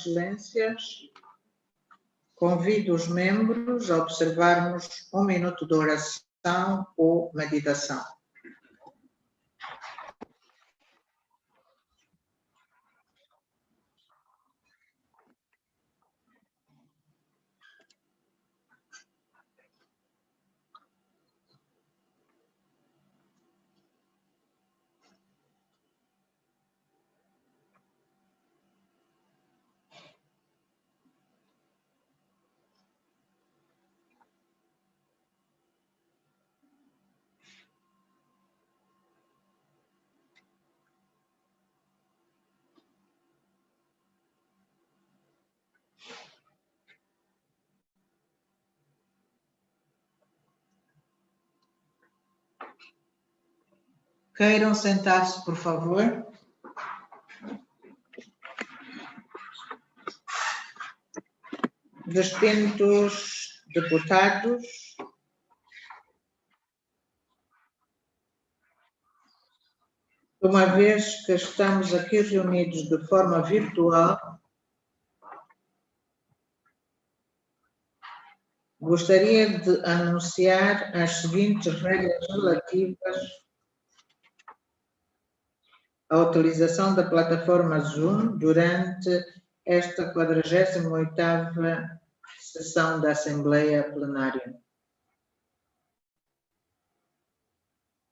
Excelências, convido os membros a observarmos um minuto de oração ou meditação. Queiram sentar-se, por favor. distintos deputados, uma vez que estamos aqui reunidos de forma virtual, gostaria de anunciar as seguintes regras relativas à utilização da plataforma Zoom durante esta 48ª sessão da Assembleia Plenária.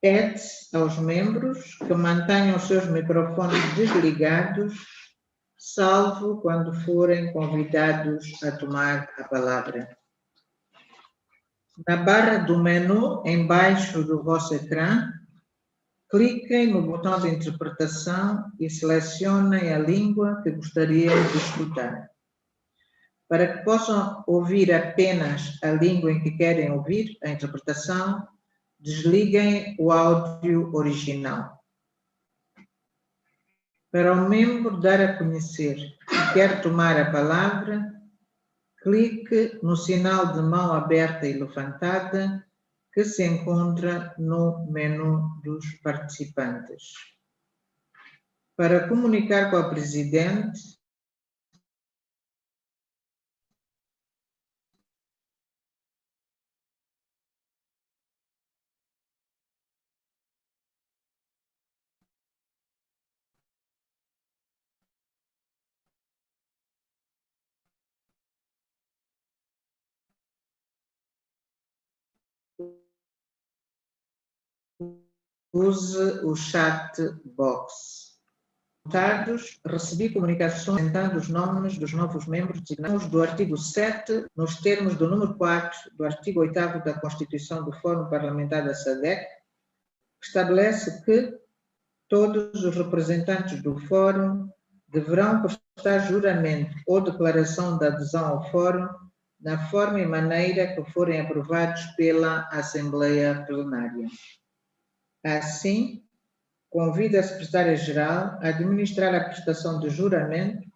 Pede-se aos membros que mantenham os seus microfones desligados, salvo quando forem convidados a tomar a palavra. Na barra do menu, embaixo do vosso ecrã, cliquem no botão de interpretação e selecionem a língua que gostariam de escutar. Para que possam ouvir apenas a língua em que querem ouvir a interpretação, desliguem o áudio original. Para o membro dar a conhecer que quer tomar a palavra, clique no sinal de mão aberta e levantada que se encontra no menu dos participantes. Para comunicar com a Presidente, use o chat box. Recebi comunicações apresentando os nomes dos novos membros designados do artigo 7, nos termos do número 4 do artigo 8º da Constituição do Fórum Parlamentar da SADC, que estabelece que todos os representantes do Fórum deverão prestar juramento ou declaração de adesão ao Fórum na forma e maneira que forem aprovados pela Assembleia Plenária. Assim, convida a Secretária-Geral a administrar a prestação de juramento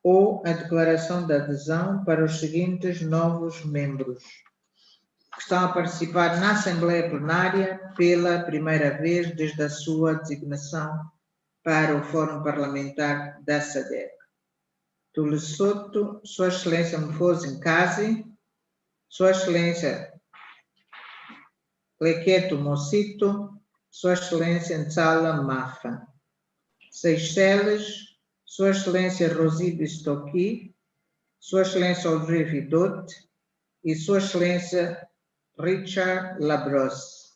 ou a declaração de adesão para os seguintes novos membros, que estão a participar na Assembleia Plenária pela primeira vez desde a sua designação para o Fórum Parlamentar da SADC. Do Lesoto, Sua Excelência Mfosi Nkazi, Sua Excelência Lequeto Mocito, Sua Excelência Ntsala Mafa. Seychelles, Sua Excelência Rosi Bistoki, Sua Excelência Audrey Vidot e Sua Excelência Richard Labrosse.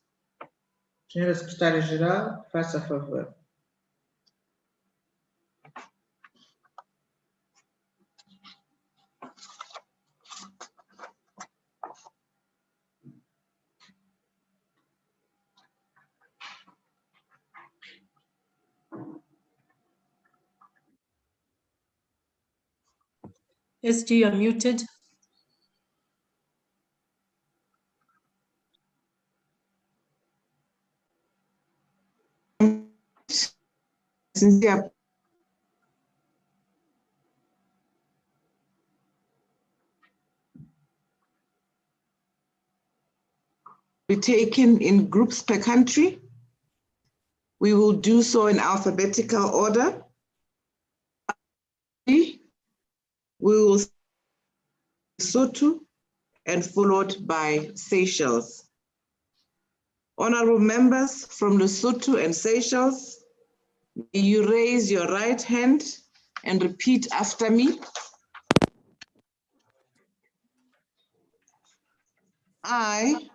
Senhora Secretária-Geral, faça favor. SG, you're muted. Be taken in groups per country. We will do so in alphabetical order. We will Lesotho and followed by Seychelles. Honorable members from Lesotho and Seychelles, may you raise your right hand and repeat after me. I,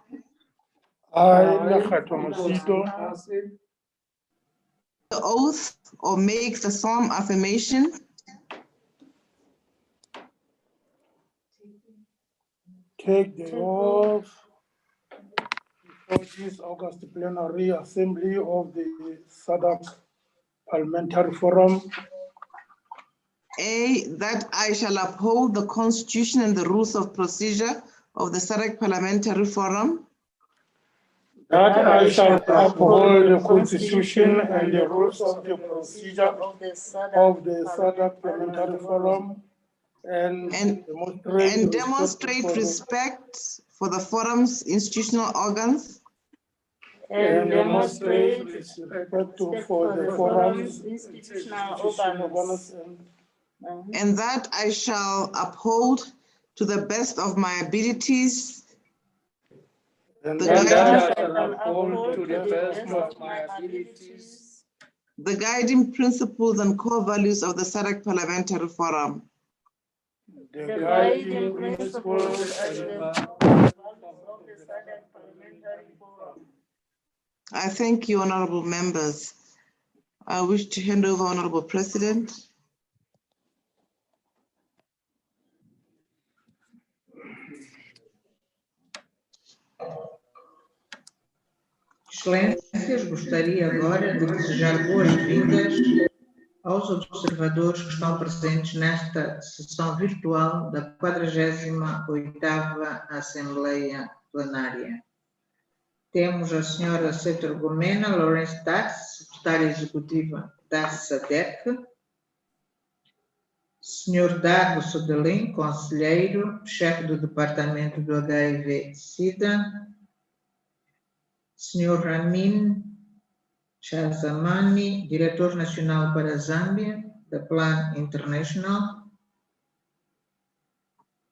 Lekgetho Mosito, the oath or make the solemn affirmation take the oath before this August Plenary Assembly of the SADC Parliamentary Forum. A, that I shall uphold the Constitution and the rules of procedure of the SADC Parliamentary Forum. That I shall uphold the Constitution and the rules of the procedure of the SADC Parliamentary Forum. and demonstrate respect for the forum's institutional organs and demonstrate respect for the forum's institutional organs, and that I shall uphold to the best of my abilities and the that guiding- I shall uphold to the best of my abilities the guiding principles and core values of the SADC Parliamentary Forum. the guiding principles and the values of the SADC Parliamentary Forum. I thank you, honorable members. I wish to hand over, Honorable President. Excelências, gostaria agora de desejar boas-vindas aos observadores que estão presentes nesta sessão virtual da 48ª Assembleia Plenária. Temos a senhora Setor Gomena Lawrence Tax, secretária executiva da SADC, senhor Dago Sodelin, conselheiro, chefe do departamento do HIV-Sida, senhor Ramin Shazamani, diretor nacional para a Zâmbia, da Plan International,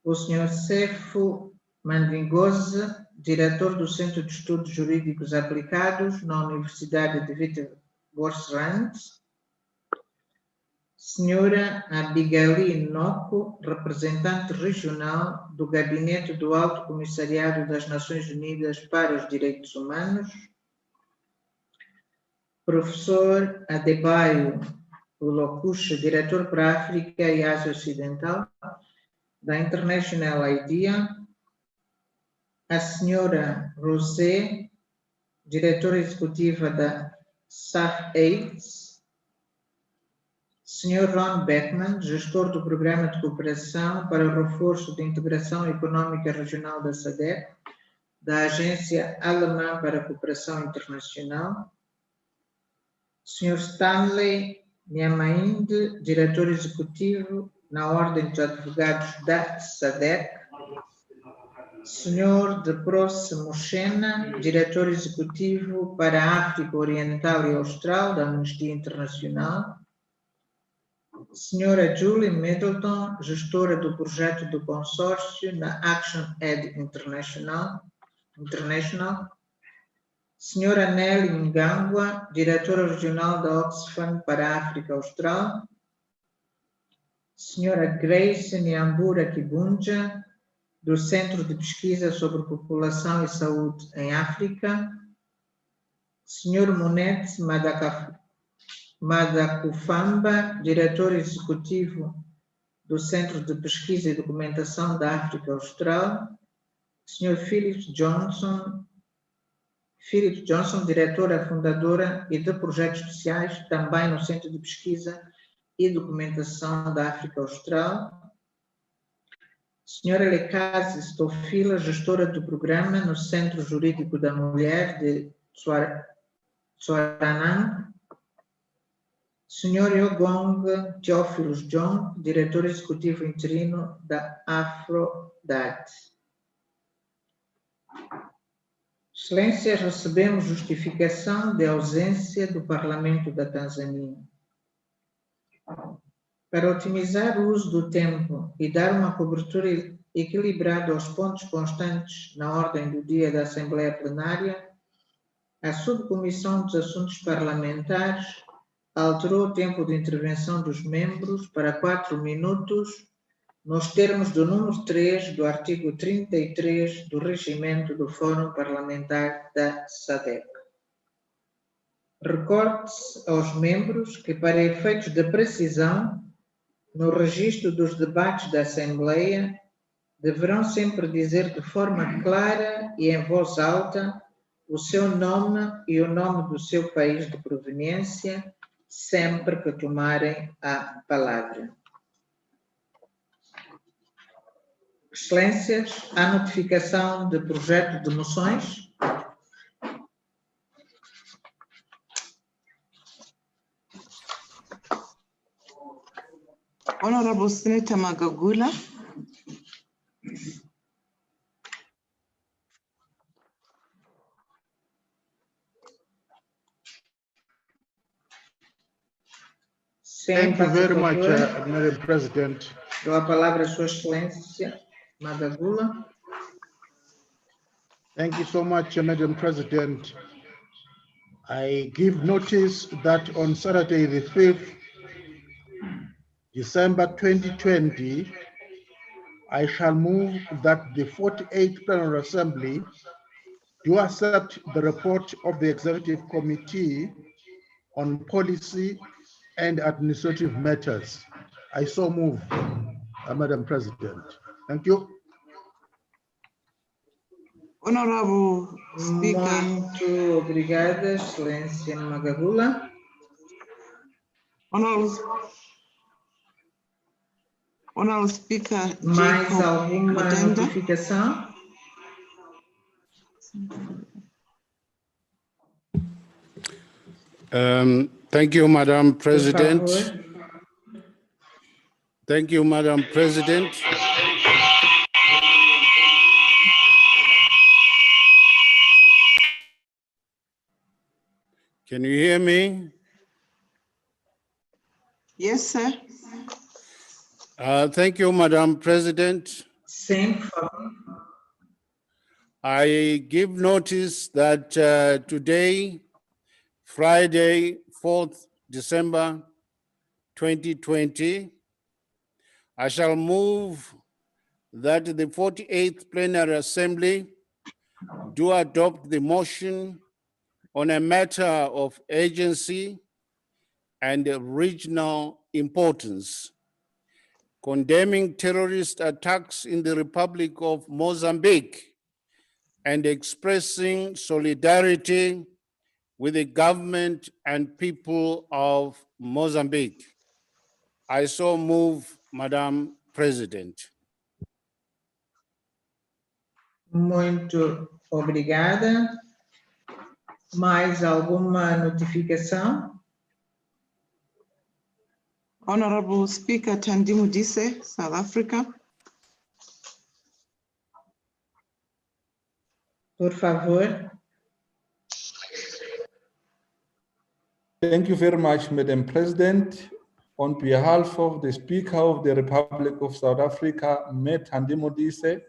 o senhor Sefo Mandingoze, diretor do Centro de Estudos Jurídicos Aplicados na Universidade de Witwatersrand, senhora Abigaili Noko, representante regional do Gabinete do Alto Comissariado das Nações Unidas para os Direitos Humanos, professor Adebayo Ulokusha, diretor para a África e Ásia Ocidental, da International IDEA, a senhora Rosé, diretora executiva da SAF-AIDS, senhor Ron Beckman, gestor do Programa de Cooperação para o Reforço da Integração Econômica Regional da SADC, da Agência Alemã para a Cooperação Internacional, senhor Stanley Nyamainde, diretor executivo na Ordem dos Advogados da SADC, senhor de Proce Mochena, diretor executivo para a África Oriental e Austral da Amnistia Internacional, senhora Julie Middleton, gestora do projeto do consórcio na Action Aid International, senhora Nelly Mngangwa, diretora regional da Oxfam para a África Austral, senhora Grace Nyambura Kibunja, do Centro de Pesquisa sobre População e Saúde em África, senhor Monet Madakufamba, diretor executivo do Centro de Pesquisa e Documentação da África Austral, senhor Philip Johnson, diretora fundadora e de projetos sociais, também no Centro de Pesquisa e Documentação da África Austral, senhora Lekazi Stofila, gestora do programa no Centro Jurídico da Mulher de Tsoaranang, senhor Yogong Teófilos John, diretor executivo interino da Afrodad. Excelências, recebemos justificação de ausência do Parlamento da Tanzânia. Para otimizar o uso do tempo e dar uma cobertura equilibrada aos pontos constantes na ordem do dia da Assembleia Plenária, a Subcomissão dos Assuntos Parlamentares alterou o tempo de intervenção dos membros para 4 minutos, nos termos do número 3 do artigo 33 do Regimento do Fórum Parlamentar da SADC. Recorde-se aos membros que, para efeitos de precisão, no registro dos debates da Assembleia, deverão sempre dizer de forma clara e em voz alta o seu nome e o nome do seu país de proveniência, sempre que tomarem a palavra. Excelências, há notificação de projeto de moções. Honorable Senator Magagula. Sim, Thank you faça very favor. much, Madam President. Dou a palavra à Sua Excelência, Magagula. Thank you so much, Madam President. I give notice that on Saturday, the 5th December 2020, I shall move that the 48th Plenary Assembly do accept the report of the Executive Committee on Policy and Administrative Matters. I so move, Madam President. Thank you. Honorable Speaker. Muito obrigada, Excelência Magagula. Honorable Speaker. Mais Jacob alguma Mutenda. notificação? Thank you, Madam President. Por favor. Thank you, Madam President. Can you hear me? Yes, sir. Thank you, Madam President. Sim, por favor. I give notice that today, Friday, 4th December 2020, I shall move that the 48th Plenary Assembly do adopt the motion on a matter of urgency and regional importance, condemning terrorist attacks in the Republic of Mozambique and expressing solidarity with the government and people of Mozambique. I so move, Madam President. Muito obrigada. Mais alguma notificação? Honorable Speaker Thandi Modise, South Africa. Por favor. Thank you very much, Madam President. On behalf of the Speaker of the Republic of South Africa, Thandi Modise,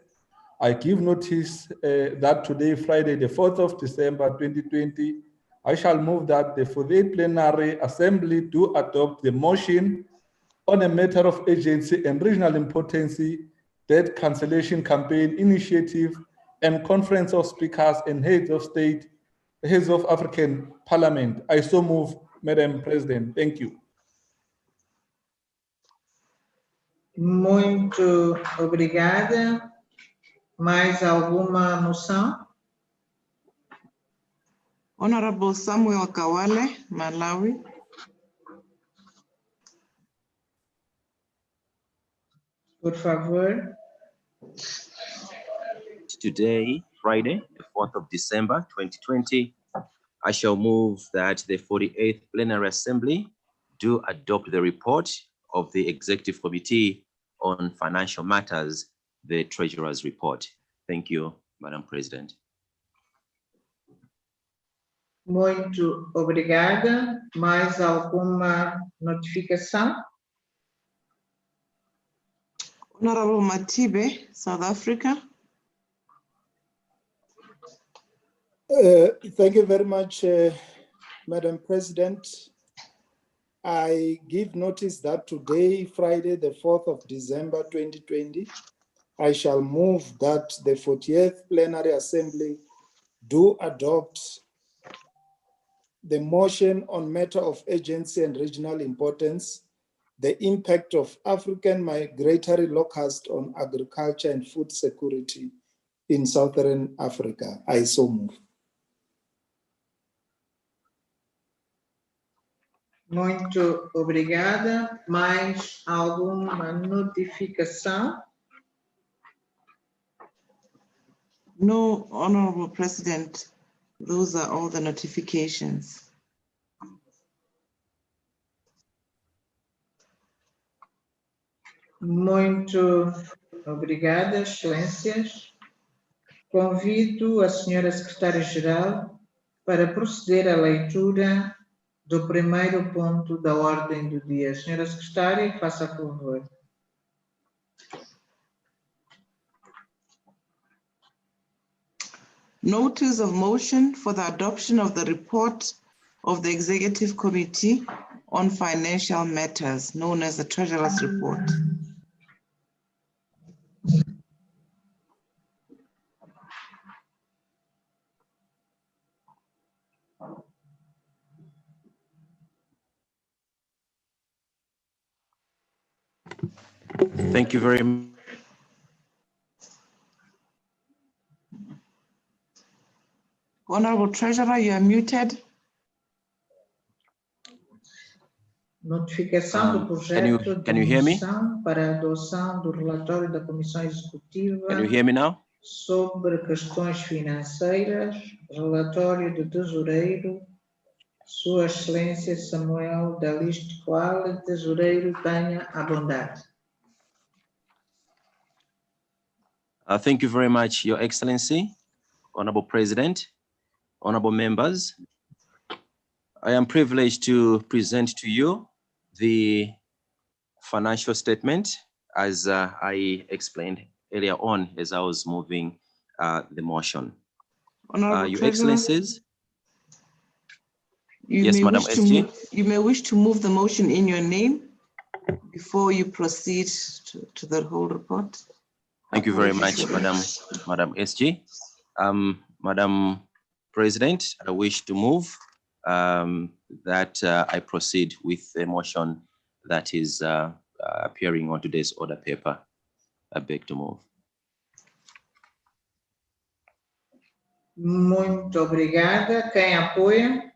I give notice that today, Friday, the 4th of December, 2020, I shall move that the 48th Plenary Assembly do adopt the motion on a matter of urgency and regional importance, debt cancellation campaign initiative, and conference of speakers and heads of state, heads of African Parliament. I so move, Madam President. Thank you. Muito obrigada. Mais alguma moção? Honorable Samuel Kawale, Malawi. Por favor. Today, Friday, the 4th of December, 2020, I shall move that the 48th Plenary Assembly do adopt the report of the Executive Committee on Financial Matters, the Treasurer's Report. Thank you, Madam President. Muito obrigada. Mais alguma notificação? Honorable Matibe, South Africa. Thank you very much, Madam President. I give notice that today, Friday, the 4th of December, 2020, I shall move that the 40th Plenary Assembly do adopt the motion on matter of urgency and regional importance, the impact of African migratory locusts on agriculture and food security in Southern Africa. I so move. Muito obrigada. Mais alguma notificação? No, Honorable President, those are all the notifications. Muito obrigada, Excelências. Convido a Senhora Secretária-Geral para proceder à leitura do primeiro ponto da ordem do dia. Senhora Secretária, faça favor. Notice of motion for the adoption of the report of the Executive Committee on Financial Matters, known as the Treasurer's Report. Thank you very much. Honorable Treasurer, you are muted. Notificação do projeto de can you hear me? moção para a adoção do relatório da Comissão Executiva Can you hear me now? sobre questões financeiras, relatório do tesoureiro, Sua Excelência Samuel da Liste Qual, tesoureiro, tenha a bondade. Thank you very much, Your Excellency, Honorable President, honorable members. I am privileged to present to you the financial statement as I explained earlier on as I was moving the motion. Honorable Your Treasurer, Excellencies. You Yes, may Madam wish to SG. you may wish to move the motion in your name before you proceed to the whole report. Thank you very much, Madam SG. Madam President, I wish to move that I proceed with the motion that is appearing on today's order paper. I beg to move. Muito obrigada. Quem apoia?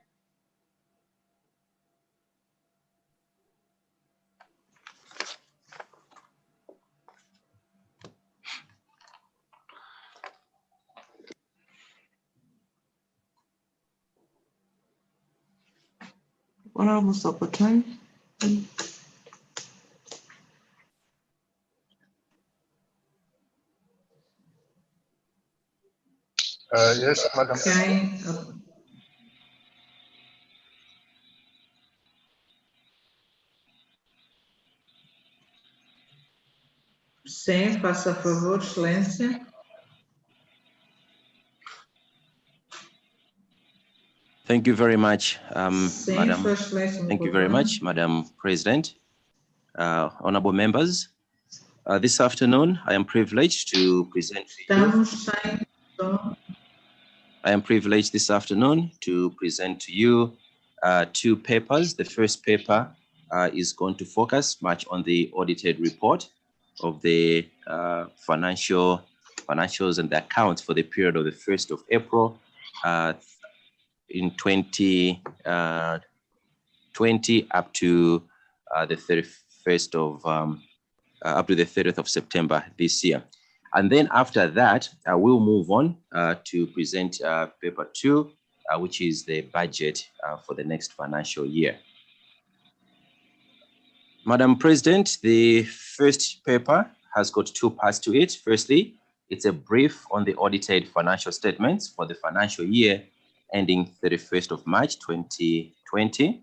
Honorable Secretary. Yes, Madam. Quem? Sim, faça favor, Excelência. Thank you very much, Sim, Madam. Sua Excelência. Thank you very much, Madam President, honorable members. This afternoon, I am privileged to present to you. Estamos sem som. I am privileged this afternoon to present to you two papers. The first paper is going to focus much on the audited report of the financials and the accounts for the period of the 1st of April in 2020 up to the 31st of up to the 30th of September this year. And then after that, we'll move on to present paper 2, which is the budget for the next financial year. Madam President, the first paper has got two parts to it. Firstly, it's a brief on the audited financial statements for the financial year ending 31st of March 2020.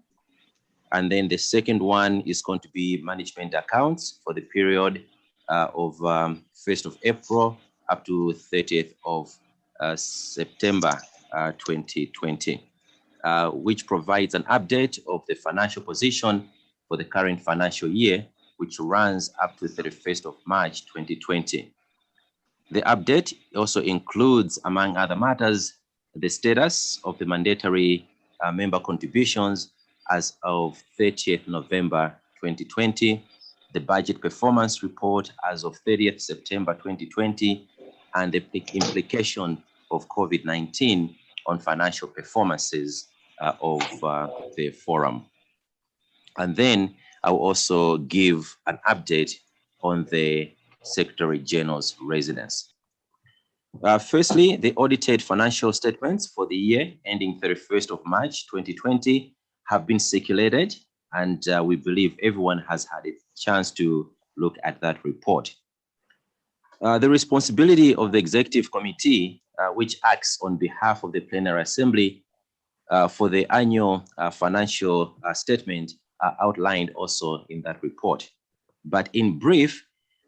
And then the second one is going to be management accounts for the period of 1st of April up to 30th of September 2020, which provides an update of the financial position for the current financial year, which runs up to 31st of March 2020. The update also includes, among other matters, the status of the mandatory member contributions as of 30th November 2020, the budget performance report as of 30th September 2020, and the implication of COVID-19 on financial performances of the forum. And then I'll also give an update on the Secretary General's residence. Firstly, the audited financial statements for the year ending 31st of March 2020 have been circulated, and we believe everyone has had a chance to look at that report. The responsibility of the Executive Committee, which acts on behalf of the Plenary Assembly for the annual financial statement, are outlined also in that report. But in brief,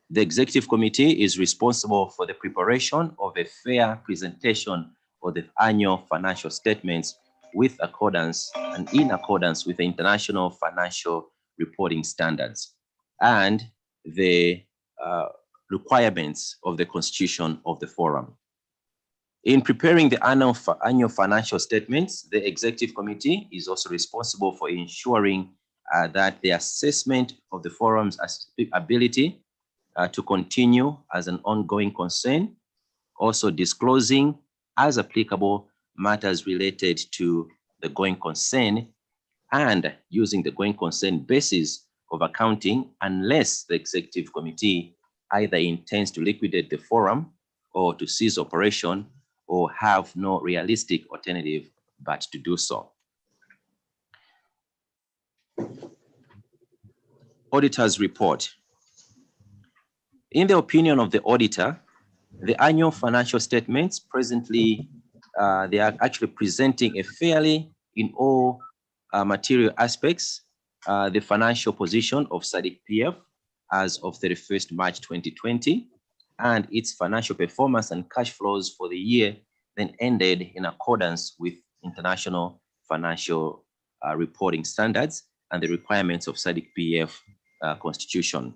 the Executive Committee is responsible for the preparation of a fair presentation of the annual financial statements with accordance and in accordance with the international financial reporting standards and the requirements of the Constitution of the Forum. In preparing the annual financial statements, the Executive Committee is also responsible for ensuring that the assessment of the Forum's ability to continue as an ongoing concern, also disclosing, as applicable, matters related to the going concern and using the going concern basis of accounting unless the Executive Committee either intends to liquidate the Forum or to cease operation or have no realistic alternative but to do so. Auditor's report. In the opinion of the auditor, the annual financial statements presently, they are actually presenting a fairly, in all material aspects, the financial position of SADC PF as of 31st March 2020, and its financial performance and cash flows for the year then ended in accordance with international financial reporting standards and the requirements of SADC PF constitution.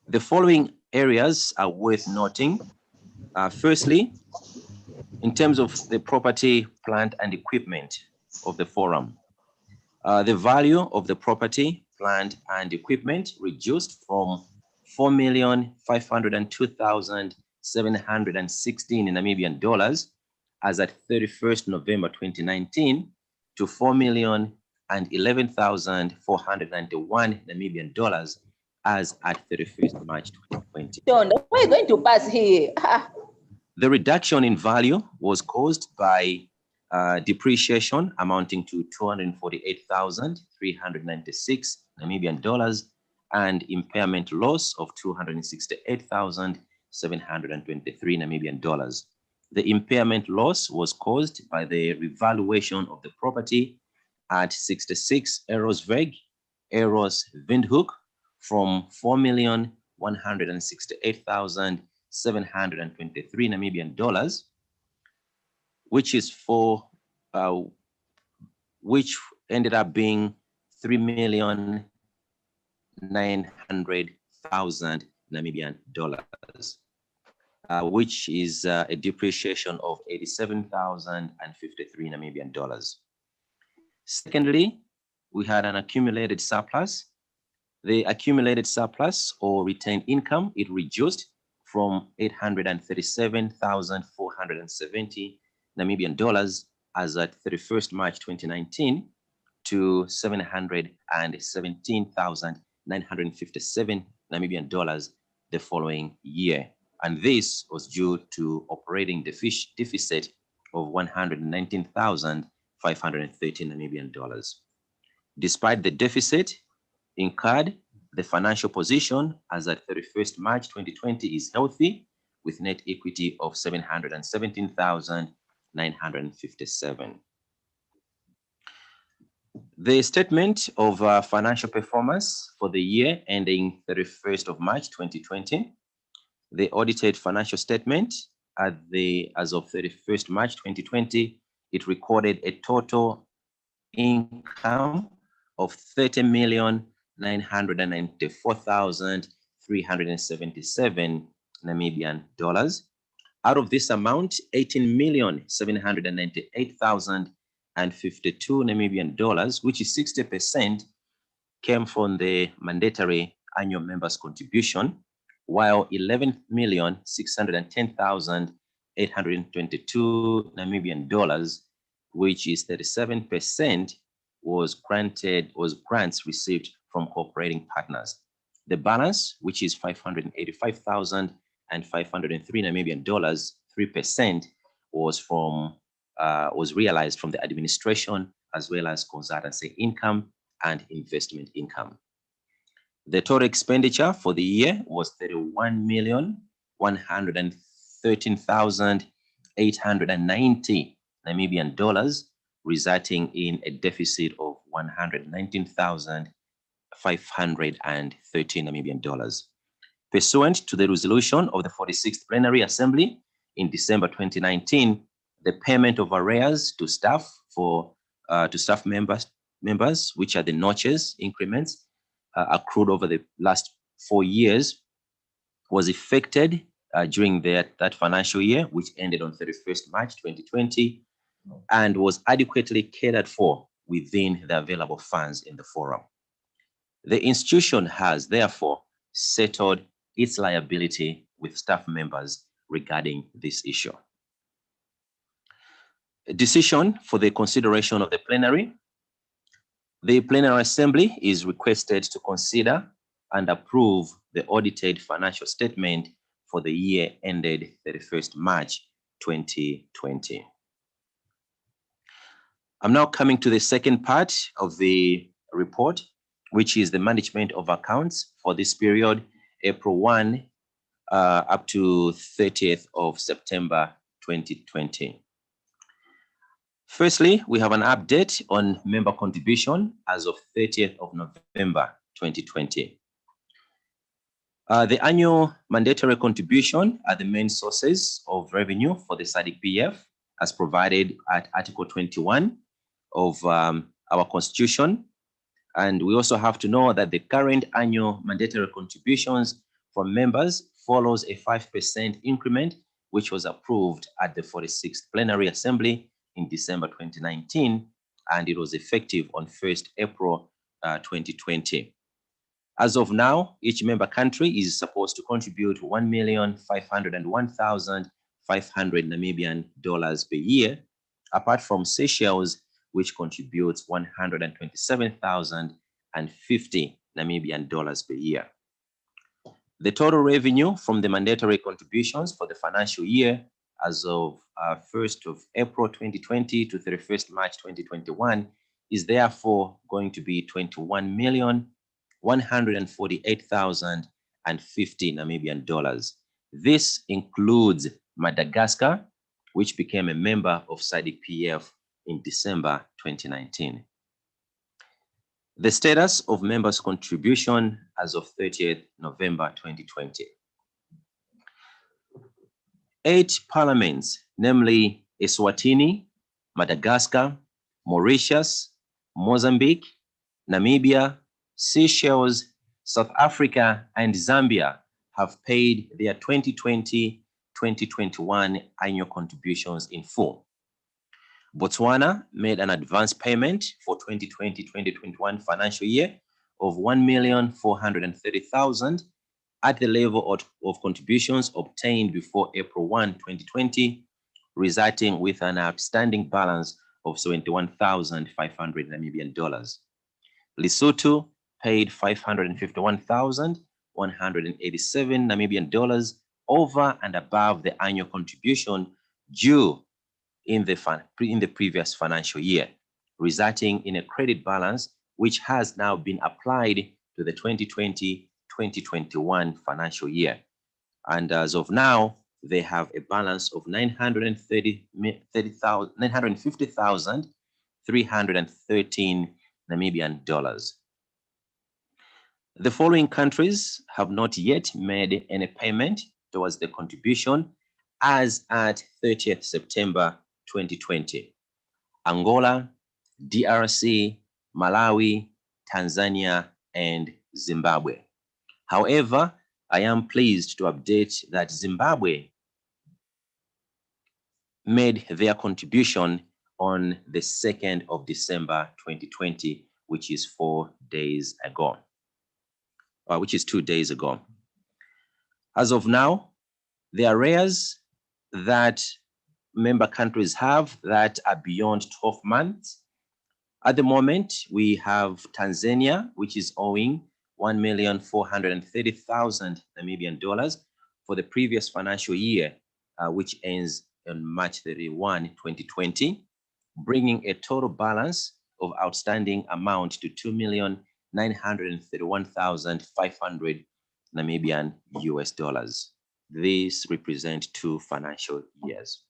The following areas are worth noting. Firstly, in terms of the property, plant, and equipment of the Forum, the value of the property, plant, and equipment reduced from 4,502,716 Namibian dollars as at 31st November 2019 to 4,011,491 Namibian dollars as at 31st March 2020. John, we're going to pass here. The reduction in value was caused by depreciation amounting to 248,396 Namibian dollars and impairment loss of 268,723 Namibian dollars. The impairment loss was caused by the revaluation of the property at 66 Erosweg, Eros Windhoek from 4,168,723 Namibian dollars, which is which ended up being 3,900,000 Namibian dollars, which is a depreciation of 87,053 Namibian dollars. Secondly, we had an accumulated surplus. The accumulated surplus or retained income, it reduced from 837,470 Namibian dollars as at 31st March 2019 to 717,957 Namibian dollars the following year. And this was due to operating deficit of 119,513 Namibian dollars. Despite the deficit incurred, the financial position as at 31st March 2020 is healthy with net equity of 717,957. The statement of financial performance for the year ending 31st of March 2020, the audited financial statement as of 31st March 2020, it recorded a total income of 30,994,377 Namibian dollars. Out of this amount, 18,798,052 Namibian dollars, which is 60%, came from the mandatory annual members' contribution, while 11,610,822 Namibian dollars, which is 37%, was grants received from cooperating partners. The balance, which is 585,503 Namibian dollars, 3%, was realized from the administration as well as consultancy income and investment income. The total expenditure for the year was 31,113,890 Namibian dollars, resulting in a deficit of 119,513 Namibian dollars. Pursuant to the resolution of the 46th Plenary Assembly in December 2019, the payment of arrears to staff members, which are the notches increments accrued over the last 4 years, was effected during that financial year, which ended on 31st March 2020, and was adequately catered for within the available funds in the forum. The institution has therefore settled its liability with staff members regarding this issue. A decision for the consideration of the plenary. The Plenary Assembly is requested to consider and approve the audited financial statement for the year ended 31st March 2020. I'm now coming to the second part of the report, which is the management of accounts for this period, April 1 up to 30th of September 2020. Firstly, we have an update on member contribution as of 30th of November 2020. The annual mandatory contribution are the main sources of revenue for the SADC-PF as provided at Article 21 of our Constitution. And we also have to know that the current annual mandatory contributions from members follows a 5% increment, which was approved at the 46th Plenary Assembly in December 2019, and it was effective on 1st April 2020. As of now, each member country is supposed to contribute 1,501,500 Namibian dollars per year, apart from Seychelles, which contributes 127,050 Namibian dollars per year. The total revenue from the mandatory contributions for the financial year as of 1st of April 2020 to 31st March 2021 is therefore going to be 21,148,050 Namibian dollars. This includes Madagascar, which became a member of SADC-PF in December 2019. The status of members' contribution as of 30th November 2020. 8 parliaments, namely Eswatini, Madagascar, Mauritius, Mozambique, Namibia, Seychelles, South Africa, and Zambia have paid their 2020-2021 annual contributions in full. Botswana made an advance payment for 2020-2021 financial year of 1,430,000 at the level of contributions obtained before April 1, 2020, resulting with an outstanding balance of 71,500 Namibian dollars. Lesotho paid 551,187 Namibian dollars over and above the annual contribution due in the previous financial year, resulting in a credit balance which has now been applied to the 2020-2021 financial year. And as of now, they have a balance of 950,313 Namibian dollars. The following countries have not yet made any payment towards the contribution as at 30th September 2020. Angola, DRC, Malawi, Tanzania, and Zimbabwe. However, I am pleased to update that Zimbabwe made their contribution on the 2nd of December 2020, which is 4 days ago, which is 2 days ago. As of now, the arrears that member countries have that are beyond 12 months. At the moment, we have Tanzania, which is owing 1,430,000 Namibian dollars for the previous financial year, which ends on March 31, 2020, bringing a total balance of outstanding amount to $931,500 Namibian US dollars. These represent 2 financial years.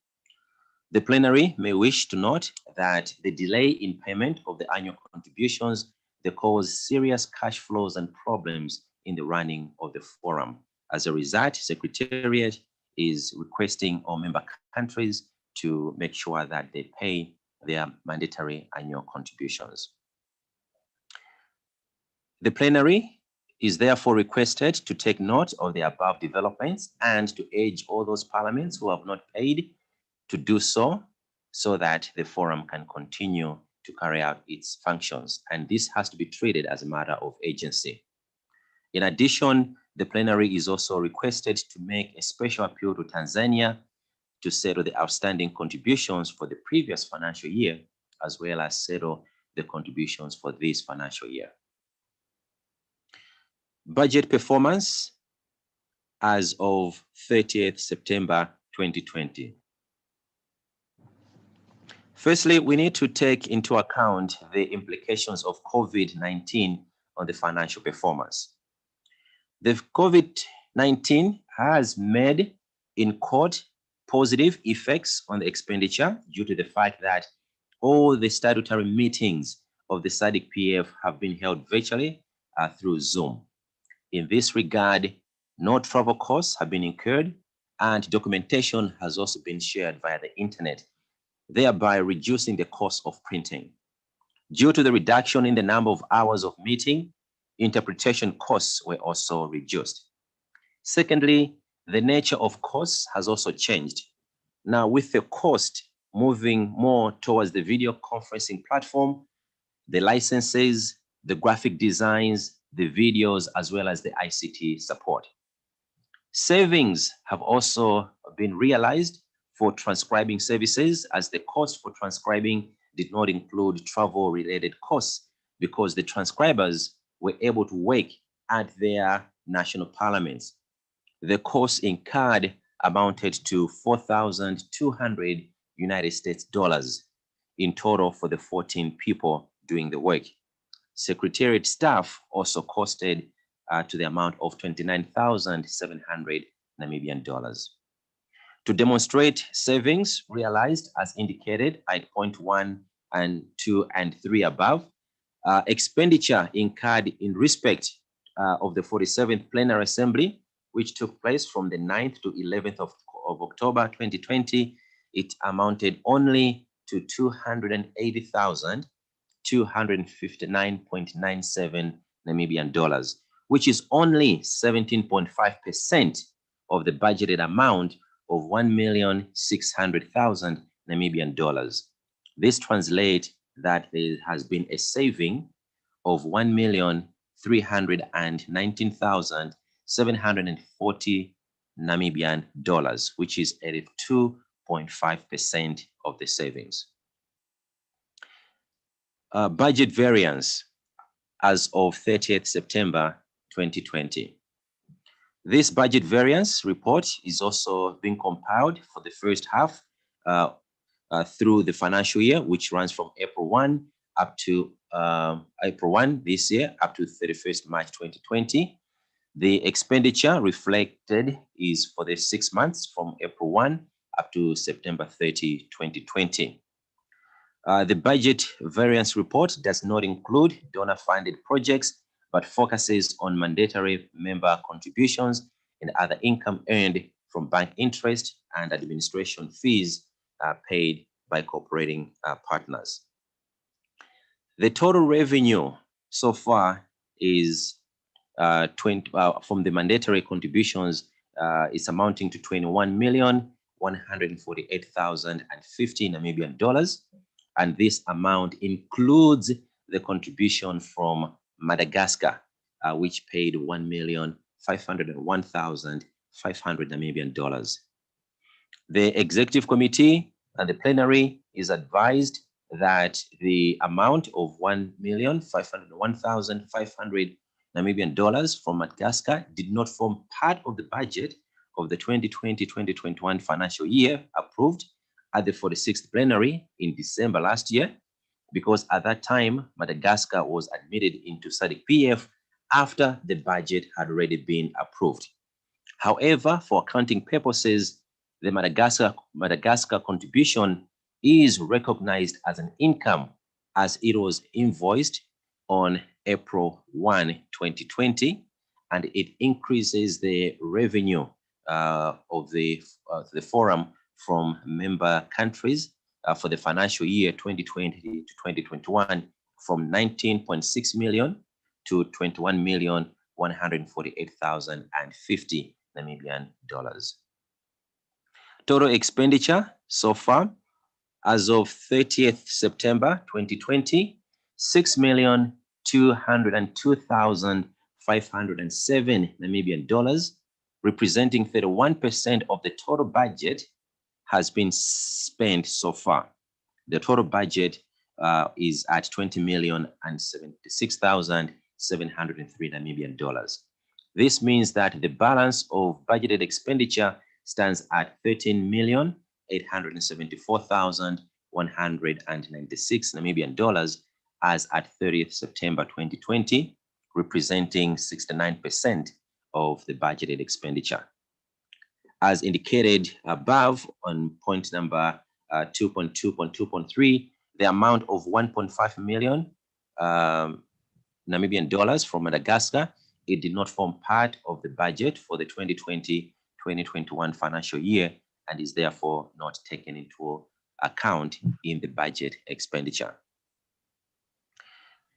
The plenary may wish to note that the delay in payment of the annual contributions they cause serious cash flows and problems in the running of the forum. As a result, Secretariat is requesting all member countries to make sure that they pay their mandatory annual contributions. The plenary is therefore requested to take note of the above developments and to urge all those parliaments who have not paid to do so, so that the forum can continue to carry out its functions. And this has to be treated as a matter of urgency. In addition, the plenary is also requested to make a special appeal to Tanzania to settle the outstanding contributions for the previous financial year, as well as settle the contributions for this financial year. Budget performance as of 30th September 2020. Firstly, we need to take into account the implications of COVID-19 on the financial performance. The COVID-19 has made in court positive effects on the expenditure due to the fact that all the statutory meetings of the SADC-PF have been held virtually through Zoom. In this regard, no travel costs have been incurred and documentation has also been shared via the internet, thereby reducing the cost of printing. Due to the reduction in the number of hours of meeting, interpretation costs were also reduced. Secondly, the nature of costs has also changed. Now, with the cost moving more towards the video conferencing platform, the licenses, the graphic designs, the videos, as well as the ICT support. Savings have also been realized for transcribing services, as the cost for transcribing did not include travel-related costs because the transcribers were able to work at their national parliaments. The cost incurred amounted to $4,200 United States dollars in total for the 14 people doing the work. Secretariat staff also costed to the amount of 29,700 Namibian dollars. To demonstrate savings realized as indicated at point 1 and 2 and 3 above, expenditure incurred in respect of the 47th Plenary Assembly, which took place from the 9th to 11th of October 2020, it amounted only to 280,259.97 Namibian dollars, which is only 17.5% of the budgeted amount of 1,600,000 Namibian dollars. This translates that there has been a saving of 1,319,740 Namibian dollars, which is 82.5% of the savings. Budget variance as of 30th September 2020. This budget variance report is also being compiled for the first half through the financial year, which runs from April 1 up to April 1 this year up to 31st March 2020. The expenditure reflected is for the 6 months from April 1 up to September 30, 2020. The budget variance report does not include donor-funded projects, but focuses on mandatory member contributions and other income earned from bank interest and administration fees paid by cooperating partners. The total revenue so far is from the mandatory contributions is amounting to 21,148,050 Namibian dollars, and this amount includes the contribution from Madagascar, which paid 1,501,500 Namibian dollars. The executive committee and the plenary is advised that the amount of 1,501,500 Namibian dollars from Madagascar did not form part of the budget of the 2020-2021 financial year approved at the 46th plenary in December last year, because at that time, Madagascar was admitted into SADC PF after the budget had already been approved. However, for accounting purposes, the Madagascar contribution is recognized as an income as it was invoiced on April 1, 2020, and it increases the revenue of the forum from member countries for the financial year 2020 to 2021 from 19.6 million to 21,148,050 Namibian dollars. Total expenditure so far, as of 30th September 2020, 6,202,507 Namibian dollars, representing 31% of the total budget, has been spent so far. The total budget is at 20,076,703 Namibian dollars. This means that the balance of budgeted expenditure stands at 13,874,196 Namibian dollars as at 30th September 2020, representing 69% of the budgeted expenditure. As indicated above on point number 2.2.2.3, the amount of 1.5 million Namibian dollars from Madagascar, it did not form part of the budget for the 2020-2021 financial year and is therefore not taken into account in the budget expenditure.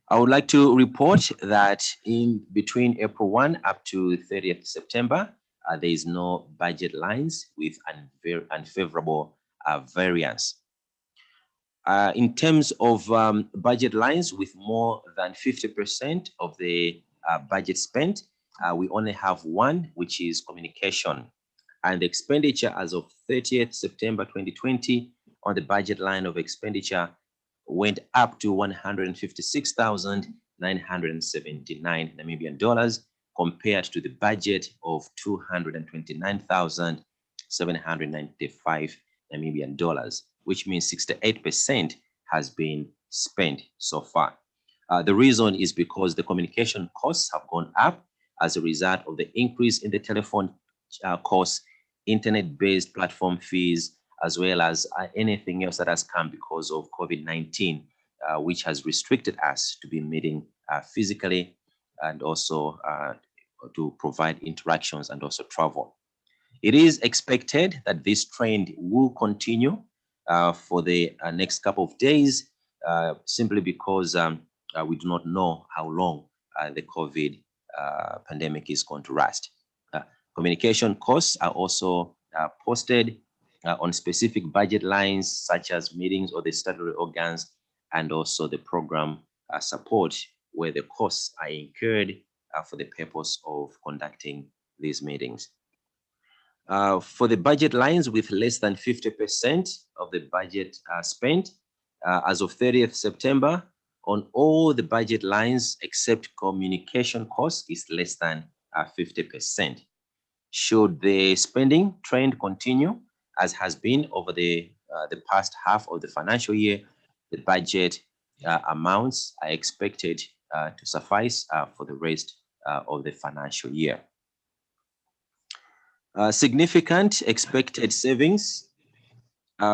I would like to report that in between April 1 up to 30th September, there is no budget lines with unfavorable variance. In terms of budget lines with more than 50% of the budget spent, we only have one, which is communication. And the expenditure as of 30th September 2020 on the budget line of expenditure went up to 156,979 Namibian dollars compared to the budget of 229,795 Namibian dollars, which means 68% has been spent so far. The reason is because the communication costs have gone up as a result of the increase in the telephone costs, internet-based platform fees, as well as anything else that has come because of COVID-19, which has restricted us to be meeting physically and also to provide interactions and also travel. It is expected that this trend will continue for the next couple of days, simply because we do not know how long the COVID pandemic is going to last. Communication costs are also posted on specific budget lines, such as meetings or the statutory organs, and also the program support, where the costs are incurred for the purpose of conducting these meetings. For the budget lines with less than 50% of the budget spent, as of 30th September, on all the budget lines except communication costs is less than 50%. Should the spending trend continue, as has been over the past half of the financial year, the budget amounts are expected to suffice for the rest of the financial year. Significant expected savings.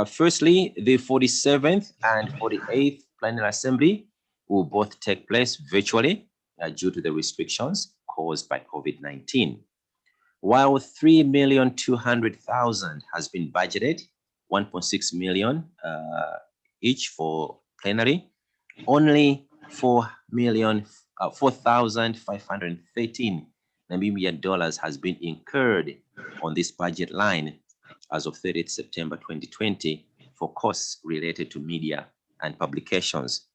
Firstly, the 47th and 48th Plenary Assembly will both take place virtually due to the restrictions caused by COVID-19. While 3,200,000 has been budgeted, 1.6 million each for plenary, only 4,513 Namibian dollars has been incurred on this budget line as of 30th September 2020 for costs related to media and publications.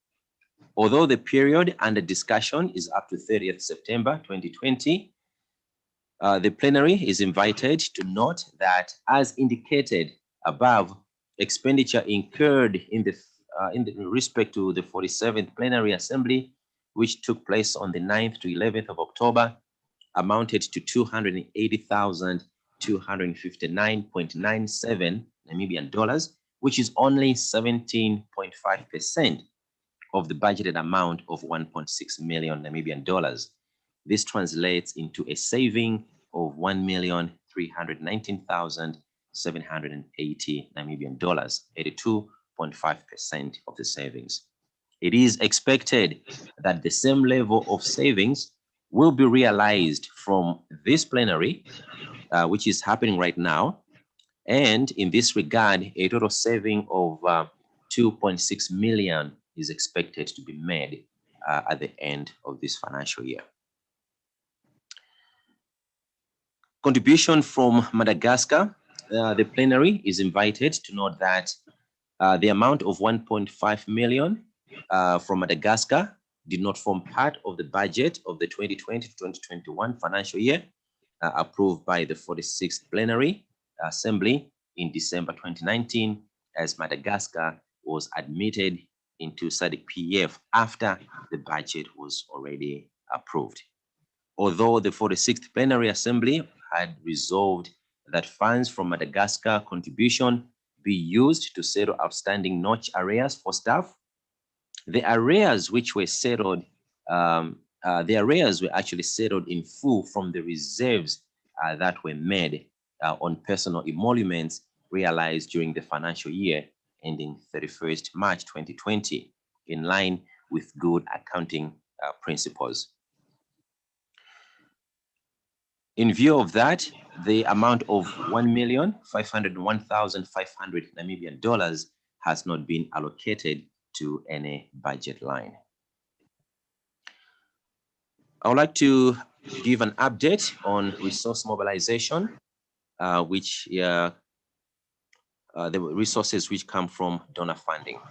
Although the period under discussion is up to 30th September 2020, the plenary is invited to note that, as indicated above, expenditure incurred in respect to the 47th Plenary Assembly, which took place on the 9th to 11th of October, amounted to 280,259.97 Namibian dollars, which is only 17.5% of the budgeted amount of 1.6 million Namibian dollars. This translates into a saving of 1,319,780 Namibian dollars, 82.5% of the savings. It is expected that the same level of savings will be realized from this plenary, which is happening right now. And in this regard, a total saving of 2.6 million is expected to be made at the end of this financial year. Contribution from Madagascar. The plenary is invited to note that the amount of 1.5 million from Madagascar did not form part of the budget of the 2020 to 2021 financial year approved by the 46th Plenary Assembly in December 2019, as Madagascar was admitted into SADC-PF after the budget was already approved. Although the 46th Plenary Assembly had resolved that funds from Madagascar contribution be used to settle outstanding notch arrears for staff, the arrears which were settled, the arrears were actually settled in full from the reserves that were made on personal emoluments realized during the financial year ending 31st March 2020, in line with good accounting principles. In view of that, the amount of 1,501,500 Namibian dollars has not been allocated to any budget line. I would like to give an update on resource mobilization, the resources which come from donor funding.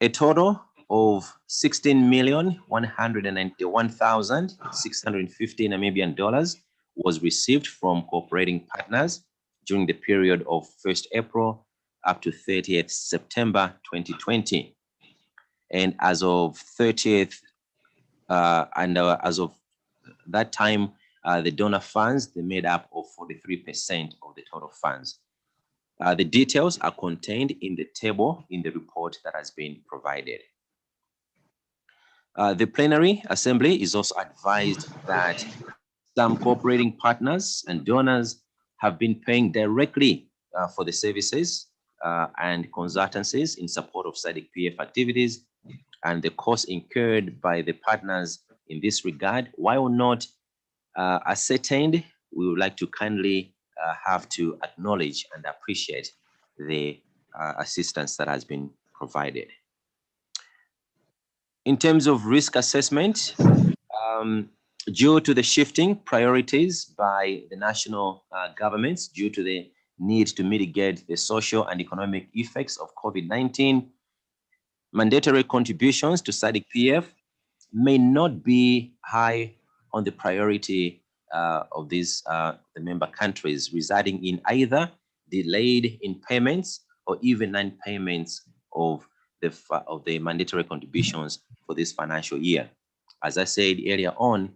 A total of 16,191,650 Namibian dollars was received from cooperating partners during the period of 1st April up to 30th September 2020. And as of 30th, as of that time, the donor funds, they made up of 43% of the total funds. The details are contained in the table in the report that has been provided. The Plenary Assembly is also advised that some cooperating partners and donors have been paying directly for the services and consultancies in support of SADC-PF activities, and the costs incurred by the partners in this regard, while not ascertained, we would like to kindly have to acknowledge and appreciate the assistance that has been provided. In terms of risk assessment, due to the shifting priorities by the national governments due to the need to mitigate the social and economic effects of COVID-19, mandatory contributions to SADC-PF may not be high on the priority of these the member countries, residing in either delayed in payments or even non-payments of the mandatory contributions for this financial year. As I said earlier on,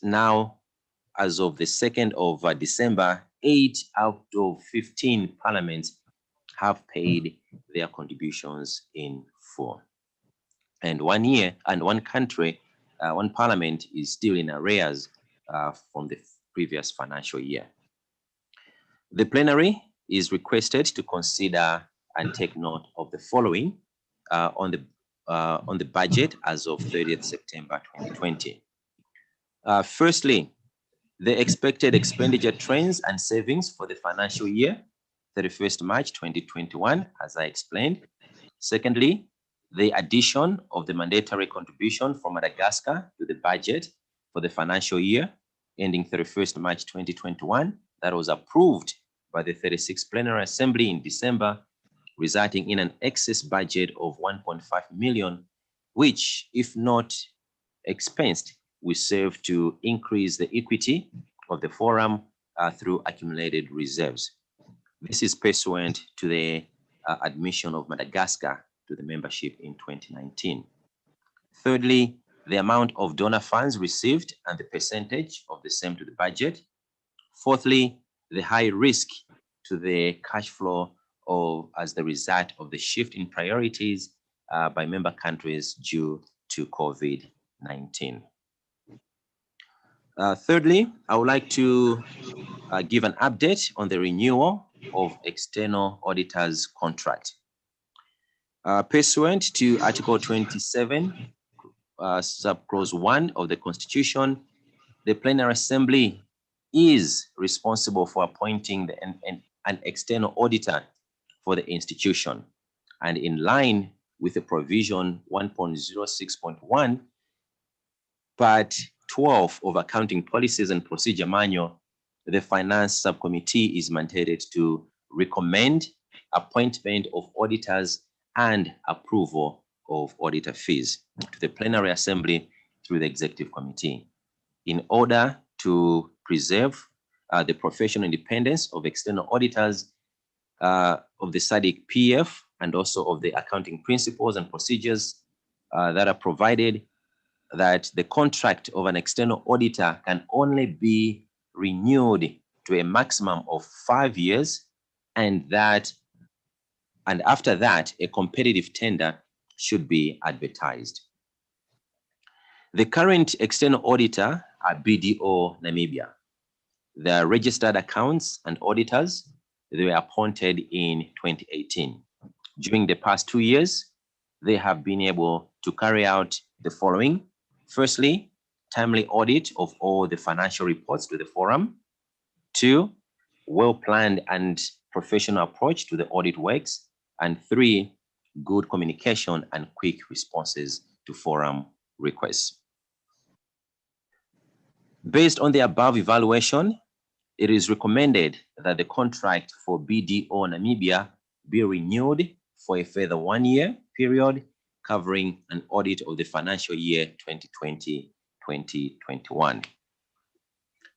now as of the 2nd of December, 8 out of 15 parliaments have paid their contributions in full. And one country, one parliament is still in arrears from the previous financial year. The plenary is requested to consider and take note of the following on the budget as of 30th September 2020. Firstly, the expected expenditure trends and savings for the financial year 31st March 2021, as I explained. Secondly, the addition of the mandatory contribution from Madagascar to the budget for the financial year ending 31st March 2021 that was approved by the 36th Plenary Assembly in December, resulting in an excess budget of 1.5 million, which, if not expensed, will serve to increase the equity of the forum through accumulated reserves. This is pursuant to the admission of Madagascar to the membership in 2019. Thirdly, the amount of donor funds received and the percentage of the same to the budget. Fourthly, the high risk to the cash flow as the result of the shift in priorities by member countries due to COVID-19. Thirdly, I would like to give an update on the renewal of external auditors' contract. Pursuant to Article 27, subclause 1 of the Constitution, the Plenary Assembly is responsible for appointing an external auditor for the institution. And in line with the provision 1.06.1, Part 12 of Accounting Policies and Procedure Manual, the Finance Subcommittee is mandated to recommend appointment of auditors and approval of auditor fees to the Plenary Assembly through the Executive Committee. In order to preserve the professional independence of external auditors of the SADC PF and also of the accounting principles and procedures that are provided, that the contract of an external auditor can only be renewed to a maximum of 5 years, and after that, a competitive tender should be advertised. The current external auditor are BDO Namibia. The registered accounts and auditors, they were appointed in 2018. During the past 2 years, they have been able to carry out the following. Firstly, timely audit of all the financial reports to the forum. 2, well-planned and professional approach to the audit works. And 3, good communication and quick responses to forum requests. Based on the above evaluation, it is recommended that the contract for BDO Namibia be renewed for a further 1 year period, covering an audit of the financial year 2020-2021.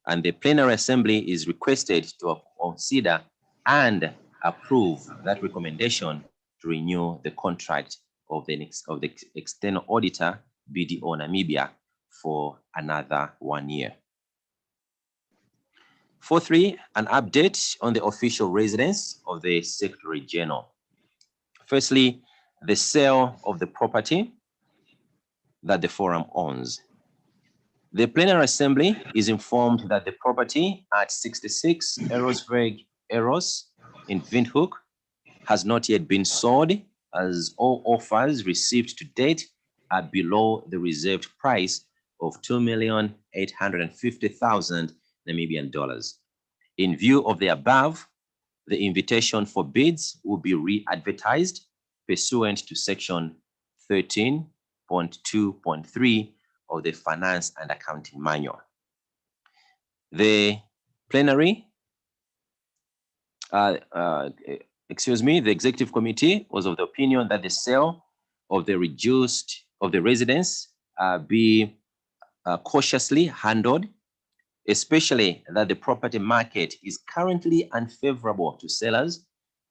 And the Plenary Assembly is requested to consider and approve that recommendation to renew the contract of the external auditor, BDO Namibia, for another 1 year. Fourthly, an update on the official residence of the Secretary General. Firstly, the sale of the property that the forum owns. The Plenary Assembly is informed that the property at 66 Erosberg Eros in Windhoek has not yet been sold, as all offers received to date are below the reserved price of 2,850,000 Namibian dollars. In view of the above, the invitation for bids will be re-advertised pursuant to section 13.2.3 of the Finance and Accounting Manual. The plenary, the Executive Committee was of the opinion that the sale of the residence be cautiously handled, especially that the property market is currently unfavorable to sellers,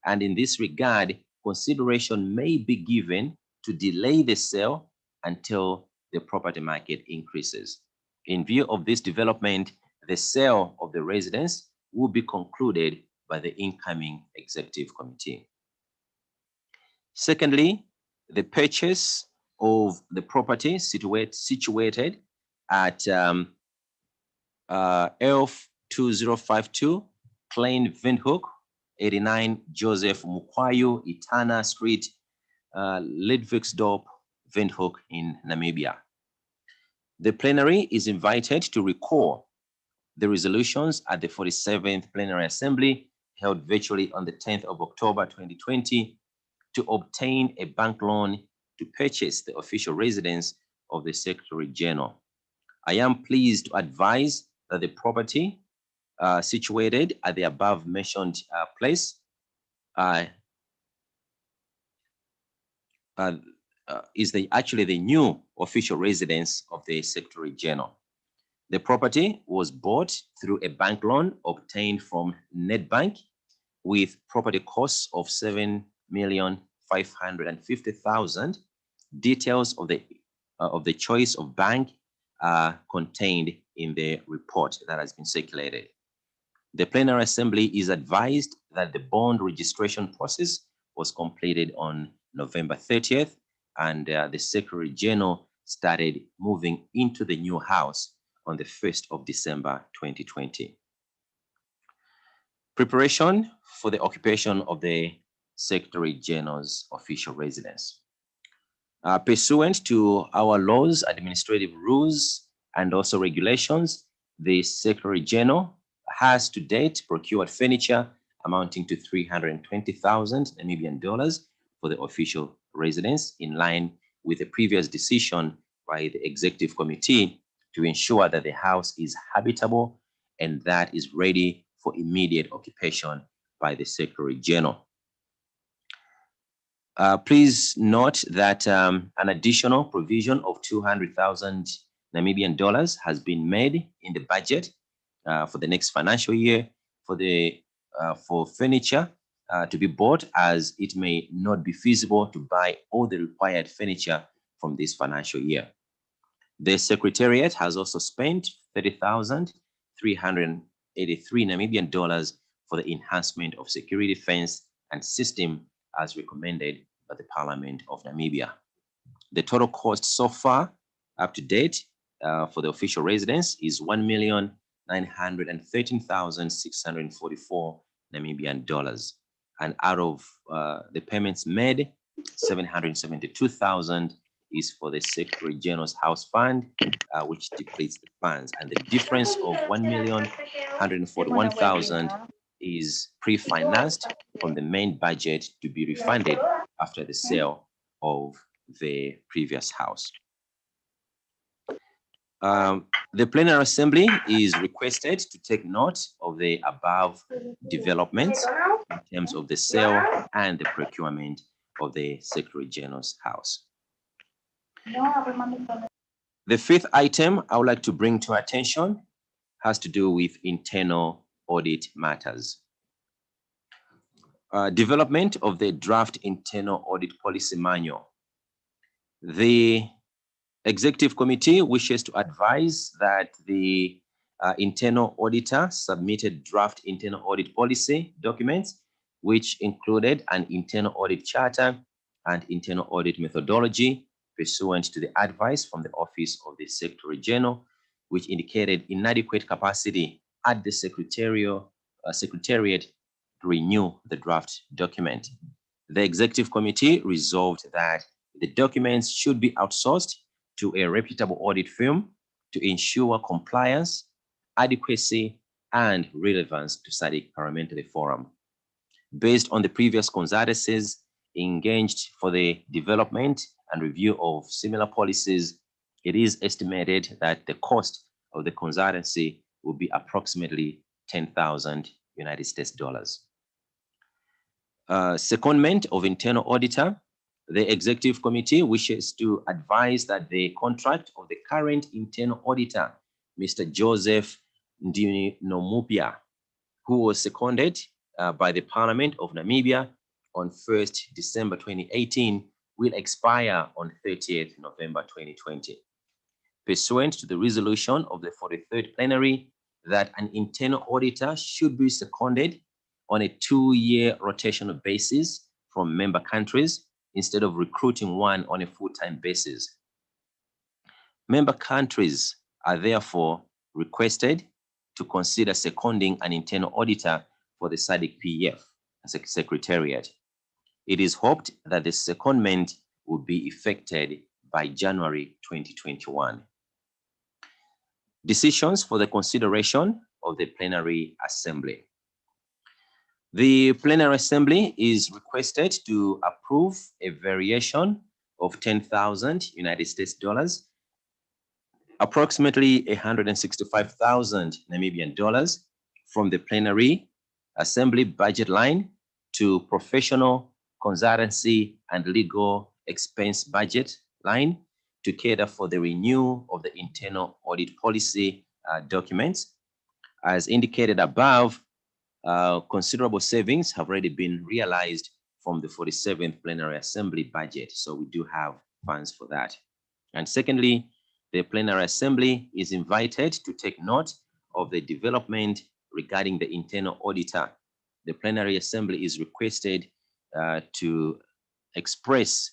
and in this regard, consideration may be given to delay the sale until the property market increases. In view of this development, the sale of the residence will be concluded by the incoming Executive Committee. Secondly, the purchase of the property situated at Elf 2052, Klein Windhoek, 89 Joseph Mukwayu, Itana Street, Ludwigsdorp, Windhoek in Namibia. The plenary is invited to recall the resolutions at the 47th Plenary Assembly held virtually on the 10th of October 2020 to obtain a bank loan to purchase the official residence of the Secretary General. I am pleased to advise that the property situated at the above mentioned place is actually the new official residence of the Secretary General. The property was bought through a bank loan obtained from Nedbank with property costs of 7,550,000. Details of the choice of bank are contained in the report that has been circulated. The Plenary Assembly is advised that the bond registration process was completed on November 30th, and the Secretary General started moving into the new house on the 1st of December 2020. Preparation for the occupation of the Secretary General's official residence. Pursuant to our laws, administrative rules, and also regulations, the Secretary General has to date procured furniture amounting to 320,000 Namibian dollars for the official residence, in line with a previous decision by the Executive Committee to ensure that the house is habitable and that is ready for immediate occupation by the Secretary General. Please note that an additional provision of 200,000 Namibian dollars has been made in the budget for the next financial year for furniture to be bought, as it may not be feasible to buy all the required furniture from this financial year. The Secretariat has also spent 30,383 Namibian dollars for the enhancement of security fence and system as recommended by the Parliament of Namibia. The total cost so far up to date for the official residence is 1,913,644 Namibian dollars. And out of the payments made, 772,000 is for the Secretary General's House Fund, which depletes the funds. And the difference of 1,141,000 is pre-financed from the main budget to be refunded after the sale of the previous house. The Plenary Assembly is requested to take note of the above developments in terms of the sale and the procurement of the Secretary General's house. The fifth item I would like to bring to attention has to do with internal audit matters. Development of the draft internal audit policy manual. The Executive Committee wishes to advise that the internal auditor submitted draft internal audit policy documents, which included an internal audit charter and internal audit methodology pursuant to the advice from the Office of the Secretary General, which indicated inadequate capacity at the Secretariat to renew the draft document. The Executive Committee resolved that the documents should be outsourced to a reputable audit firm to ensure compliance, adequacy, and relevance to SADC Parliamentary Forum. Based on the previous consultancies engaged for the development and review of similar policies, it is estimated that the cost of the consultancy will be approximately 10,000 United States dollars. Secondment of internal auditor. The Executive Committee wishes to advise that the contract of the current internal auditor, Mr. Joseph Ndinomupia, who was seconded by the Parliament of Namibia on 1st December 2018, will expire on 30th November 2020. Pursuant to the resolution of the 43rd Plenary that an internal auditor should be seconded on a 2-year rotational basis from member countries, instead of recruiting one on a full-time basis. Member countries are therefore requested to consider seconding an internal auditor for the SADC PEF as a secretariat. It is hoped that the secondment will be effected by January 2021. Decisions for the consideration of the Plenary Assembly. The Plenary Assembly is requested to approve a variation of 10,000 United States dollars, approximately 165,000 Namibian dollars, from the Plenary Assembly budget line to professional, consultancy, and legal expense budget line to cater for the renewal of the internal audit policy documents. As indicated above, considerable savings have already been realized from the 47th Plenary Assembly budget, so we do have funds for that. And secondly, the Plenary Assembly is invited to take note of the development regarding the internal auditor. The Plenary Assembly is requested to express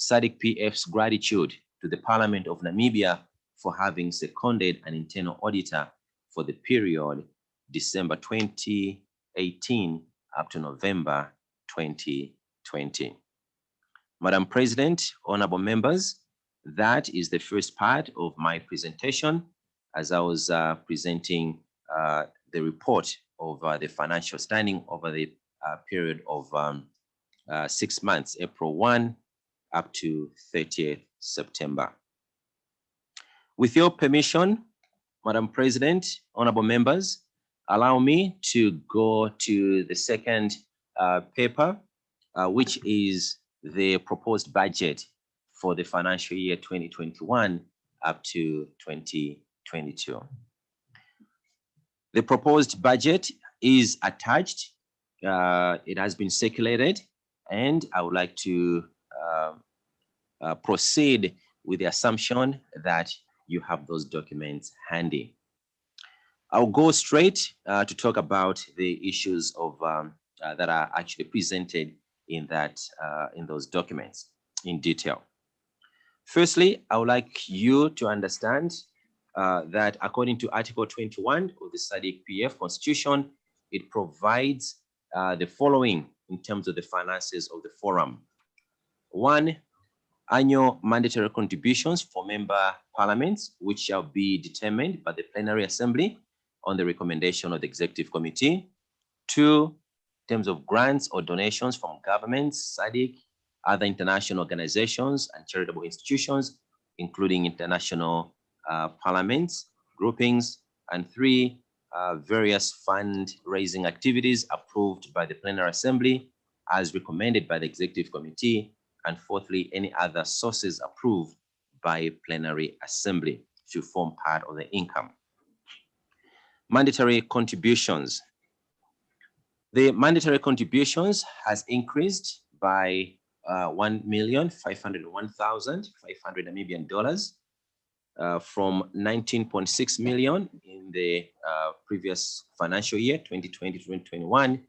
SADC PF's gratitude to the Parliament of Namibia for having seconded an internal auditor for the period December 2018 up to November 2020. Madam President, honorable members, that is the first part of my presentation as I was presenting the report of the financial standing over the period of 6 months, April 1 up to 30th September. With your permission, Madam President, honorable members, allow me to go to the second paper, which is the proposed budget for the financial year 2021 up to 2022. The proposed budget is attached. It has been circulated, and I would like to proceed with the assumption that you have those documents handy. I'll go straight to talk about the issues of that are actually presented in that in those documents in detail. Firstly, I would like you to understand that according to Article 21 of the SADC PF Constitution, it provides the following in terms of the finances of the forum. 1, annual mandatory contributions for member parliaments, which shall be determined by the Plenary Assembly on the recommendation of the Executive Committee. 2, in terms of grants or donations from governments, SADC, other international organizations and charitable institutions, including international parliaments, groupings. And 3, various fundraising activities approved by the Plenary Assembly as recommended by the Executive Committee. And 4thly, any other sources approved by Plenary Assembly to form part of the income. Mandatory contributions. The mandatory contributions has increased by 1,501,500 Namibian dollars from 19.6 million in the previous financial year, 2020-2021,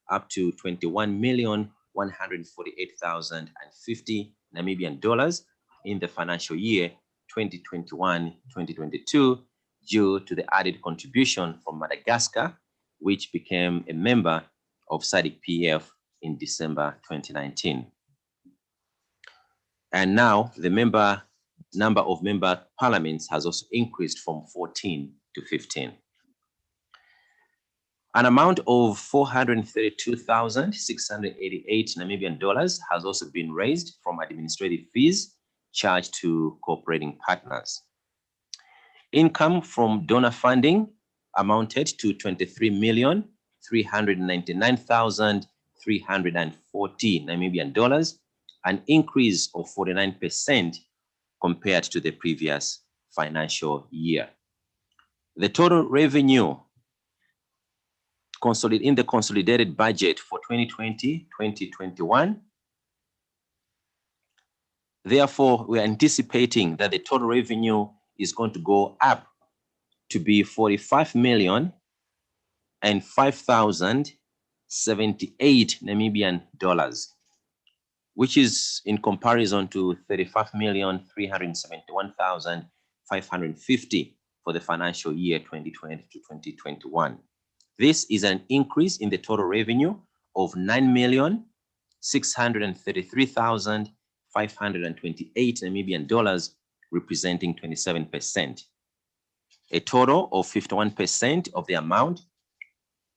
up to 21,148,050 Namibian dollars in the financial year 2021-2022, due to the added contribution from Madagascar, which became a member of SADC PF in December 2019. And now the number of member parliaments has also increased from 14 to 15. An amount of 432,688 Namibian dollars has also been raised from administrative fees charged to cooperating partners. Income from donor funding amounted to 23,399,340 Namibian dollars, an increase of 49% compared to the previous financial year. The total revenue in the consolidated budget for 2020-2021. Therefore, we are anticipating that the total revenue is going to go up to be 45,005,078 Namibian dollars, which is in comparison to 35,371,550 for the financial year 2020 to 2021. This is an increase in the total revenue of 9,633,528 Namibian dollars, representing 27%. A total of 51% of the amount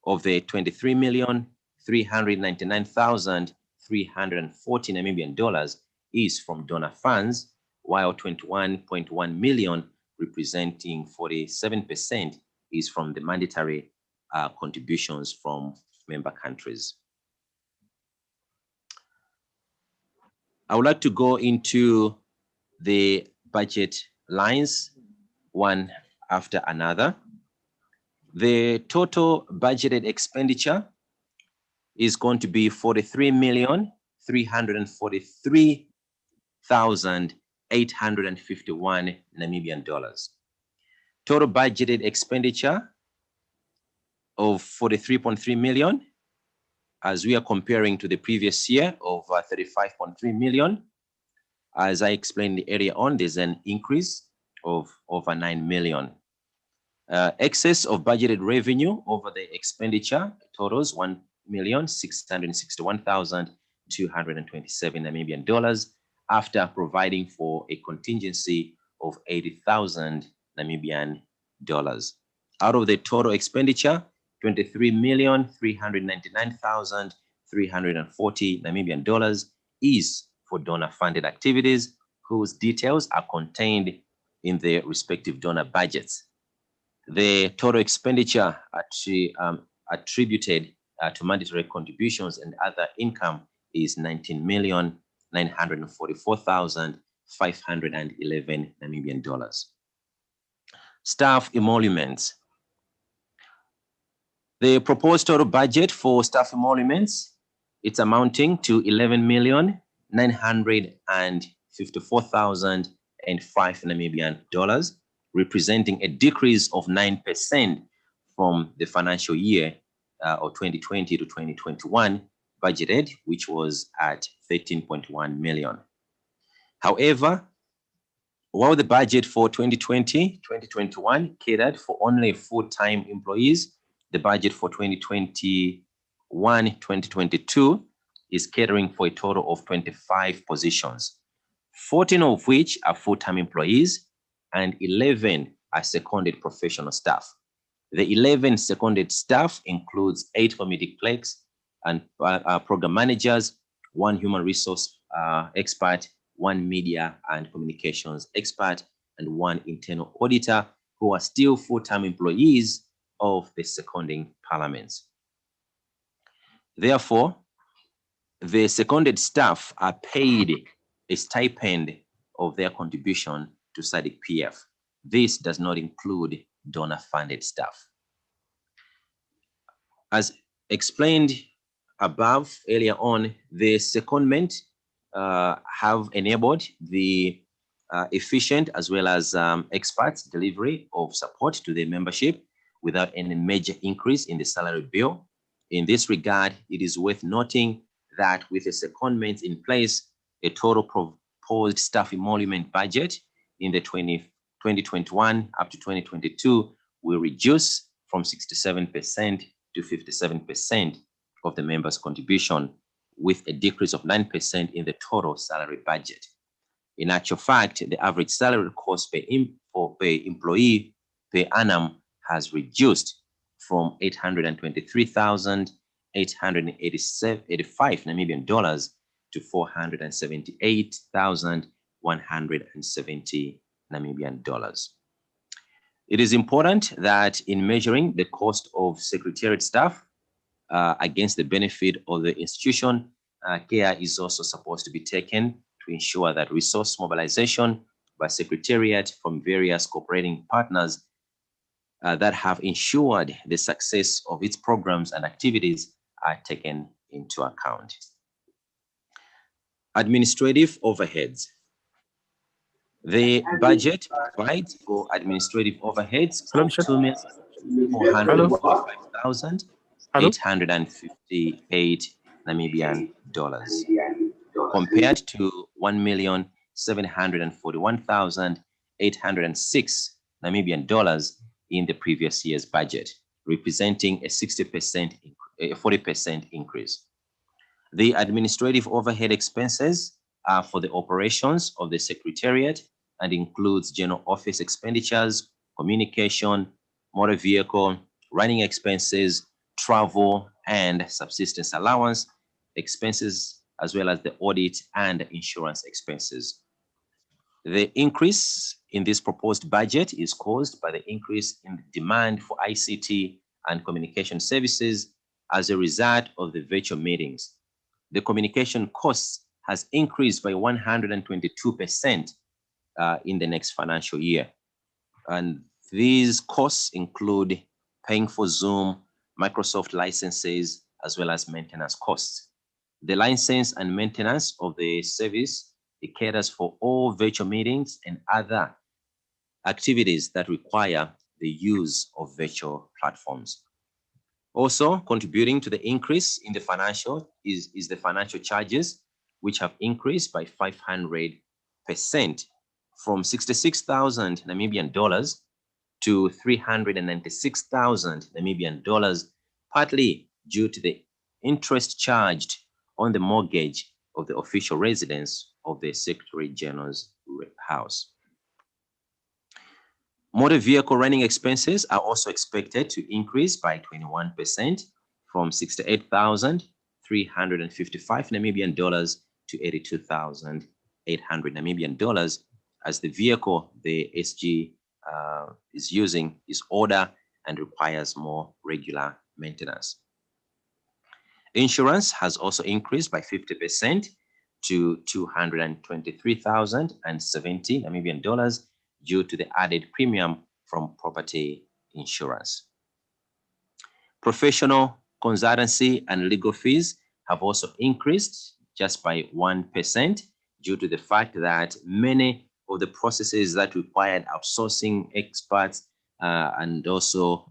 of the 23,399,340 Namibian dollars is from donor funds, while 21.1 million, representing 47%, is from the mandatory contributions from member countries. I would like to go into the budget lines one after another. The total budgeted expenditure is going to be 43,343,851 Namibian dollars. Total budgeted expenditure of 43.3 million, as we are comparing to the previous year of 35.3 million. As I explained earlier on, there's an increase of over 9 million. Excess of budgeted revenue over the expenditure totals 1,661,227 Namibian dollars after providing for a contingency of 80,000 Namibian dollars. Out of the total expenditure, 23,399,340 Namibian dollars is for donor-funded activities whose details are contained in the respective donor budgets. The total expenditure attributed to mandatory contributions and other income is 19,944,511 Namibian dollars. Staff emoluments. The proposed total budget for staff emoluments, it's amounting to 11,954,005 Namibian dollars, representing a decrease of 9% from the financial year of 2020 to 2021 budgeted, which was at 13.1 million. However, while the budget for 2020-2021 catered for only full-time employees, the budget for 2021-2022 is catering for a total of 25 positions, 14 of which are full-time employees and 11 are seconded professional staff. The 11 seconded staff includes 8 committee clerks and program managers, 1 human resource expert, 1 media and communications expert, and 1 internal auditor who are still full-time employees of the seconding parliaments. Therefore, the seconded staff are paid a stipend of their contribution to SADC PF. This does not include donor-funded staff. As explained above earlier on, the secondment have enabled the efficient as well as expert delivery of support to the membership without any major increase in the salary bill. In this regard, it is worth noting that with a secondment in place, a total proposed staff emolument budget in the 2021 up to 2022 will reduce from 67% to 57% of the members' contribution, with a decrease of 9% in the total salary budget. In actual fact, the average salary cost per employee per annum has reduced from 823,885 Namibian dollars to 478,170 Namibian dollars. It is important that in measuring the cost of secretariat staff against the benefit of the institution, care is also supposed to be taken to ensure that resource mobilization by secretariat from various cooperating partners that have ensured the success of its programs and activities are taken into account. Administrative overheads. The budget provides for administrative overheads of 2,445,858 Namibian dollars, compared to 1,741,806 Namibian dollars in the previous year's budget, representing a 40% increase. The administrative overhead expenses are for the operations of the Secretariat and includes general office expenditures, communication, motor vehicle, running expenses, travel, and subsistence allowance expenses, as well as the audit and insurance expenses. The increase in this proposed budget is caused by the increase in the demand for ICT and communication services as a result of the virtual meetings. The communication costs has increased by 122% in the next financial year. And these costs include paying for Zoom, Microsoft licenses, as well as maintenance costs. The license and maintenance of the service, it caters for all virtual meetings and other activities that require the use of virtual platforms. Also contributing to the increase in the financial is the financial charges, which have increased by 500 from 66,000 Namibian dollars to 396,000 Namibian dollars, partly due to the interest charged on the mortgage of the official residence of the Secretary General's house. Motor vehicle running expenses are also expected to increase by 21% from 68,355 Namibian dollars to 82,800 Namibian dollars, as the vehicle the SG is using is older and requires more regular maintenance. Insurance has also increased by 50% to 223,070 Namibian dollars due to the added premium from property insurance. Professional consultancy and legal fees have also increased just by 1% due to the fact that many of the processes that required outsourcing experts and also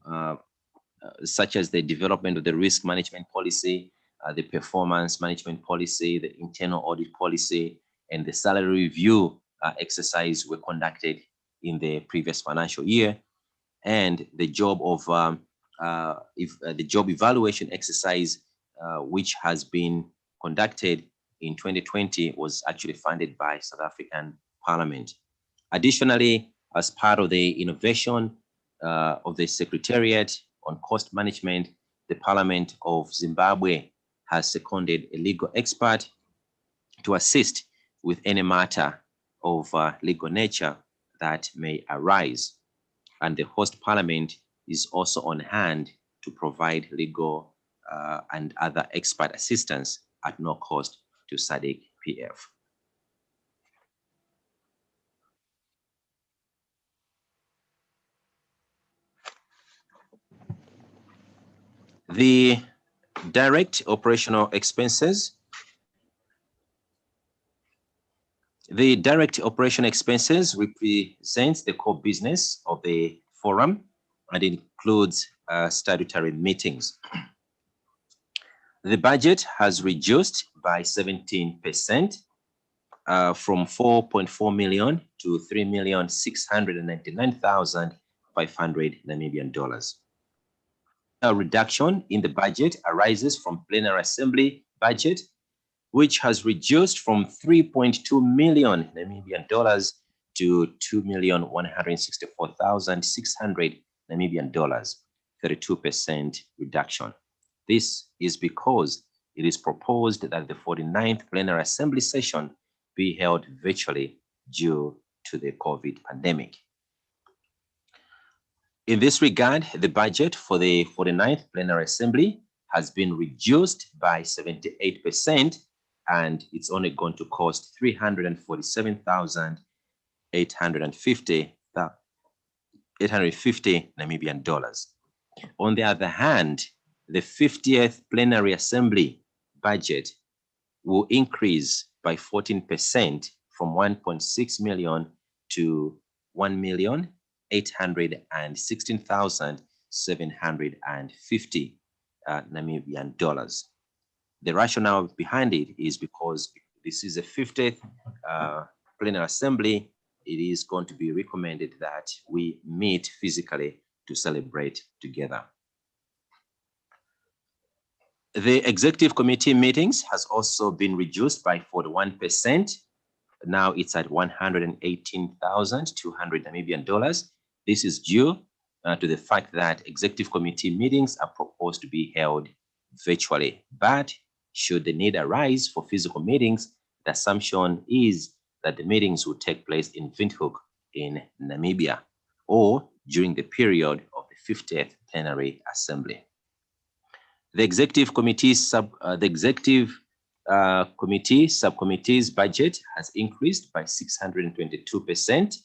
such as the development of the risk management policy, the performance management policy, the internal audit policy, and the salary review exercise were conducted in the previous financial year. And the job of the job evaluation exercise, which has been conducted in 2020, was actually funded by South African Parliament. Additionally, as part of the innovation of the Secretariat on Cost Management, the Parliament of Zimbabwe has seconded a legal expert to assist with any matter of legal nature that may arise. And the host parliament is also on hand to provide legal and other expert assistance at no cost to SADC PF. The direct operational expenses. The direct operation expenses represents the core business of the forum and includes statutory meetings. The budget has reduced by 17% from 4.4 million to 3,699,500 Namibian dollars. A reduction in the budget arises from Plenary Assembly budget, which has reduced from 3.2 million Namibian dollars to 2,164,600 Namibian dollars, 32% reduction. This is because it is proposed that the 49th Plenary Assembly session be held virtually due to the COVID pandemic. In this regard, the budget for the 49th Plenary Assembly has been reduced by 78%, and it's only going to cost 347,850 Namibian dollars. On the other hand, the 50th Plenary Assembly budget will increase by 14% from 1.6 million to 1,816,750 Namibian dollars. The rationale behind it is because this is the 50th Plenary Assembly. It is going to be recommended that we meet physically to celebrate together. The Executive Committee meetings has also been reduced by 41%. Now it's at 118,200 Namibian dollars. This is due to the fact that Executive Committee meetings are proposed to be held virtually. But should the need arise for physical meetings, the assumption is that the meetings will take place in Windhoek in Namibia or during the period of the 50th Plenary Assembly. The Executive Committee subcommittee's budget has increased by 622%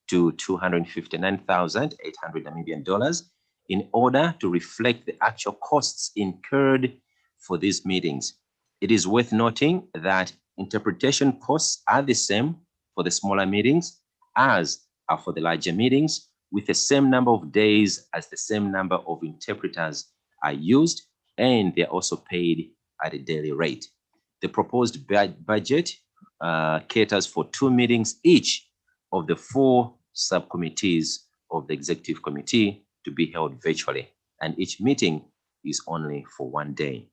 to 259,800 Namibian dollars in order to reflect the actual costs incurred for these meetings. It is worth noting that interpretation costs are the same for the smaller meetings as are for the larger meetings, with the same number of days as the same number of interpreters are used, and they're also paid at a daily rate. The proposed budget caters for 2 meetings each of the 4 subcommittees of the executive committee to be held virtually, and each meeting is only for 1 day.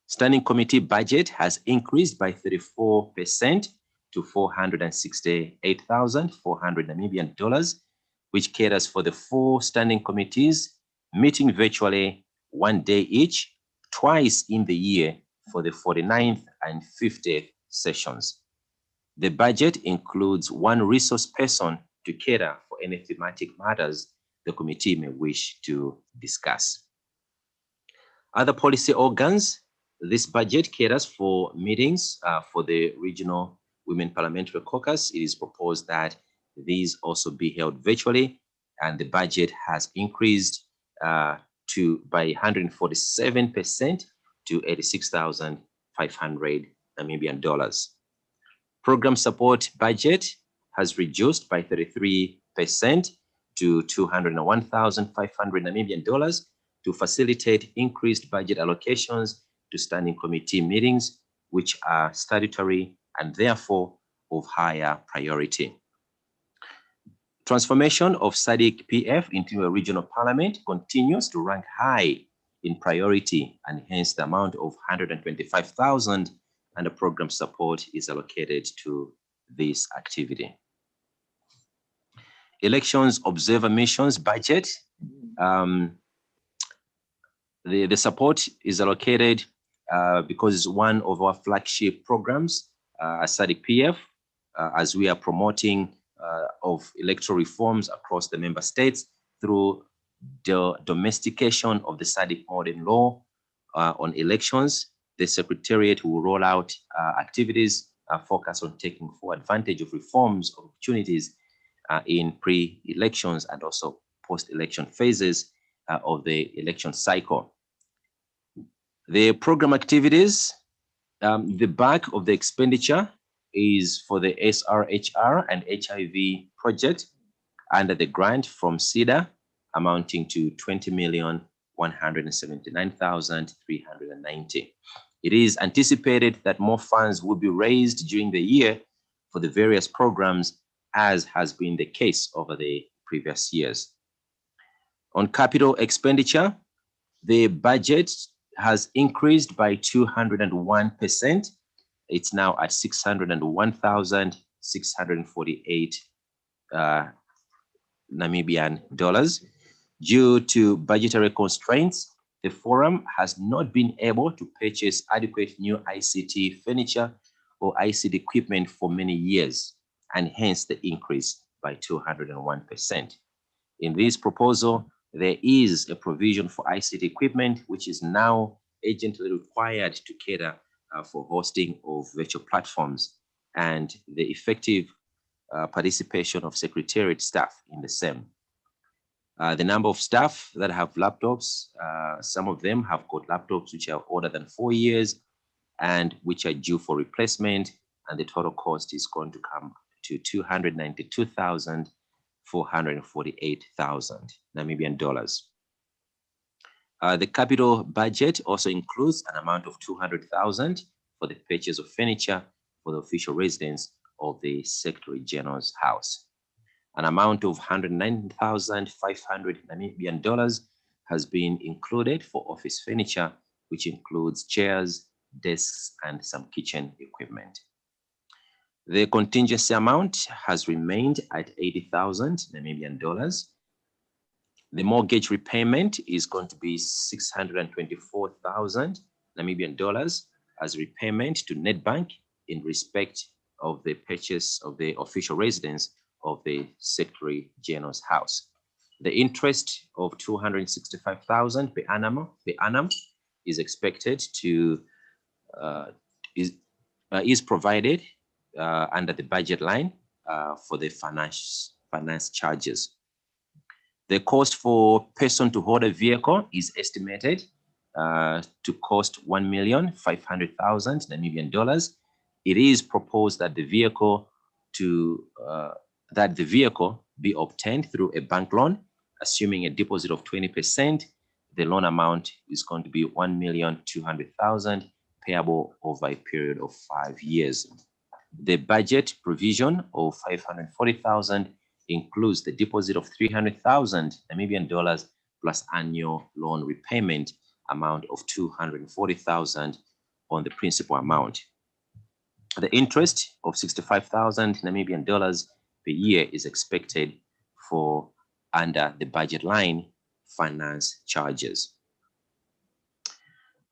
Standing committee budget has increased by 34% to 468,400 Namibian dollars, which caters for the 4 standing committees meeting virtually 1 day each, twice in the year for the 49th and 50th sessions. The budget includes 1 resource person to cater for any thematic matters the committee may wish to discuss. Other policy organs, this budget caters for meetings for the Regional Women Parliamentary Caucus. It is proposed that these also be held virtually, and the budget has increased by 147% to 86,500 Namibian dollars. Program support budget has reduced by 33% to 201,500 Namibian dollars to facilitate increased budget allocations to standing committee meetings, which are statutory and therefore of higher priority. Transformation of SADC PF into a regional parliament continues to rank high in priority, and hence the amount of 125,000 and the program support is allocated to this activity. Elections observer missions budget. The support is allocated because it's one of our flagship programs at SADC PF, as we are promoting of electoral reforms across the member states through the domestication of the SADC modern law on elections. The Secretariat will roll out activities focused on taking full advantage of reforms opportunities in pre-elections and also post-election phases of the election cycle. The program activities, the bulk of the expenditure is for the SRHR and HIV project under the grant from CEDA, amounting to 20,179,390. It is anticipated that more funds will be raised during the year for the various programs, as has been the case over the previous years. On capital expenditure, the budget has increased by 201%. It's now at 601,648 Namibian dollars. Due to budgetary constraints, the forum has not been able to purchase adequate new ICT furniture or ICT equipment for many years, and hence the increase by 201%. In this proposal, there is a provision for ICT equipment, which is now urgently required to cater for hosting of virtual platforms and the effective participation of Secretariat staff in the same. The number of staff that have laptops, some of them have got laptops which are older than 4 years and which are due for replacement, and the total cost is going to come to 292,448,000 Namibian dollars. The capital budget also includes an amount of 200,000 for the purchase of furniture for the official residence of the Secretary General's house. An amount of 109,500 Namibian dollars has been included for office furniture, which includes chairs, desks, and some kitchen equipment. The contingency amount has remained at 80,000 Namibian dollars. The mortgage repayment is going to be 624,000 Namibian dollars as repayment to Nedbank in respect of the purchase of the official residence of the Secretary General's house. The interest of 265,000 per annum is expected to is provided under the budget line for the finance charges. The cost for person to hold a vehicle is estimated to cost 1,500,000 Namibian dollars. It is proposed that the vehicle be obtained through a bank loan, assuming a deposit of 20%. The loan amount is going to be 1,200,000 payable over a period of 5 years. The budget provision of 540,000 includes the deposit of 300,000 Namibian dollars plus annual loan repayment amount of 240,000 on the principal amount. The interest of 65,000 Namibian dollars per year is expected for under the budget line finance charges.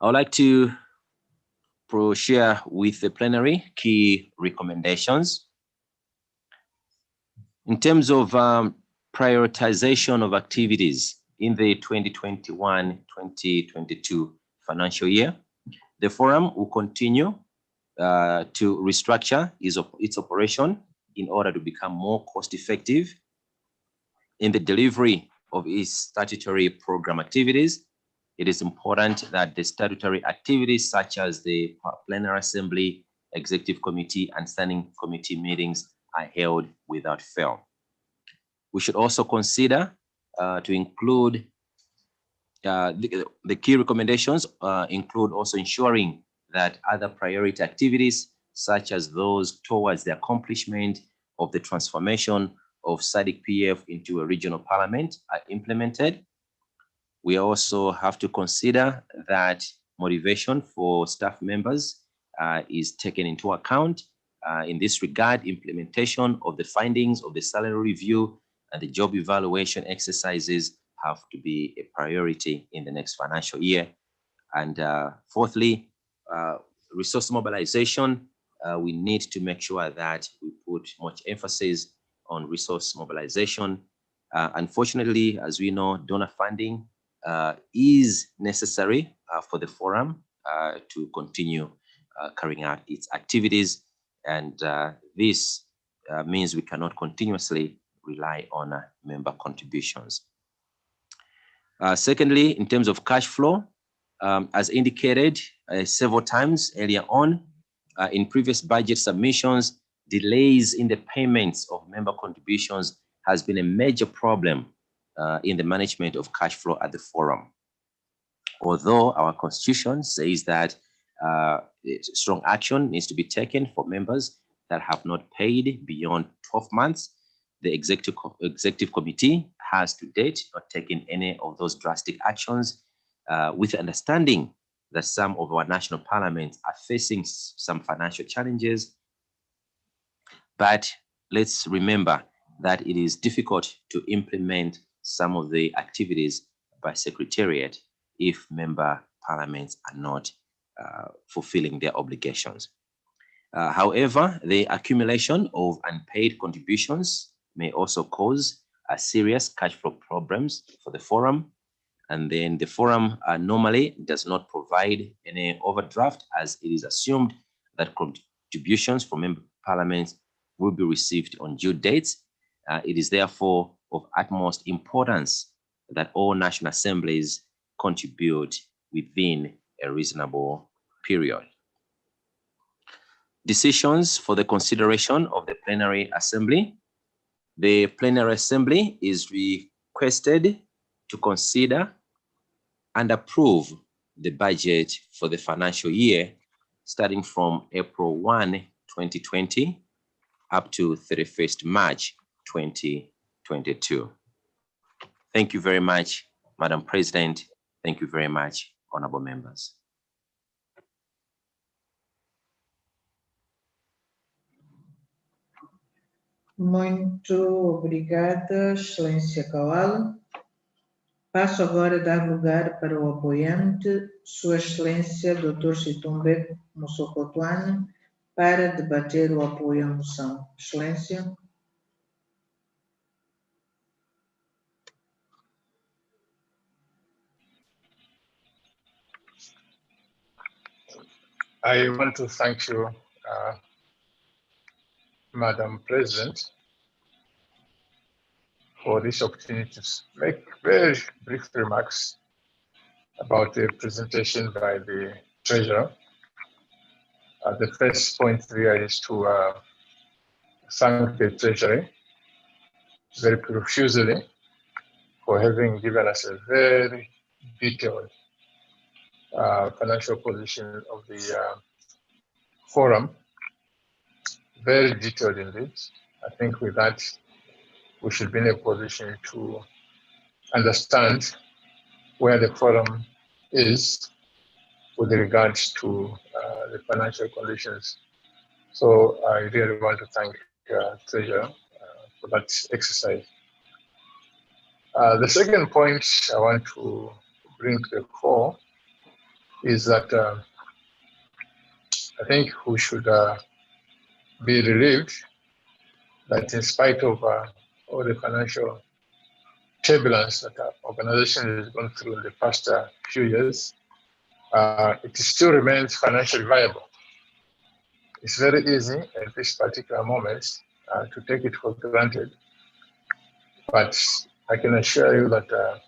I would like to share with the plenary key recommendations. In terms of prioritization of activities in the 2021-2022 financial year, the forum will continue to restructure its operation in order to become more cost-effective in the delivery of its statutory program activities. It is important that the statutory activities such as the Plenary Assembly, Executive Committee, and Standing Committee meetings are held without fail. We should also consider to include the key recommendations include also ensuring that other priority activities such as those towards the accomplishment of the transformation of SADC PF into a regional parliament are implemented. We also have to consider that motivation for staff members is taken into account. In this regard, implementation of the findings of the salary review and the job evaluation exercises have to be a priority in the next financial year. And fourthly, resource mobilization. We need to make sure that we put much emphasis on resource mobilization. Unfortunately, as we know, donor funding is necessary for the forum to continue carrying out its activities. And this means we cannot continuously rely on member contributions. Secondly, in terms of cash flow, as indicated several times earlier on, in previous budget submissions, delays in the payments of member contributions has been a major problem in the management of cash flow at the forum. Although our constitution says that strong action needs to be taken for members that have not paid beyond 12 months, the executive committee has to date not taken any of those drastic actions, with the understanding that some of our national parliaments are facing some financial challenges. But let's remember that it is difficult to implement some of the activities by Secretariat if member parliaments are not fulfilling their obligations. However, the accumulation of unpaid contributions may also cause serious cash flow problems for the forum. And then the forum normally does not provide any overdraft, as it is assumed that contributions from member parliaments will be received on due dates. It is therefore of utmost importance that all national assemblies contribute within a reasonable period. Decisions for the consideration of the Plenary Assembly. The Plenary Assembly is requested to consider and approve the budget for the financial year starting from April 1, 2020 up to 31st March 2022. Thank you very much, Madam President. Thank you very much, honorable members. Muito obrigada, Excelência Kawal. Passo agora a dar lugar para o apoiante, Sua Excelência Dr. Chitumbe Mussocotuane, para debater o apoio à moção. Excelência. I want to thank you, Madam President, for this opportunity to make very brief remarks about the presentation by the Treasurer. The first point here is to thank the Treasury very profusely for having given us a very detailed financial position of the forum very detailed indeed. I think with that, we should be in a position to understand where the forum is with regards to the financial conditions. So I really want to thank Treasurer for that exercise. The second point I want to bring to the fore is that I think we should be relieved that in spite of all the financial turbulence that our organization has gone through in the past few years, it still remains financially viable. It's very easy at this particular moment to take it for granted, but I can assure you that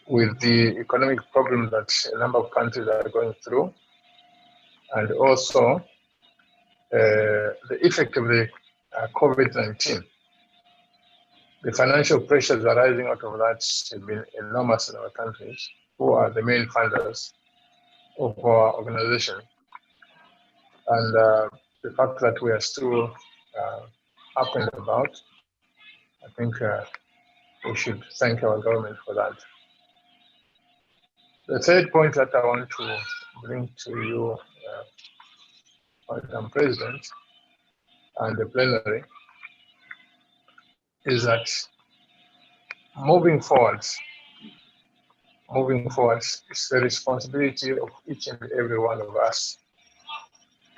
with the economic problem that a number of countries are going through, and also the effect of the COVID-19, the financial pressures arising out of that have been enormous in our countries, who are the main funders of our organization. And the fact that we are still up and about, I think we should thank our government for that. The third point that I want to bring to you, Madam President, and the plenary, is that moving forward, it's the responsibility of each and every one of us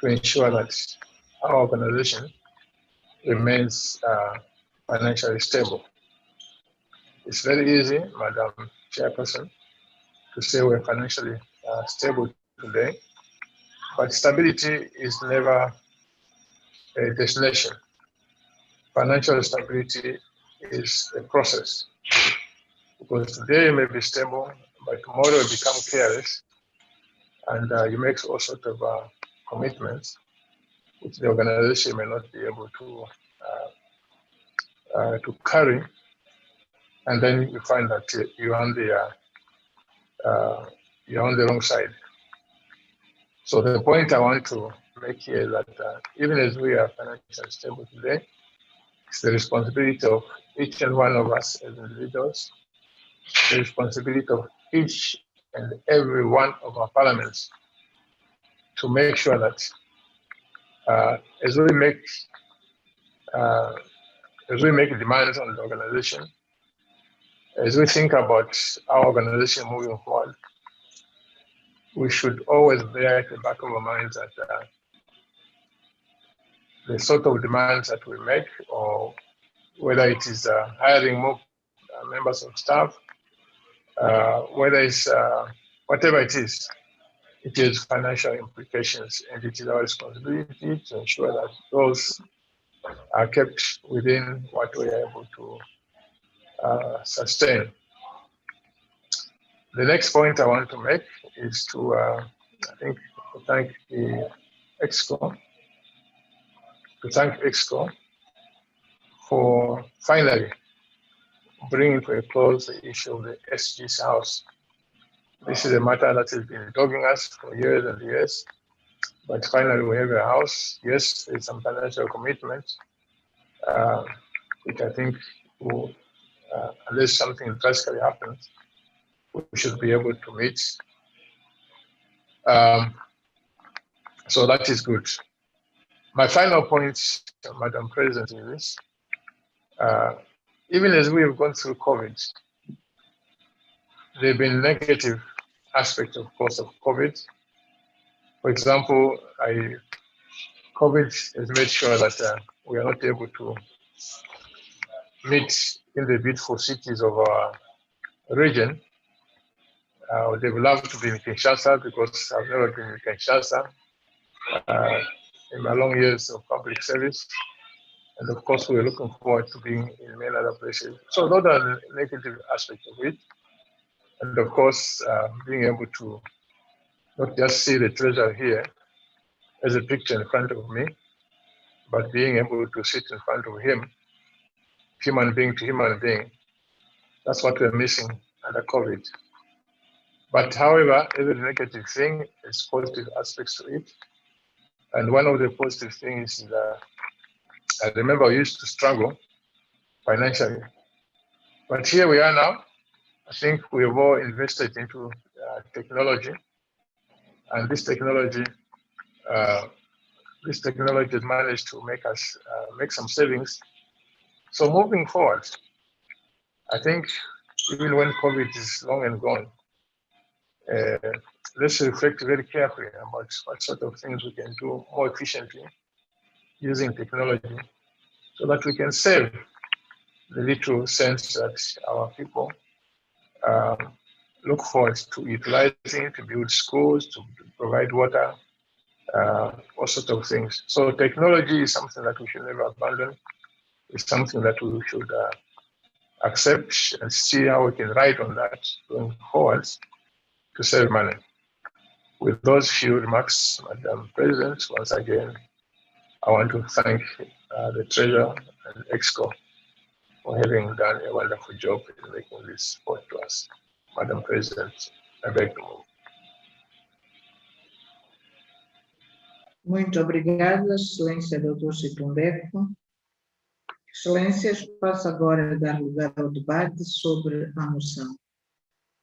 to ensure that our organization remains financially stable. It's very easy, Madam Chairperson, to say we're financially stable today, but stability is never a destination. Financial stability is a process, because today you may be stable, but tomorrow you become careless, and you make all sorts of commitments which the organization may not be able to carry, and then you find that you're on the wrong side. So the point I want to make here is that even as we are financially stable today, it's the responsibility of each and one of us as individuals, the responsibility of each and every one of our parliaments to make sure that as we make demands on the organization, as we think about our organization moving forward, we should always bear at the back of our minds that the sort of demands that we make, or whether it is hiring more members of staff, whether it's whatever it is financial implications, and it is our responsibility to ensure that those are kept within what we are able to sustain. The next point I want to make is to, I think, to thank the EXCO, for finally bringing to a close the issue of the SG's house. This is a matter that has been dogging us for years and years, but finally we have a house. Yes, there's some financial commitment, which I think will, unless something drastically happens, we should be able to meet. So that is good. My final point, Madam President, is this. Even as we have gone through COVID, there have been negative aspects, of course, of COVID. For example, COVID has made sure that we are not able to meet in the beautiful cities of our region. They would love to be in Kinshasa, because I've never been in Kinshasa in my long years of public service. And of course, we're looking forward to being in many other places. So those are the negative aspects of it. And of course, being able to not just see the treasure here as a picture in front of me, but being able to sit in front of him, human being to human being. That's what we're missing under COVID. But however, every negative thing has positive aspects to it. And one of the positive things is I remember we used to struggle financially. But here we are now. I think we have all invested into technology. And this technology has managed to make us make some savings. So moving forward, I think even when COVID is long and gone, let's reflect very carefully about what sort of things we can do more efficiently using technology so that we can save the little cents that our people look forward to utilizing to build schools, to provide water, all sorts of things. So technology is something that we should never abandon. It's something that we should accept and see how we can ride on that going forward to save money. With those few remarks, Madam President, once again, I want to thank the Treasurer and EXCO for having done a wonderful job in making this report to us. Madam President, I beg to move. Muito obrigada, Excelência Doutor Chitumbeco. Excelências, passo agora a dar lugar ao debate sobre a moção.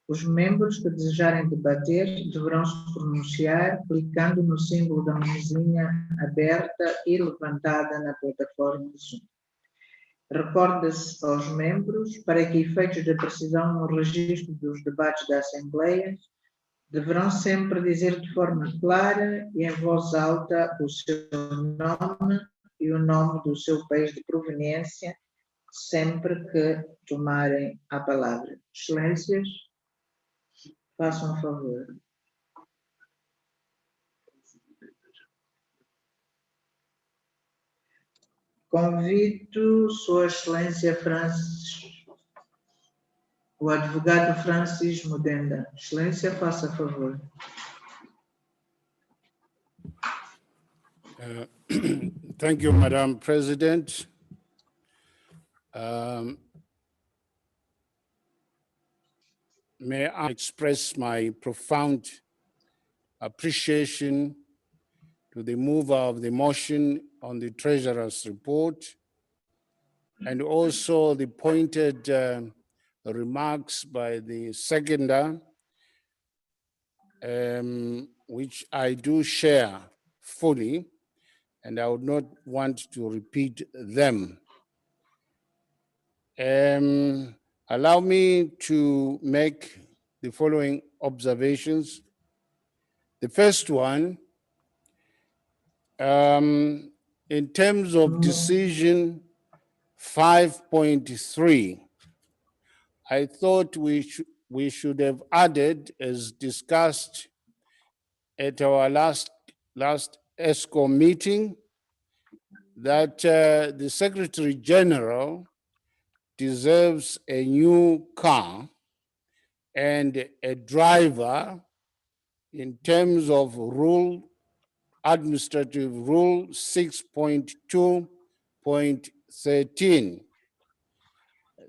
Os membros que desejarem debater deverão se pronunciar clicando no símbolo da mãozinha aberta e levantada na plataforma Zoom. Recorde-se aos membros, para que efeitos de precisão no registro dos debates da Assembleia, deverão sempre dizer de forma clara e em voz alta o seu nome e o nome do seu país de proveniência, sempre que tomarem a palavra. Excelências, façam um favor. Convido Sua Excelência o advogado Francis Mudenda. Excelência, faça favor. Thank you, Madam President. May I express my profound appreciation to the mover of the motion on the Treasurer's report, and also the pointed remarks by the seconder, which I do share fully, and I would not want to repeat them. Allow me to make the following observations. The first one, in terms of decision 5.3, I thought we should have added, as discussed at our last ESCO meeting, that the Secretary General deserves a new car and a driver in terms of administrative rule 6.2.13.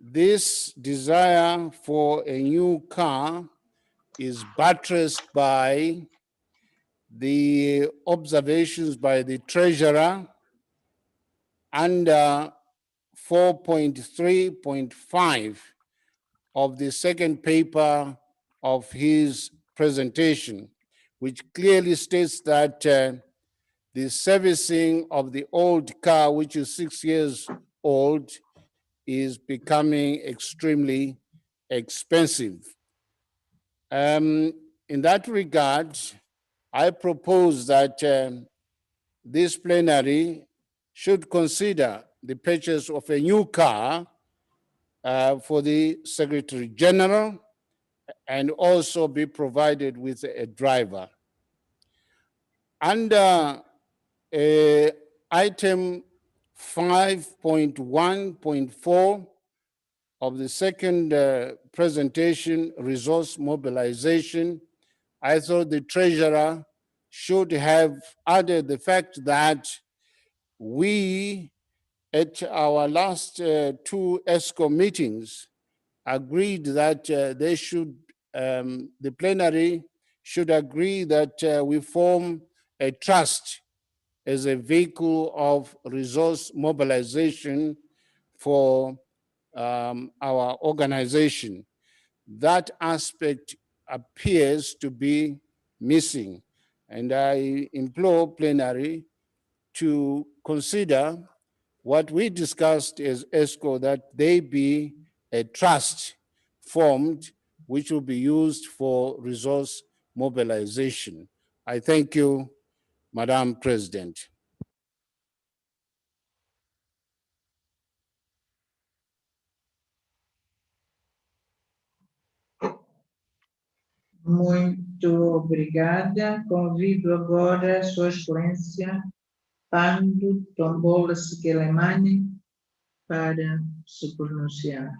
This desire for a new car is buttressed by the observations by the Treasurer under 4.3.5 of the second paper of his presentation, which clearly states that the servicing of the old car, which is 6 years old, is becoming extremely expensive. In that regard, I propose that this plenary should consider the purchase of a new car for the Secretary General and also be provided with a driver. Under item 5.1.4 of the second presentation, resource mobilization, I thought the Treasurer should have added the fact that we, at our last two ESCO meetings, agreed that they should, the plenary should agree that we form a trust as a vehicle of resource mobilization for our organization. That aspect appears to be missing. And I implore plenary to consider what we discussed as ESCO, that they be a trust formed which will be used for resource mobilization. I thank you, Madam President. Muito obrigada. Convido agora Sua Excelência Pando Tombola Sequelemane para se pronunciar.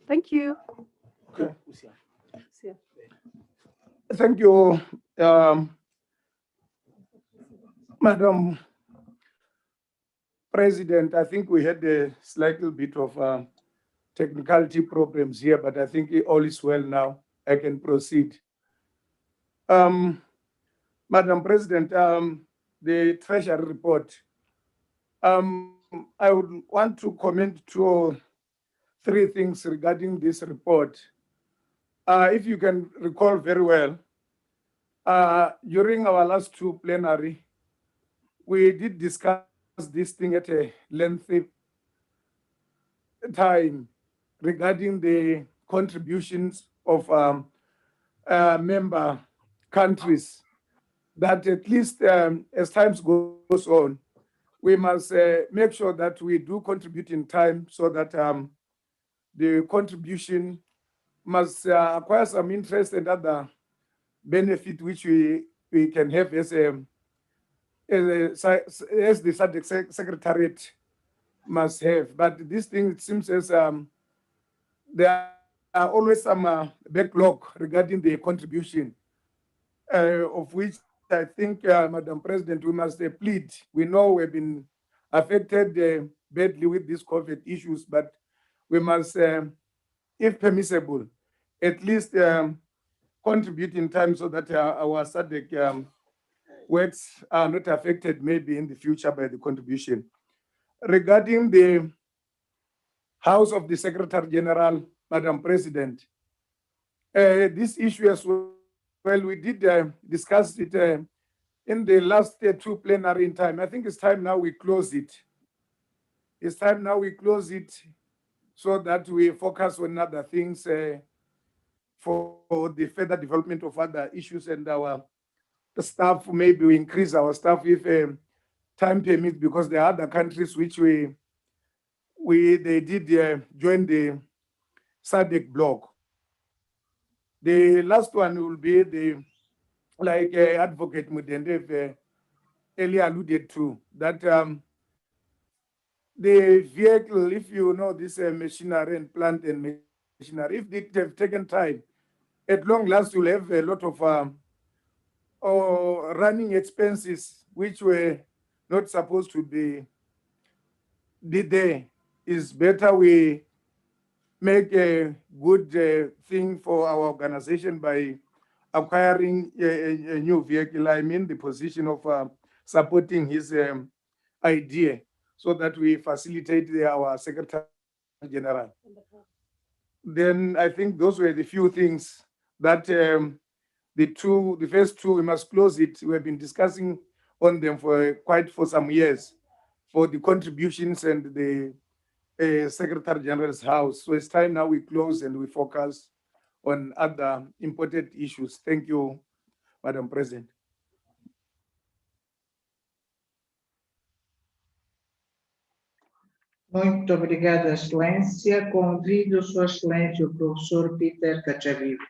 Thank you. Okay. Thank you, Madam President. I think we had a slightly bit of technicality problems here, but I think all is well now. I can proceed. Madam President, the Treasury report. I would want to comment two or three things regarding this report. If you can recall very well, during our last two plenary, we did discuss this thing at a lengthy time regarding the contributions of member countries, that at least as time goes on, we must make sure that we do contribute in time, so that the contribution must acquire some interest and other benefit which we can have as the SADC Secretariat must have. But this thing, it seems as there are always some backlog regarding the contribution, of which I think, Madam President, we must plead. We know we've been affected badly with these COVID issues, but we must, if permissible, at least contribute in time, so that our SADC works are not affected maybe in the future by the contribution. Regarding the House of the Secretary General, Madam President, this issue as well, we did discuss it in the last two plenary in time. I think it's time now we close it. It's time now we close it, so that we focus on other things for the further development of other issues, and our staff, maybe we increase our staff if time permits, because there are other countries which they did join the SADC bloc. The last one will be the, like Advocate Mudendev earlier alluded to, that the vehicle, if you know this machinery and plant and machinery, if it have taken time, at long last you'll have a lot of running expenses which were not supposed to be there. It's better we make a good thing for our organization by acquiring a new vehicle. I mean the position of supporting his idea, so that we facilitate our Secretary General. Then I think those were the few things that the first two, we must close it. We have been discussing on them for some years, for the contributions and the Secretary General's house. So it's time now we close and we focus on other important issues. Thank you, Madam President. Muito obrigada, Excelência. Convido Sua Excelência o professor Peter Cachavivo.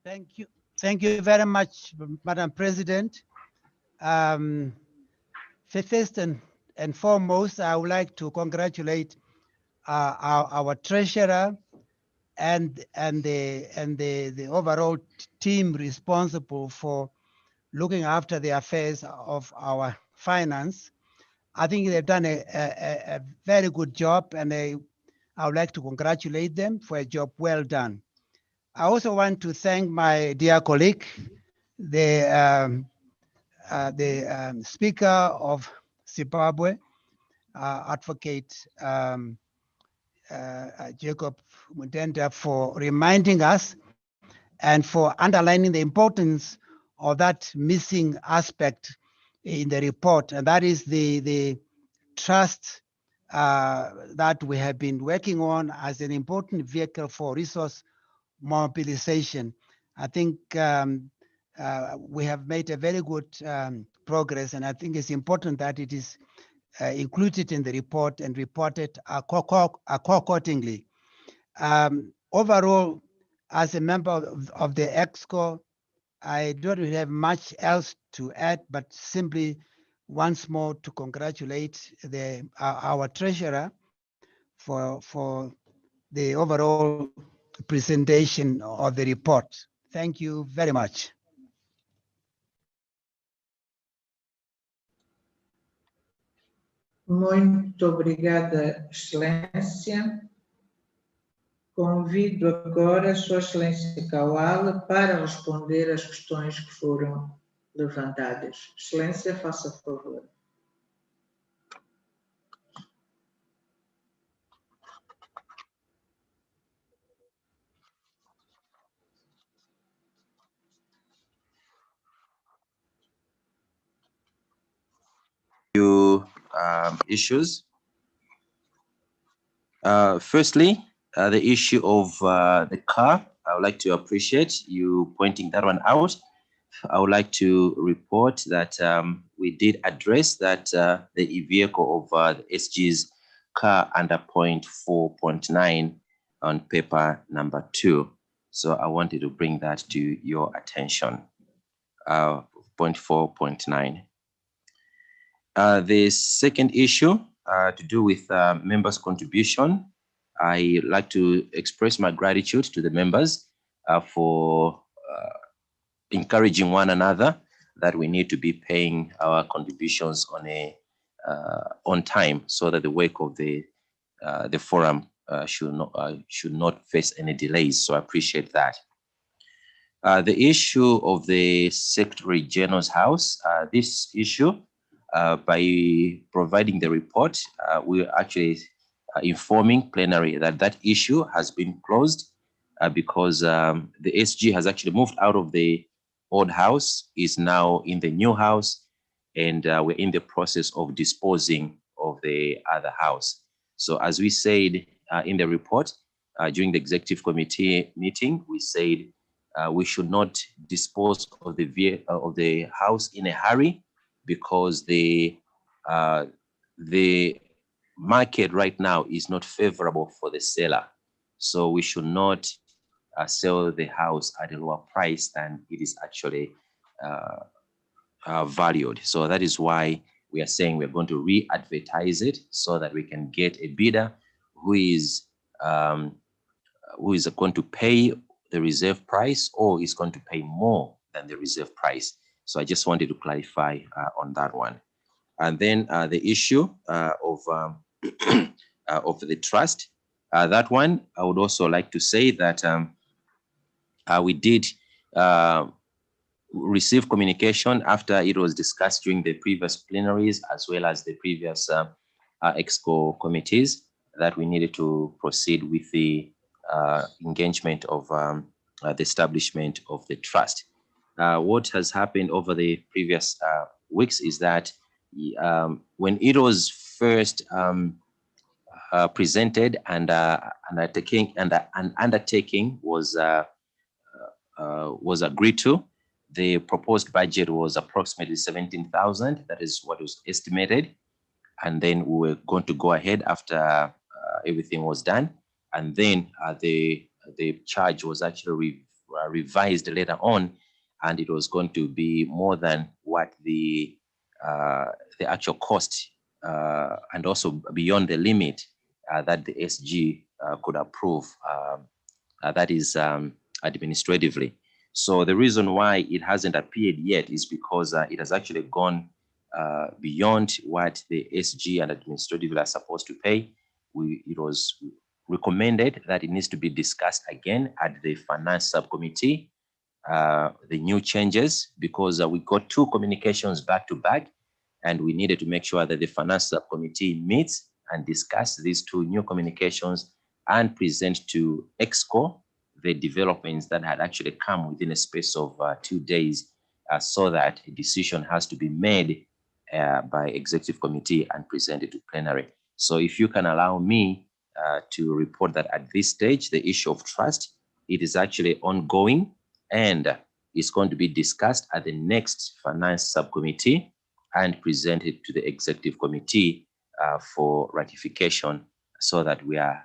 Thank you. Thank you very much, Madam President. First and foremost, I would like to congratulate our treasurer and the overall team responsible for looking after the affairs of our finance. I think they've done a very good job, and I would like to congratulate them for a job well done. I also want to thank my dear colleague, the Speaker of Zimbabwe, Advocate Jacob Mutenda, for reminding us and for underlining the importance of that missing aspect in the report, and that is the trust that we have been working on as an important vehicle for resource mobilization. I think we have made a very good progress, and I think it's important that it is included in the report and reported accordingly. Overall, as a member of the EXCO, I don't really have much else to add, but simply once more to congratulate our treasurer for the overall presentation of the report. Thank you very much. Muito obrigada, Excelência. Convido agora Sua Excelência Kawala para responder às questões que foram levantadas. Excelência, faça favor. Few issues. Firstly, the issue of the car. I would like to appreciate you pointing that one out. I would like to report that we did address that the vehicle of the SG's car under point 4.9 on paper number 2. So I wanted to bring that to your attention. Point 4.9. The second issue to do with members' contribution, I like to express my gratitude to the members for encouraging one another that we need to be paying our contributions on time, so that the work of the forum should not face any delays. So I appreciate that. The issue of the Secretary General's house, this issue, by providing the report, we're actually informing plenary that that issue has been closed because the SG has actually moved out of the old house, is now in the new house, and we're in the process of disposing of the other house. So as we said in the report, during the executive committee meeting, we said we should not dispose of the house in a hurry, because the market right now is not favorable for the seller. So we should not sell the house at a lower price than it is actually valued. So that is why we are saying we're going to re-advertise it, so that we can get a bidder who is going to pay the reserve price, or is going to pay more than the reserve price. So I just wanted to clarify on that one. And then the issue of the trust, that one, I would also like to say that we did receive communication after it was discussed during the previous plenaries, as well as the previous EXCO committees, that we needed to proceed with the engagement of the establishment of the trust. What has happened over the previous weeks is that when it was first presented and an undertaking was agreed to, the proposed budget was approximately 17,000. That is what was estimated. And then we were going to go ahead after everything was done. And then the charge was actually revised later on, and it was going to be more than what the actual cost and also beyond the limit that the SG could approve. That is administratively. So the reason why it hasn't appeared yet is because it has actually gone beyond what the SG and administratively are supposed to pay. It was recommended that it needs to be discussed again at the finance subcommittee, the new changes, because we got 2 communications back to back, and we needed to make sure that the finance subcommittee meets and discuss these 2 new communications and present to EXCO the developments that had actually come within a space of 2 days, so that a decision has to be made by executive committee and presented to plenary. So if you can allow me to report that at this stage, the issue of trust, it is actually ongoing and is going to be discussed at the next finance subcommittee and presented to the executive committee for ratification, so that we are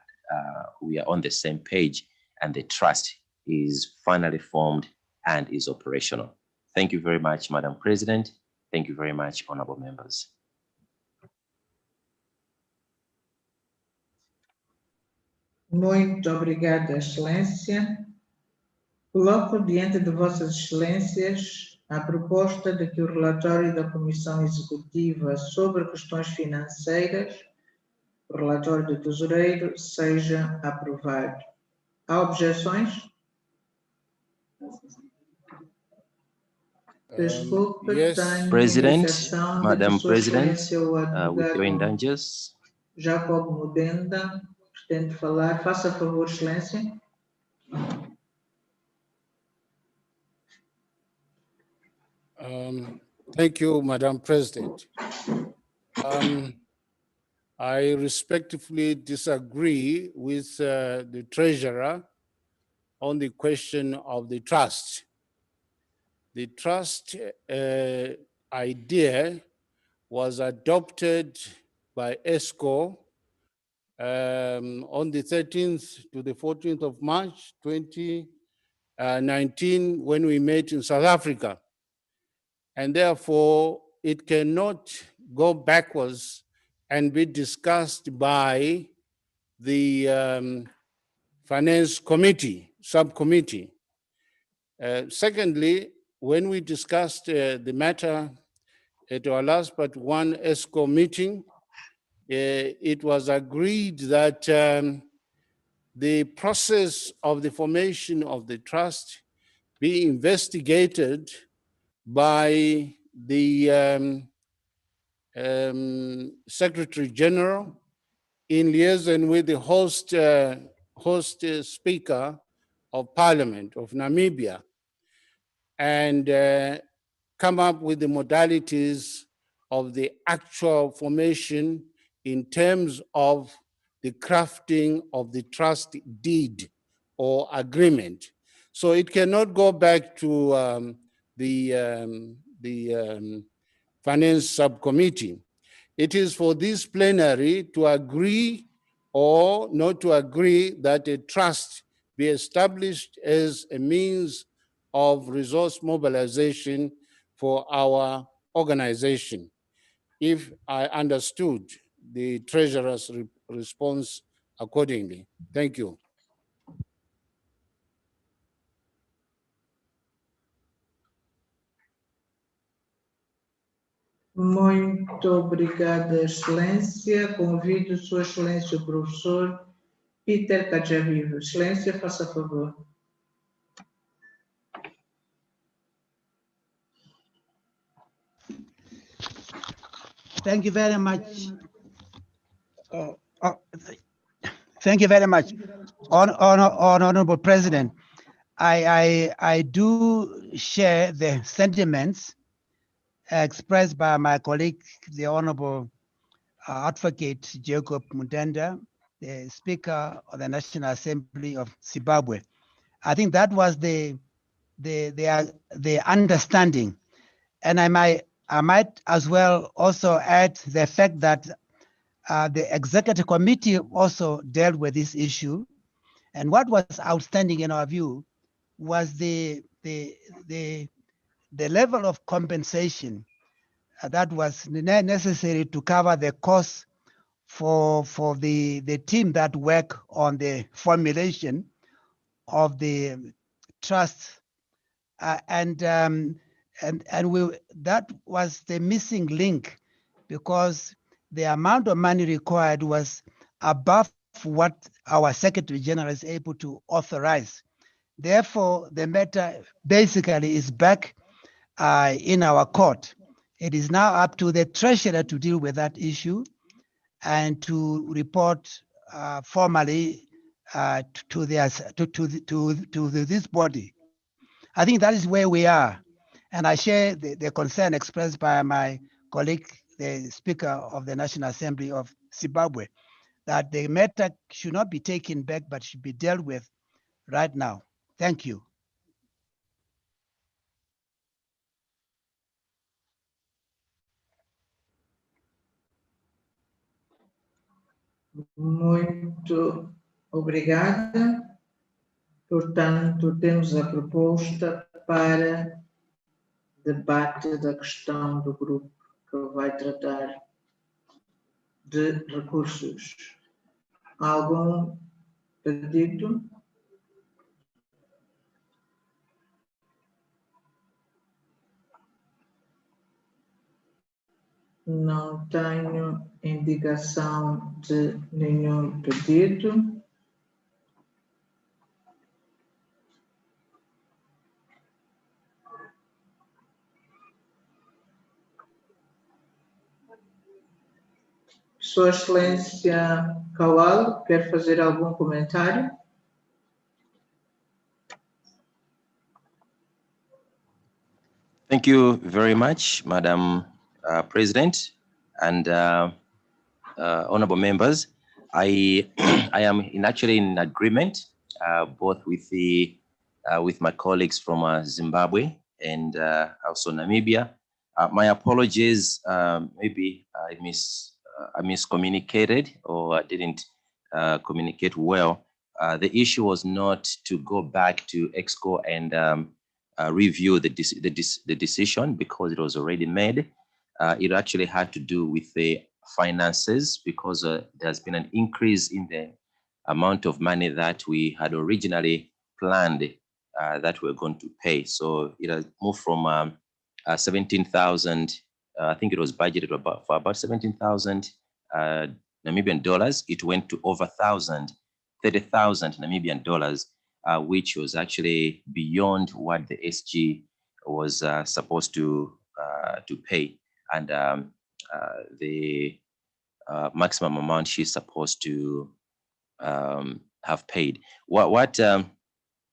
on the same page and the trust is finally formed and is operational. Thank you very much, Madam President. Thank you very much, honorable members. Muito obrigada, Excelência. Coloco diante de Vossas Excelências a proposta de que o relatório da Comissão Executiva sobre questões financeiras, o relatório do Tesoureiro, seja aprovado. Há objeções? Desculpe, Yes, tenho President, indicação de que Madam Sua President, Excelência, o with your advogado indulgence, Jacob Mudenda pretende falar. Faça favor, Excelência. Thank you, Madam President. I respectfully disagree with the Treasurer on the question of the trust. The trust idea was adopted by ESCO on the 13th to the 14th of March 2019 when we met in South Africa. And therefore, it cannot go backwards and be discussed by the Finance Committee, subcommittee. Secondly, when we discussed the matter at our last but one ESCO meeting, it was agreed that the process of the formation of the trust be investigated by the Secretary General in liaison with the host Speaker of Parliament of Namibia, and come up with the modalities of the actual formation in terms of the crafting of the trust deed or agreement. So it cannot go back to the Finance Subcommittee. It is for this plenary to agree or not to agree that a trust be established as a means of resource mobilization for our organization, if I understood the Treasurer's response accordingly. Thank you. Muito obrigada, Excelência. Convido Sua Excelência o professor Peter Kajavivo. Excelência, faça favor. Thank you very much. Thank you very much, Honorable President. I do share the sentiments expressed by my colleague, the Honorable Advocate Jacob Mudenda, the Speaker of the National Assembly of Zimbabwe. I think that was the understanding, and I might as well also add the fact that the Executive Committee also dealt with this issue, and what was outstanding in our view was the level of compensation that was necessary to cover the costs for the team that work on the formulation of the trust, and that was the missing link, because the amount of money required was above what our Secretary General is able to authorize. Therefore, the matter basically is back in our court. It is now up to the Treasurer to deal with that issue and to report formally to this body. I think that is where we are. And I share the concern expressed by my colleague, the Speaker of the National Assembly of Zimbabwe, that the matter should not be taken back, but should be dealt with right now. Thank you. Muito obrigada. Portanto, temos a proposta para debate da questão do grupo que vai tratar de recursos. Algum pedido? Não tenho indicação de nenhum pedido. Sua Excelência Kawal, quer fazer algum comentário? Thank you very much, Madam President and honorable members. I am actually in agreement both with with my colleagues from Zimbabwe and also Namibia. My apologies, maybe I miscommunicated or I didn't communicate well. The issue was not to go back to EXCO and review the decision because it was already made. It actually had to do with the finances because there's been an increase in the amount of money that we had originally planned that we're going to pay. So it has moved from 17,000, I think it was budgeted for about 17,000 Namibian dollars. It went to over 30,000 Namibian dollars, which was actually beyond what the SG was supposed to pay. And the maximum amount she's supposed to have paid. What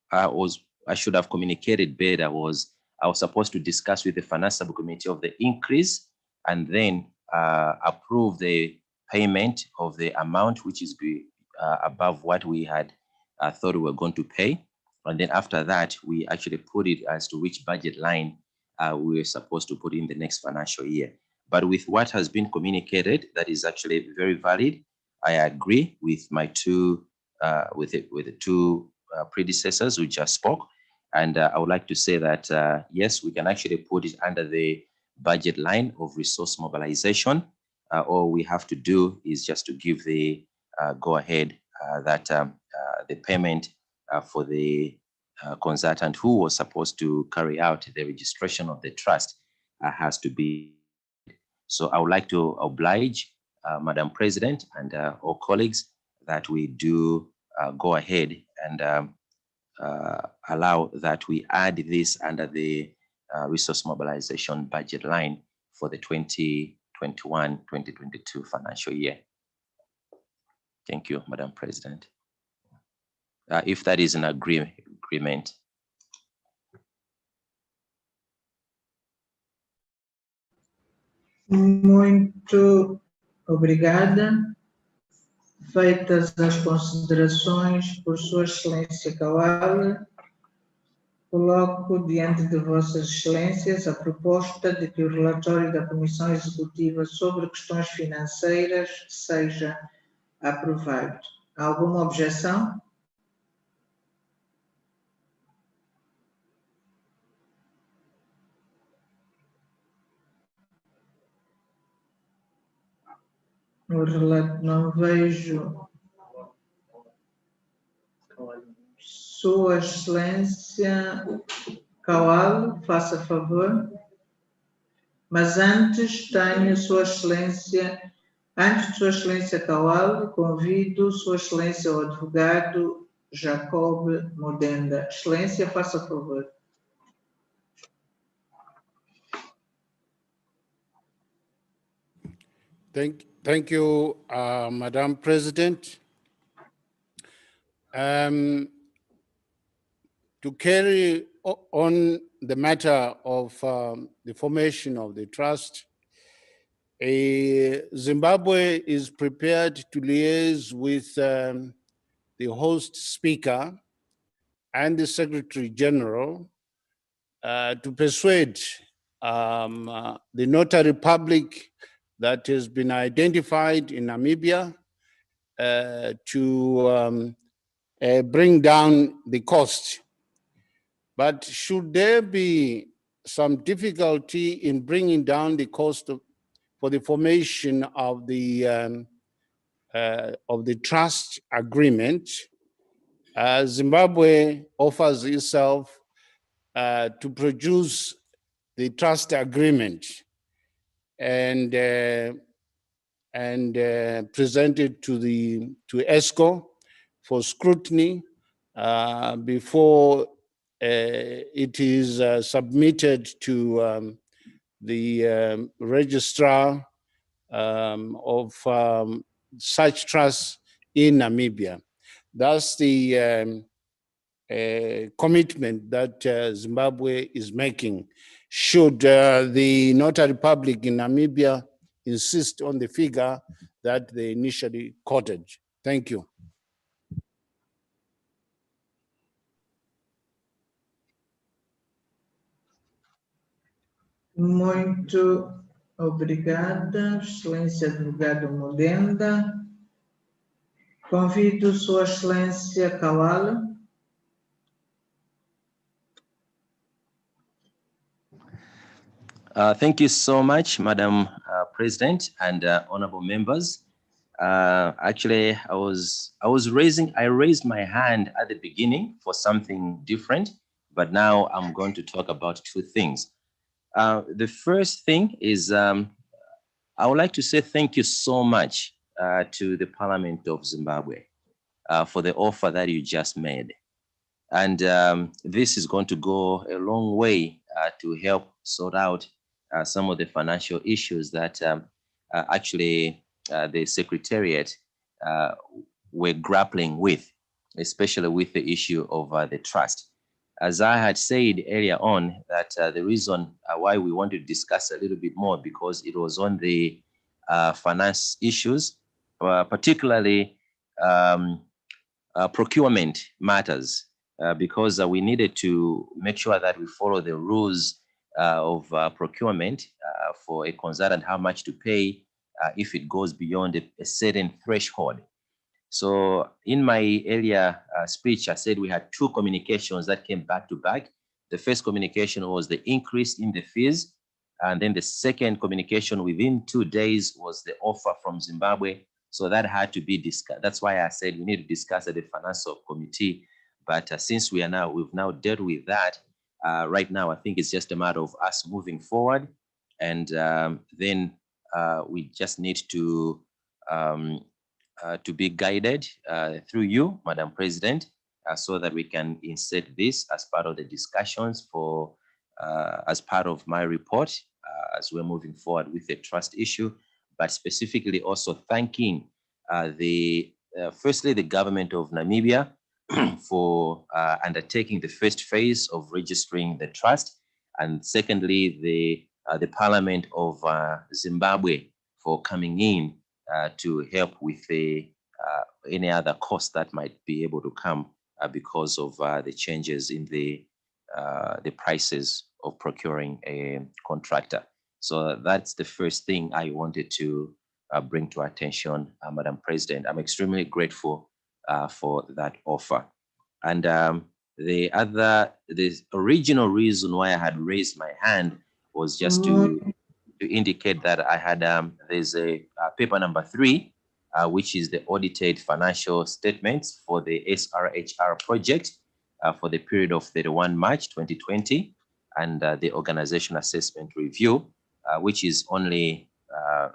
I should have communicated better was I was supposed to discuss with the finance subcommittee of the increase and then approve the payment of the amount which is above what we had thought we were going to pay. And then after that, we actually put it as to which budget line we were supposed to put in the next financial year. But with what has been communicated, that is actually very valid. I agree with my two predecessors who just spoke. And I would like to say that, yes, we can actually put it under the budget line of resource mobilization. All we have to do is just to give the go ahead that the payment for the consultant who was supposed to carry out the registration of the trust has to be. So I would like to oblige Madam President and all colleagues that we do go ahead and allow that we add this under the resource mobilization budget line for the 2021-2022 financial year. Thank you, Madam President. If that is an agreement. Muito obrigada. Feitas as considerações por Sua Excelência Kawal, coloco diante de Vossas Excelências a proposta de que o relatório da Comissão Executiva sobre questões financeiras seja aprovado. Há alguma objeção? O relato não vejo. Sua Excelência Kawal, faça favor. Mas antes tenho Sua Excelência, antes de Sua Excelência Kawal, convido Sua Excelência o advogado Jacob Modenda. Excelência, faça favor. Thank you, Madam President. To carry on the matter of the formation of the trust, Zimbabwe is prepared to liaise with the host speaker and the Secretary General to persuade the notary public that has been identified in Namibia to bring down the cost. But should there be some difficulty in bringing down the cost for the formation of the trust agreement, Zimbabwe offers itself to produce the trust agreement and present it to ESCO for scrutiny before it is submitted to the registrar of such trusts in Namibia. That's the commitment that Zimbabwe is making. Should the notary public in Namibia insist on the figure that they initially quoted? Thank you. Muito obrigada, Excelência Advogado Modenda. Convido Sua Excelência Kawala. Thank you so much, Madam President and honorable members. Actually, I raised my hand at the beginning for something different, but now I'm going to talk about two things. The first thing is I would like to say thank you so much to the Parliament of Zimbabwe for the offer that you just made. And this is going to go a long way to help sort out some of the financial issues that actually the Secretariat were grappling with, especially with the issue of the trust. As I had said earlier on, that the reason why we want to discuss a little bit more, because it was on the finance issues, particularly procurement matters, because we needed to make sure that we follow the rules of procurement for a consultant, how much to pay if it goes beyond a certain threshold. So in my earlier speech, I said we had two communications that came back to back. The first communication was the increase in the fees. And then the second communication within 2 days was the offer from Zimbabwe. So that had to be discussed. That's why I said we need to discuss at the financial committee. But since we've now dealt with that, right now, I think it's just a matter of us moving forward. And then we just need to be guided through you, Madam President, so that we can insert this as part of the discussions for as part of my report as we're moving forward with the trust issue, but specifically also thanking firstly the government of Namibia for undertaking the first phase of registering the trust, and secondly the Parliament of Zimbabwe for coming in to help with any other cost that might be able to come because of the changes in the prices of procuring a contractor. So that's the first thing I wanted to bring to attention, Madam President. I'm extremely grateful for that offer. And the original reason why I had raised my hand was just to to indicate that I had there's a paper number 3, which is the audited financial statements for the SRHR project for the period of 31 March 2020, and the organization assessment review, which is only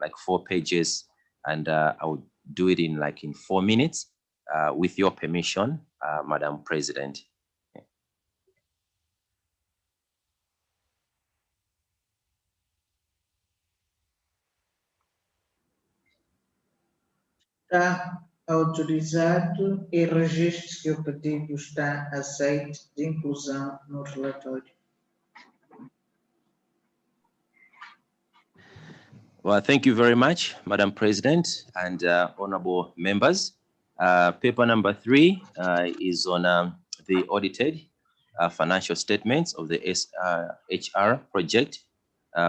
like 4 pages, and I would do it in 4 minutes with your permission, Madam President. Está autorizado e registre que o pedido está aceito de inclusão no relatório. Well, thank you very much, Madam President and honorable members. Paper number 3 is on the audited financial statements of the SRHR project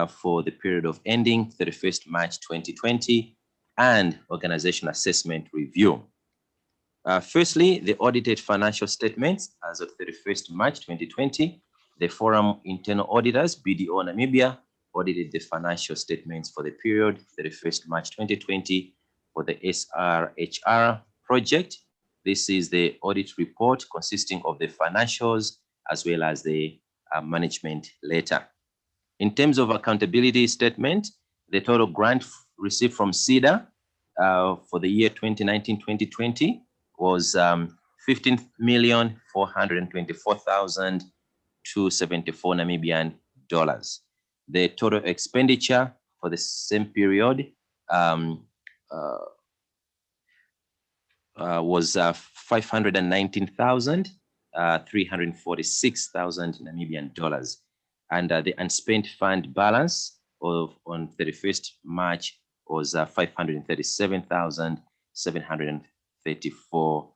for the period of ending 31st March 2020 and organization assessment review. Firstly, the audited financial statements as of 31st March 2020, the Forum Internal Auditors, BDO Namibia, audited the financial statements for the period 31st March 2020 for the SRHR project. This is the audit report consisting of the financials as well as the management letter. In terms of accountability statement, the total grant received from CEDA for the year 2019-2020 was 15,424,274 Namibian dollars. The total expenditure for the same period was 519,346,000 Namibian dollars. And the unspent fund balance on 31st March was 537,734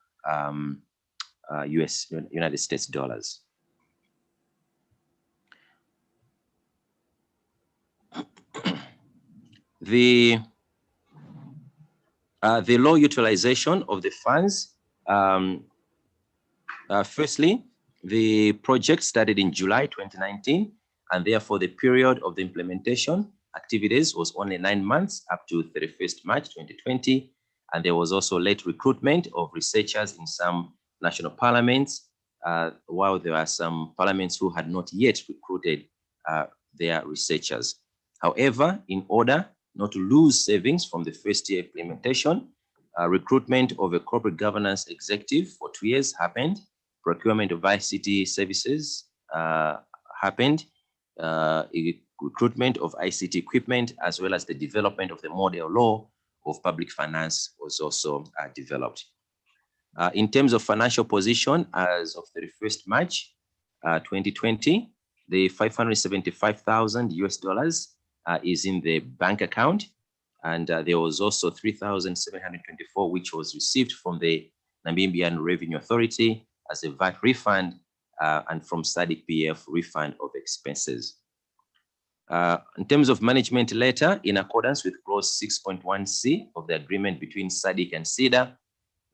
United States dollars. The low utilization of the funds. Firstly, the project started in July 2019, and therefore the period of the implementation activities was only 9 months up to 31st March 2020. And there was also late recruitment of researchers in some national parliaments, while there are some parliaments who had not yet recruited their researchers. However, in order not to lose savings from the first year implementation, recruitment of a corporate governance executive for 2 years happened, procurement of ICT services happened, recruitment of ICT equipment, as well as the development of the model law of public finance was also developed. In terms of financial position, as of 31st March 2020, the 575,000 US dollars is in the bank account, and there was also 3,724 which was received from the Namibian Revenue Authority as a VAT refund and from SADC PF refund of expenses. In terms of management letter, in accordance with clause 6.1c of the agreement between SADC and CEDA,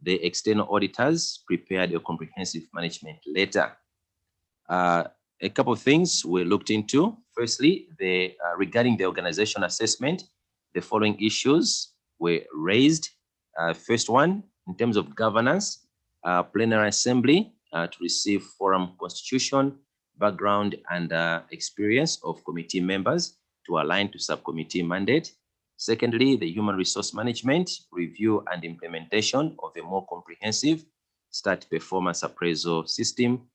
the external auditors prepared a comprehensive management letter. A couple of things were looked into. Firstly, regarding the organization assessment, the following issues were raised. First one, in terms of governance, plenary assembly to receive forum constitution, background and experience of committee members to align to subcommittee mandate. Secondly, the human resource management, review and implementation of a more comprehensive stat performance appraisal system.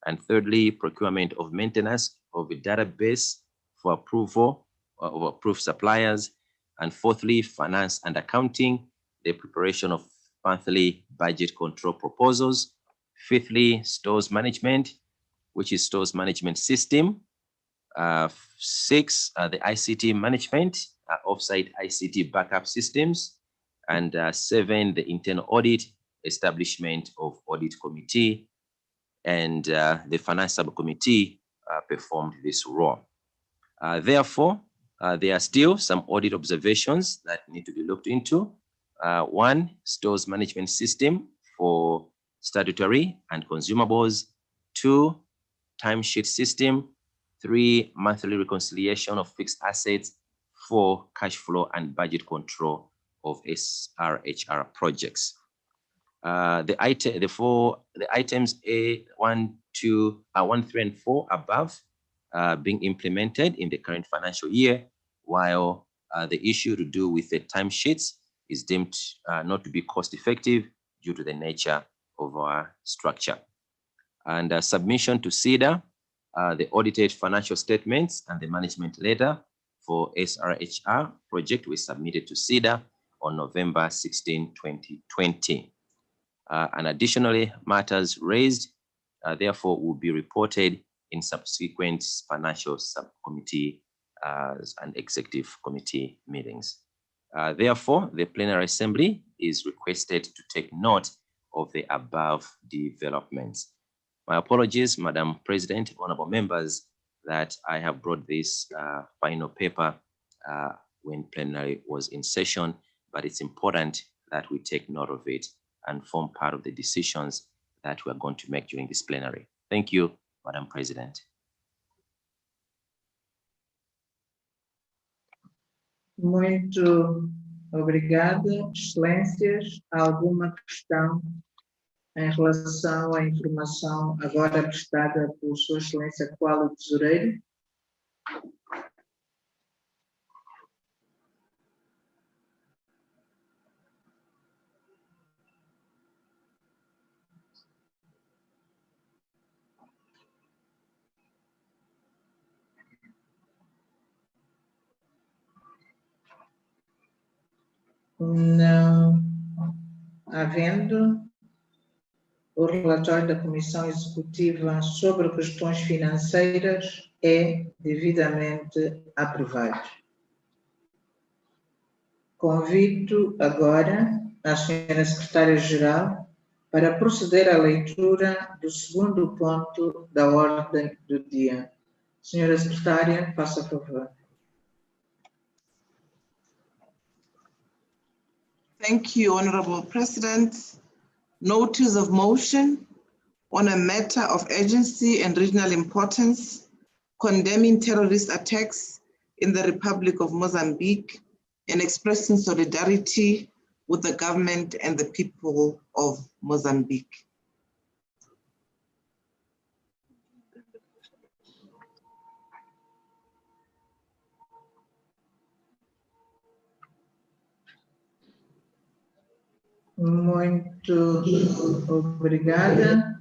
And thirdly, procurement of maintenance of a database for approval of approved suppliers. And fourthly, finance and accounting, the preparation of monthly budget control proposals. Fifthly, stores management, which is stores management system. 6, the ICT management, offsite ICT backup systems. And 7, the internal audit, establishment of audit committee. And the finance subcommittee performed this role. Therefore, there are still some audit observations that need to be looked into. 1, stores management system for statutory and consumables. 2, timesheet system. 3, monthly reconciliation of fixed assets. for cash flow and budget control of SRHR projects. The items A1, 3, and 4 above being implemented in the current financial year, while the issue to do with the timesheets is deemed not to be cost effective due to the nature of our structure. And submission to SEDA, the audited financial statements and the management letter for SRHR project was submitted to SEDA on November 16, 2020. And additionally, matters raised, therefore, will be reported in subsequent financial subcommittee and executive committee meetings. Therefore, the plenary assembly is requested to take note of the above developments. My apologies, Madam President, honorable members, that I have brought this final paper when plenary was in session, but it's important that we take note of it and form part of the decisions that we are going to make during this plenary. Thank you, Madam President. Muito obrigada, excelências. Há alguma questão em relação à informação agora prestada por Sua Excelência qual o Tesoureiro? Não havendo, o relatório da Comissão Executiva sobre questões financeiras é devidamente aprovado. Convido agora a Senhora Secretária-Geral para proceder à leitura do segundo ponto da ordem do dia. Senhora Secretária, faça favor. Thank you, Honorable President. Notice of motion on a matter of urgency and regional importance, condemning terrorist attacks in the Republic of Mozambique and expressing solidarity with the government and the people of Mozambique. Muito obrigada.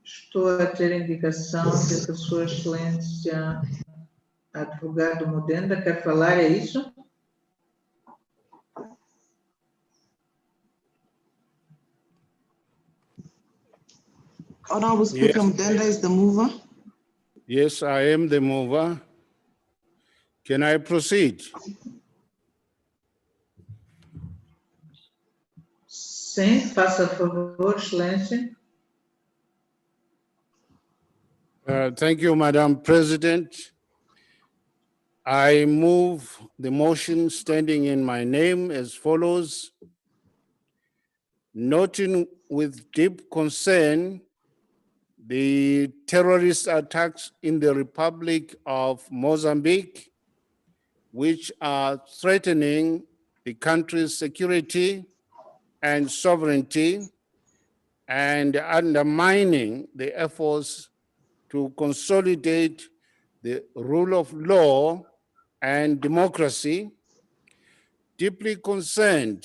Estou a ter indicação de que Sua Excelência, advogado Mudenda, quer falar, é isso? Honorable Speaker, Yes. Mudenda is the mover. Yes, I am the mover. Can I proceed? Sim, faça favor, Excelência. Thank you, Madam President. I move the motion standing in my name as follows. Noting with deep concern the terrorist attacks in the Republic of Mozambique, which are threatening the country's security and sovereignty and undermining the efforts to consolidate the rule of law and democracy, deeply concerned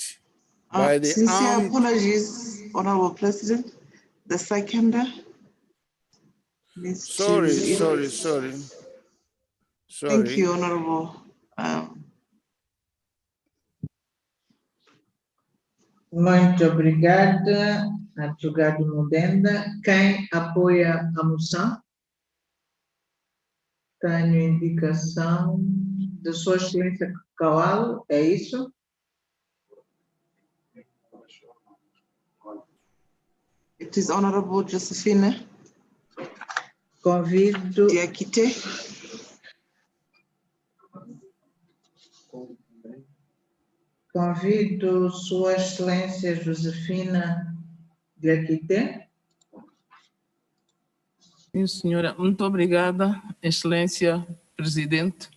by the Sincere armed... apologies, Honorable President. The seconder. Sorry. Thank you, Honorable. Muito obrigada, advogado Mudenda. Quem apoia a moção? Tenho indicação de Sua Excelência Caualo, é isso? It is Honorable Josephine. Convido. Diakite. Convido Sua Excelência Josefina Diakite. Sim, senhora. Muito obrigada, Excelência Presidente.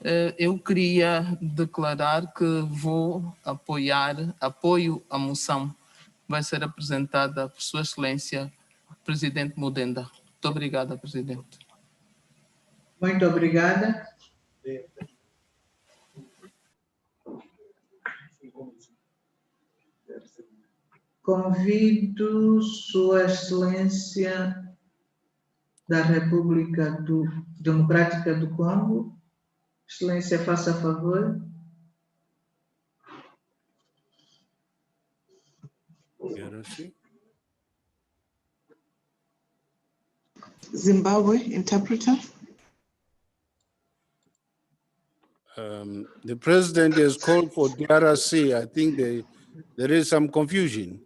Eu queria declarar que vou apoio à moção que vai ser apresentada por Sua Excelência, Presidente Mudenda. Muito obrigada, Presidente. Muito obrigada. Convido Sua Excelência da República Democrática do Congo. Excelência, faça favor. Zimbabwe interpreter. The president has called for DRC. I think there is some confusion.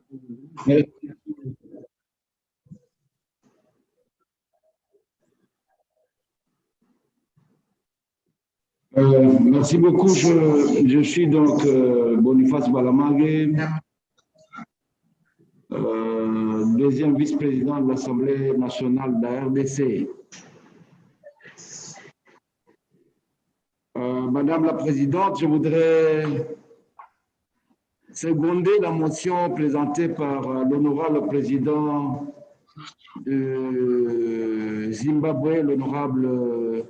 Merci beaucoup. Je suis donc Boniface Balamagé, deuxième vice-président de l'Assemblée nationale de la RDC. Madame la Présidente, je voudrais seconder la motion présentée par l'honorable président de Zimbabwe, l'honorable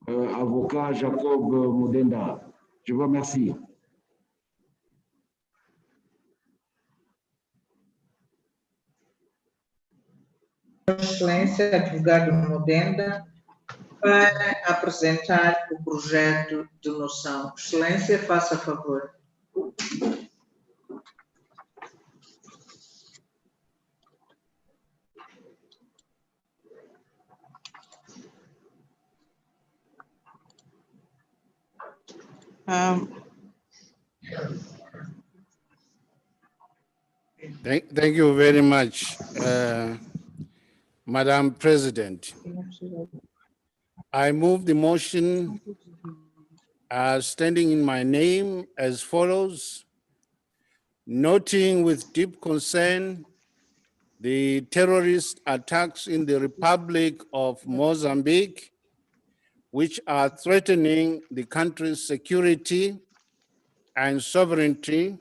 avocat Jacob Mudenda. Je vous remercie. Excelência, advogado Mudenda, para apresentar o projeto de moção. Excelência, faça favor. Thank you very much, Madam President. I move the motion standing in my name as follows. Noting with deep concern the terrorist attacks in the Republic of Mozambique, which are threatening the country's security and sovereignty,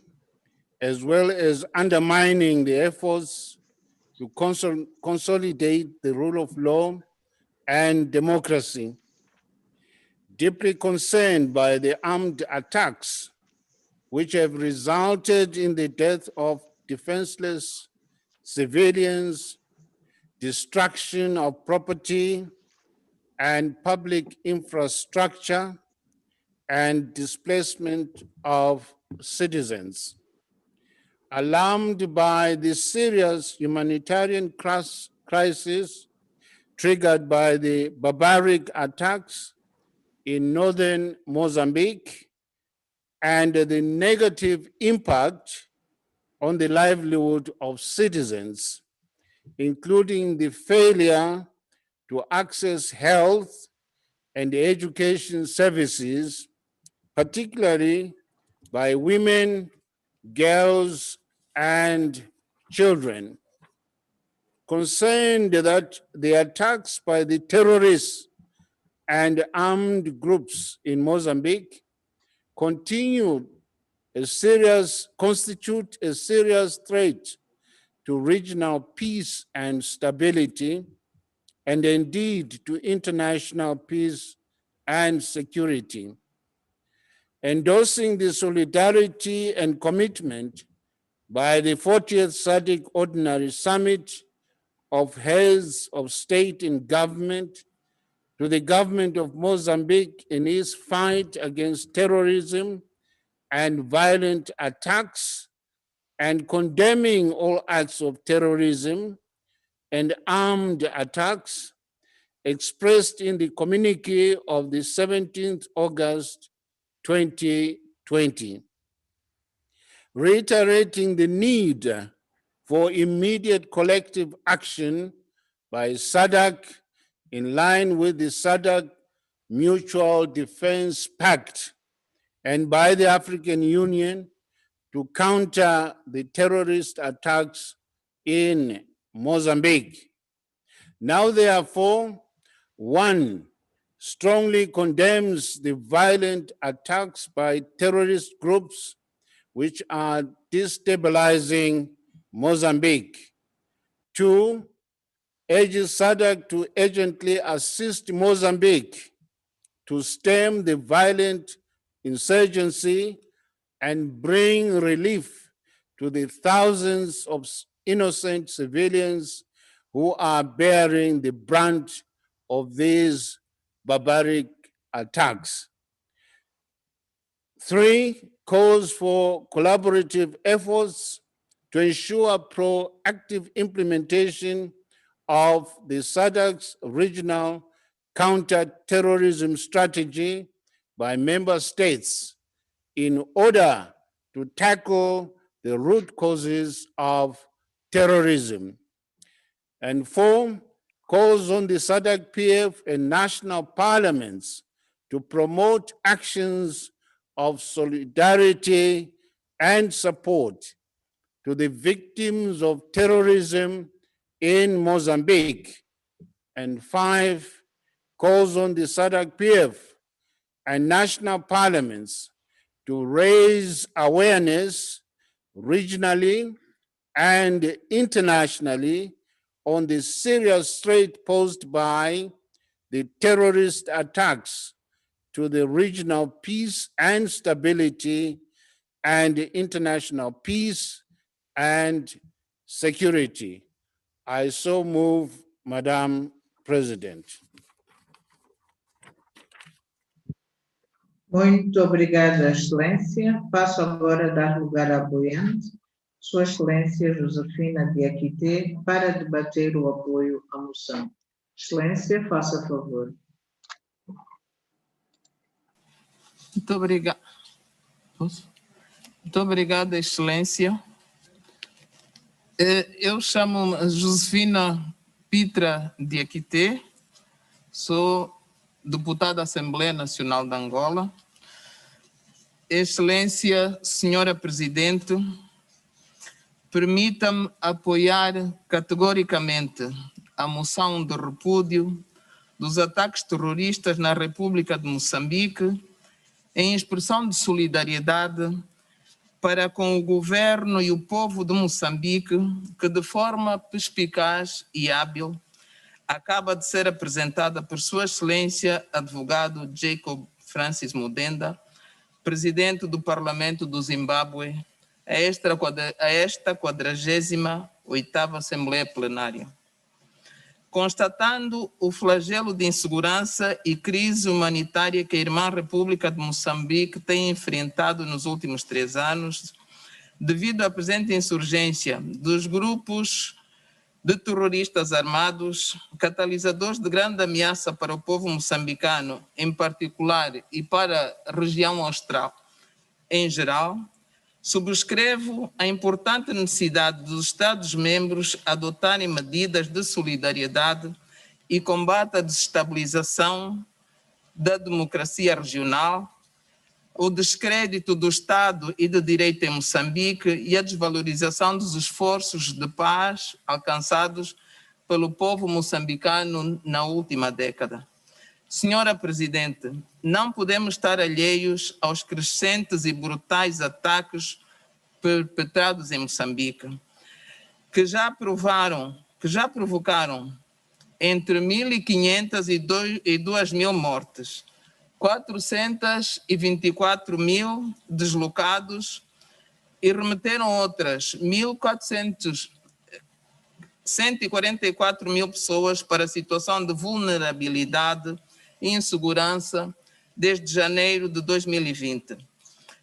as well as undermining the efforts to consolidate the rule of law and democracy. Deeply concerned by the armed attacks which have resulted in the death of defenseless civilians, destruction of property and public infrastructure, and displacement of citizens. Alarmed by the serious humanitarian crisis triggered by the barbaric attacks in northern Mozambique and the negative impact on the livelihood of citizens, including the failure to access health and education services, particularly by women, girls, and children. Concerned that the attacks by the terrorists and armed groups in Mozambique constitute a serious threat to regional peace and stability, and indeed to international peace and security. Endorsing the solidarity and commitment by the 40th SADC Ordinary Summit of Heads of State and Government to the government of Mozambique in its fight against terrorism and violent attacks, and condemning all acts of terrorism and armed attacks expressed in the communique of the 17th August 2020. Reiterating the need for immediate collective action by SADC in line with the SADC Mutual Defense Pact and by the African Union to counter the terrorist attacks in Mozambique. Now, therefore, one, strongly condemns the violent attacks by terrorist groups which are destabilizing Mozambique. 2, urges SADC to urgently assist Mozambique to stem the violent insurgency and bring relief to the thousands of innocent civilians who are bearing the brunt of these barbaric attacks. 3, calls for collaborative efforts to ensure proactive implementation of the SADC's regional counter-terrorism strategy by member states in order to tackle the root causes of terrorism. And 4, calls on the SADC PF and national parliaments to promote actions of solidarity and support to the victims of terrorism in Mozambique. And 5, calls on the SADC PF and national parliaments to raise awareness regionally and internationally on the serious threat posed by the terrorist attacks to the regional peace and stability and international peace and security. I so move, Madam President. Muito obrigada, Excelência. Passo agora a dar lugar à apoiante, Sua Excelência Josefina Diakité, para debater o apoio à moção. Excelência, faça favor. Muito obrigada. Muito obrigada, Excelência. Eu chamo-me Josefina Pitra Diakité, sou deputada da Assembleia Nacional de Angola. Excelência, Senhora Presidente, permita-me apoiar categoricamente a moção de repúdio dos ataques terroristas na República de Moçambique, em expressão de solidariedade para com o governo e o povo de Moçambique, que de forma perspicaz e hábil acaba de ser apresentada por Sua Excelência, advogado Jacob Francis Mudenda, presidente do Parlamento do Zimbábue, a esta 48ª Assembleia Plenária. Constatando o flagelo de insegurança e crise humanitária que a irmã República de Moçambique tem enfrentado nos últimos 3 anos, devido à presente insurgência dos grupos de terroristas armados, catalisadores de grande ameaça para o povo moçambicano em particular e para a região austral em geral, subscrevo a importante necessidade dos Estados-membros adotarem medidas de solidariedade e combate à desestabilização da democracia regional, o descrédito do Estado e de direito em Moçambique e a desvalorização dos esforços de paz alcançados pelo povo moçambicano na última década. Senhora Presidente, não podemos estar alheios aos crescentes e brutais ataques perpetrados em Moçambique, que já provocaram entre 1.500 e 2.000 mortes, 424.000 deslocados e remeteram outras 144.000 pessoas para a situação de vulnerabilidade e insegurança desde janeiro de 2020.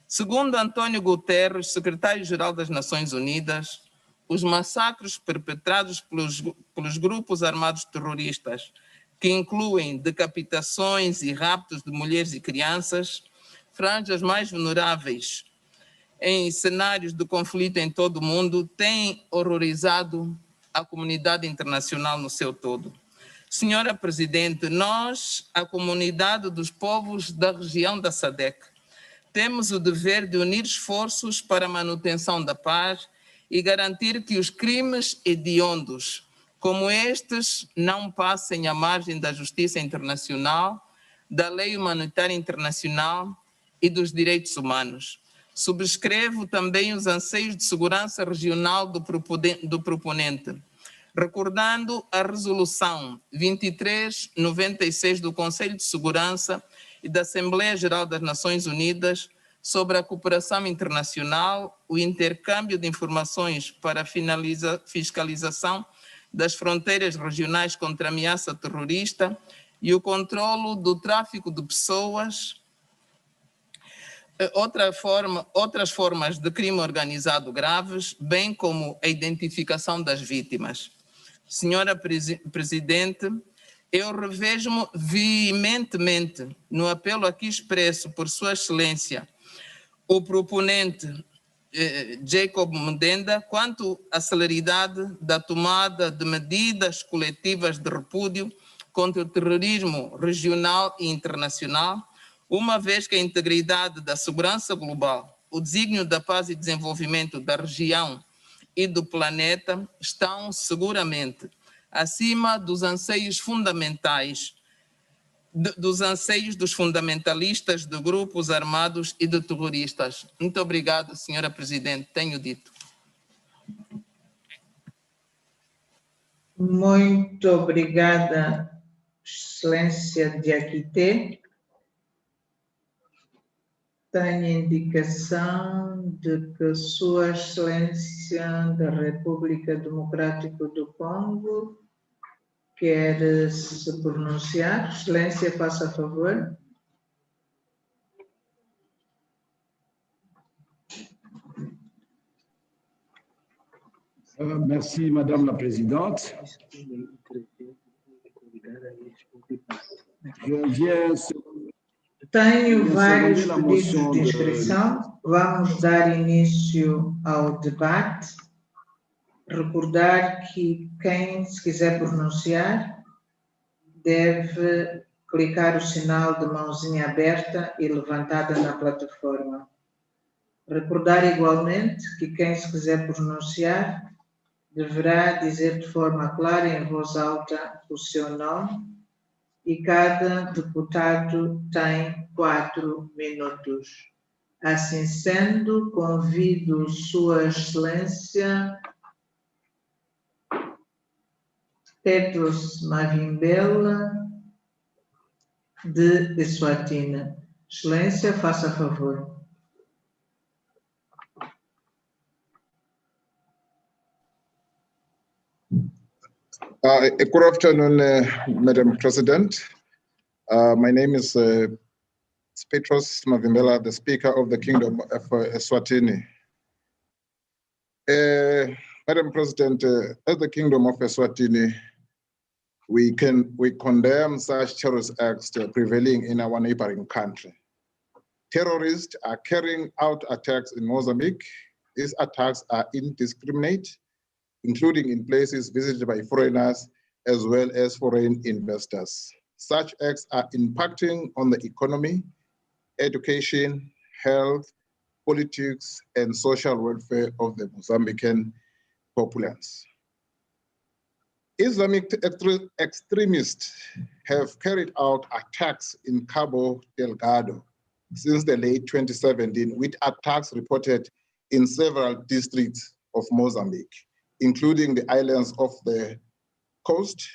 Segundo António Guterres, secretário-geral das Nações Unidas, os massacres perpetrados pelos grupos armados terroristas, que incluem decapitações e raptos de mulheres e crianças, franjas mais vulneráveis em cenários de conflito em todo o mundo, têm horrorizado a comunidade internacional no seu todo. Senhora Presidente, nós, a comunidade dos povos da região da SADC, temos o dever de unir esforços para a manutenção da paz e garantir que os crimes hediondos como estes não passem à margem da justiça internacional, da lei humanitária internacional e dos direitos humanos. Subscrevo também os anseios de segurança regional do proponente, recordando a resolução 2396 do Conselho de Segurança e da Assembleia Geral das Nações Unidas sobre a cooperação internacional, o intercâmbio de informações para a fiscalização das fronteiras regionais contra a ameaça terrorista e o controlo do tráfico de pessoas, outras formas de crime organizado graves, bem como a identificação das vítimas. Senhora Presidente, eu revejo-me veementemente no apelo aqui expresso por Sua Excelência, o proponente Jacob Mudenda, quanto à celeridade da tomada de medidas coletivas de repúdio contra o terrorismo regional e internacional, uma vez que a integridade da segurança global, o desígnio da paz e desenvolvimento da região e do planeta estão seguramente acima dos anseios fundamentais, dos anseios dos fundamentalistas de grupos armados e de terroristas. Muito obrigado, senhora Presidente. Tenho dito. Muito obrigada, Excelência de Aquité. Tenho indicação de que Sua Excelência da República Democrática do Congo quer se pronunciar. Excelência, faça favor. Merci, Madame la Présidente. Tenho vários pedidos de inscrição. Vamos dar início ao debate. Recordar que quem se quiser pronunciar deve clicar o sinal de mãozinha aberta e levantada na plataforma. Recordar igualmente que quem se quiser pronunciar deverá dizer de forma clara e em voz alta o seu nome e cada deputado tem 4 minutos. Assim sendo, convido Sua Excelência Petros Mavimbela, de Eswatini. Excelência, faça favor. Good afternoon, Madam President. My name is Petros Mavimbela, the Speaker of the Kingdom of Eswatini. Madam President, as the Kingdom of Eswatini, we condemn such terrorist acts prevailing in our neighboring country. Terrorists are carrying out attacks in Mozambique. These attacks are indiscriminate, including in places visited by foreigners as well as foreign investors. Such acts are impacting on the economy, education, health, politics, and social welfare of the Mozambican populace. Islamic extremists have carried out attacks in Cabo Delgado since the late 2017, with attacks reported in several districts of Mozambique, including the islands of the coast.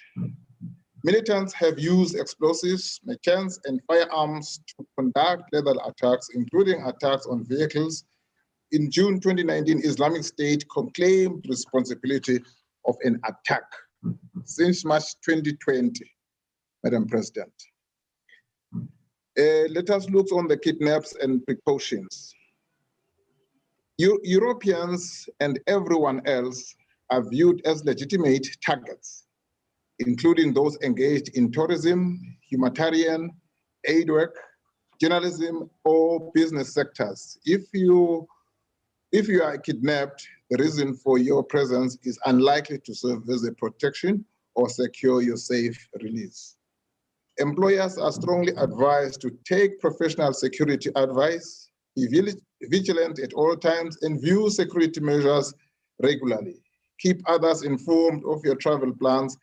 Militants have used explosives, machines, and firearms to conduct lethal attacks, including attacks on vehicles. In June 2019, Islamic State claimed responsibility of an attack. Since March 2020, Madam President. Let us look on the kidnaps and precautions. Europeans and everyone else are viewed as legitimate targets, including those engaged in tourism, humanitarian, aid work, journalism, or business sectors. If you are kidnapped, the reason for your presence is unlikely to serve as a protection or secure your safe release. Employers are strongly advised to take professional security advice, be vigilant at all times, and view security measures regularly. Keep others informed of your travel plans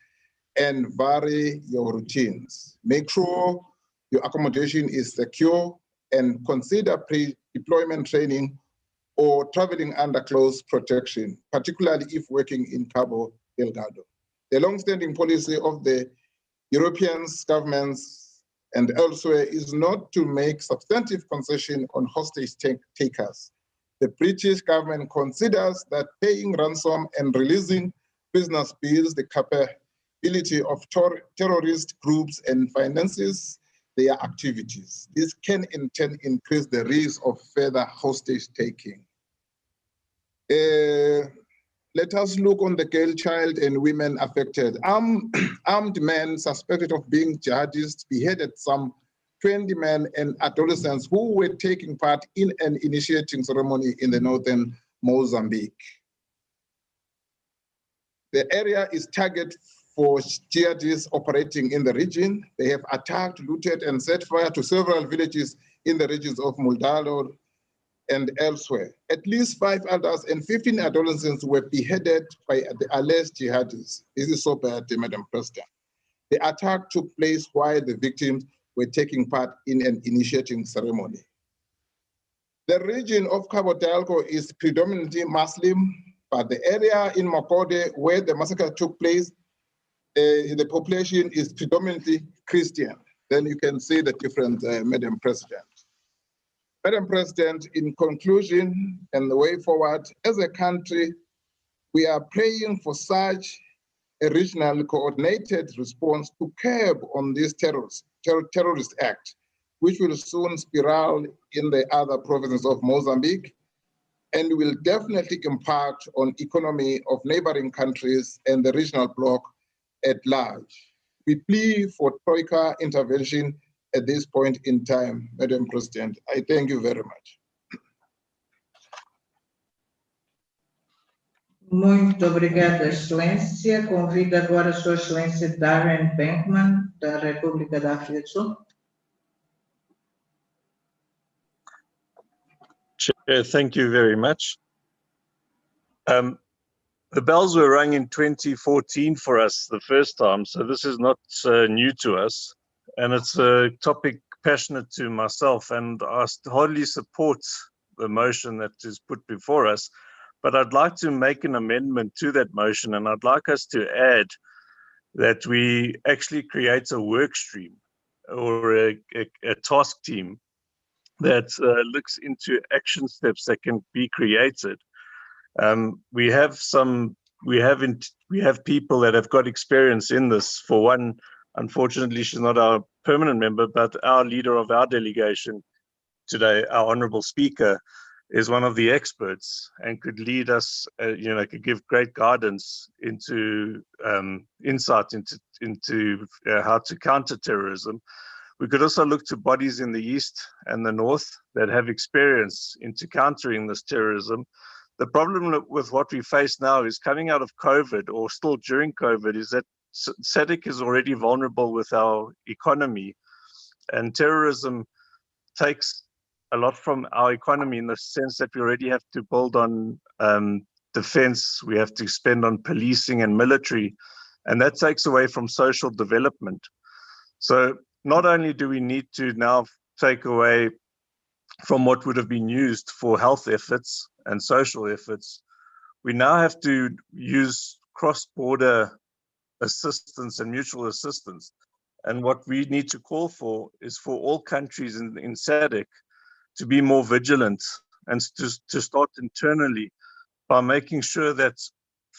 and vary your routines. Make sure your accommodation is secure, and consider pre-deployment training or traveling under close protection, particularly if working in Cabo Delgado. The long-standing policy of the European governments and elsewhere is not to make substantive concession on hostage takers. The British government considers that paying ransom and releasing prisoners builds the capability of terrorist groups and finances their activities. This can in turn increase the risk of further hostage taking. Let us look on the girl child and women affected. Armed men suspected of being jihadists beheaded some 20 men and adolescents who were taking part in an initiating ceremony in the northern Mozambique. The area is target for jihadists operating in the region. They have attacked, looted, and set fire to several villages in the regions of Muldalo and elsewhere. At least 5 adults and 15 adolescents were beheaded by the alleged jihadists. This is so bad, Madam President. The attack took place while the victims were taking part in an initiating ceremony. The region of Cabo Delgado is predominantly Muslim, but the area in Makode where the massacre took place, the population is predominantly Christian. Then you can see the difference, Madam President. Madam President, in conclusion and the way forward, as a country, we are praying for such a regional coordinated response to curb on this terrorist act, which will soon spiral in the other provinces of Mozambique and will definitely impact on economy of neighboring countries and the regional bloc at large. We plead for Troika intervention at this point in time, Madam President. I thank you very much. Muito obrigada, Excelência. Convido agora a Sua Excelência Darren Bankman, da República da África do Sul. Chair, thank you very much. The bells were rung in 2014 for us the first time, so this is not new to us. And it's a topic passionate to myself, and I hardly support the motion that is put before us. But I'd like to make an amendment to that motion, and I'd like us to add that we actually create a work stream or a task team that looks into action steps that can be created. We have people that have got experience in this. For one, unfortunately, she's not our permanent member, but our leader of our delegation today, our honorable speaker, is one of the experts and could lead us, could give great guidance into insight into how to counter terrorism. We could also look to bodies in the East and the North that have experience into countering this terrorism. The problem with what we face now is coming out of COVID or still during COVID is that SADC is already vulnerable with our economy, and terrorism takes a lot from our economy in the sense that we already have to build on defense, we have to spend on policing and military, and that takes away from social development. So not only do we need to now take away from what would have been used for health efforts and social efforts, we now have to use cross-border assistance and mutual assistance. And what we need to call for is for all countries in SADC to be more vigilant and to start internally by making sure that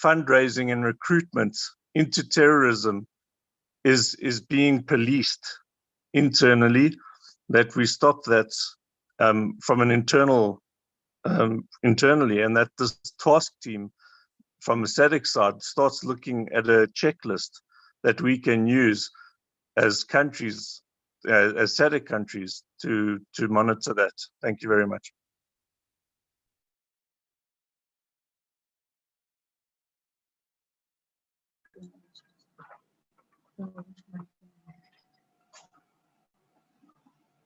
fundraising and recruitment into terrorism is being policed internally, that we stop that from an internally, and that this task team from the SADC side starts looking at a checklist that we can use as countries, as SADC countries, to monitor that. Thank you very much.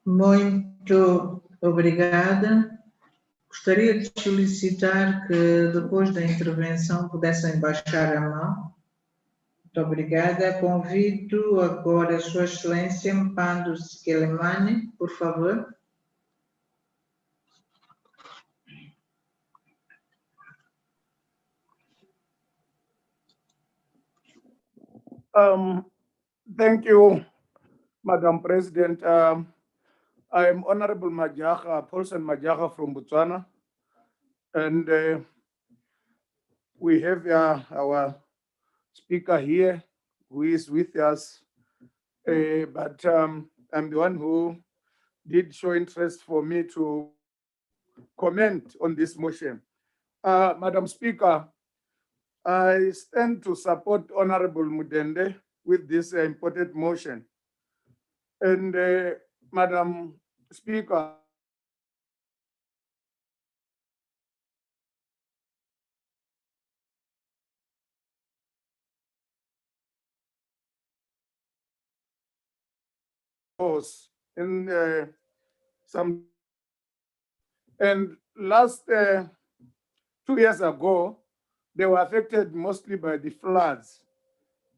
Muito obrigada. Gostaria de solicitar que depois da intervenção pudessem baixar a mão Muito obrigada. Convido agora Sua Excelência Mpando Sikelemane, por favor. Thank you, Madam President. I am Honorable Majaha, Paulson Majaha from Botswana. And we have our speaker here who is with us. But I'm the one who did show interest for me to comment on this motion. Madam Speaker, I stand to support Honorable Mudende with this important motion. And Madam Speaker, in some, and last 2 years ago, they were affected mostly by the floods,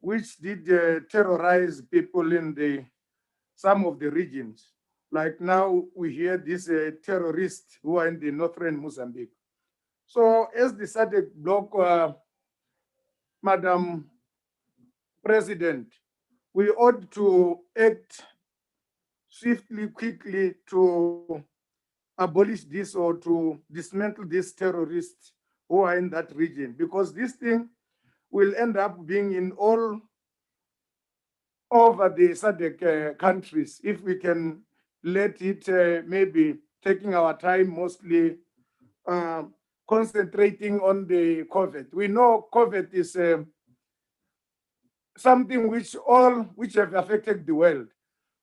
which did terrorize people in some of the regions. Like now we hear these terrorists who are in the northern Mozambique. So as the SADC bloc, Madam President, we ought to act swiftly, quickly to abolish this or to dismantle these terrorists who are in that region, because this thing will end up being in all over the SADC countries if we can let it maybe taking our time, mostly concentrating on the COVID. We know COVID is something which have affected the world,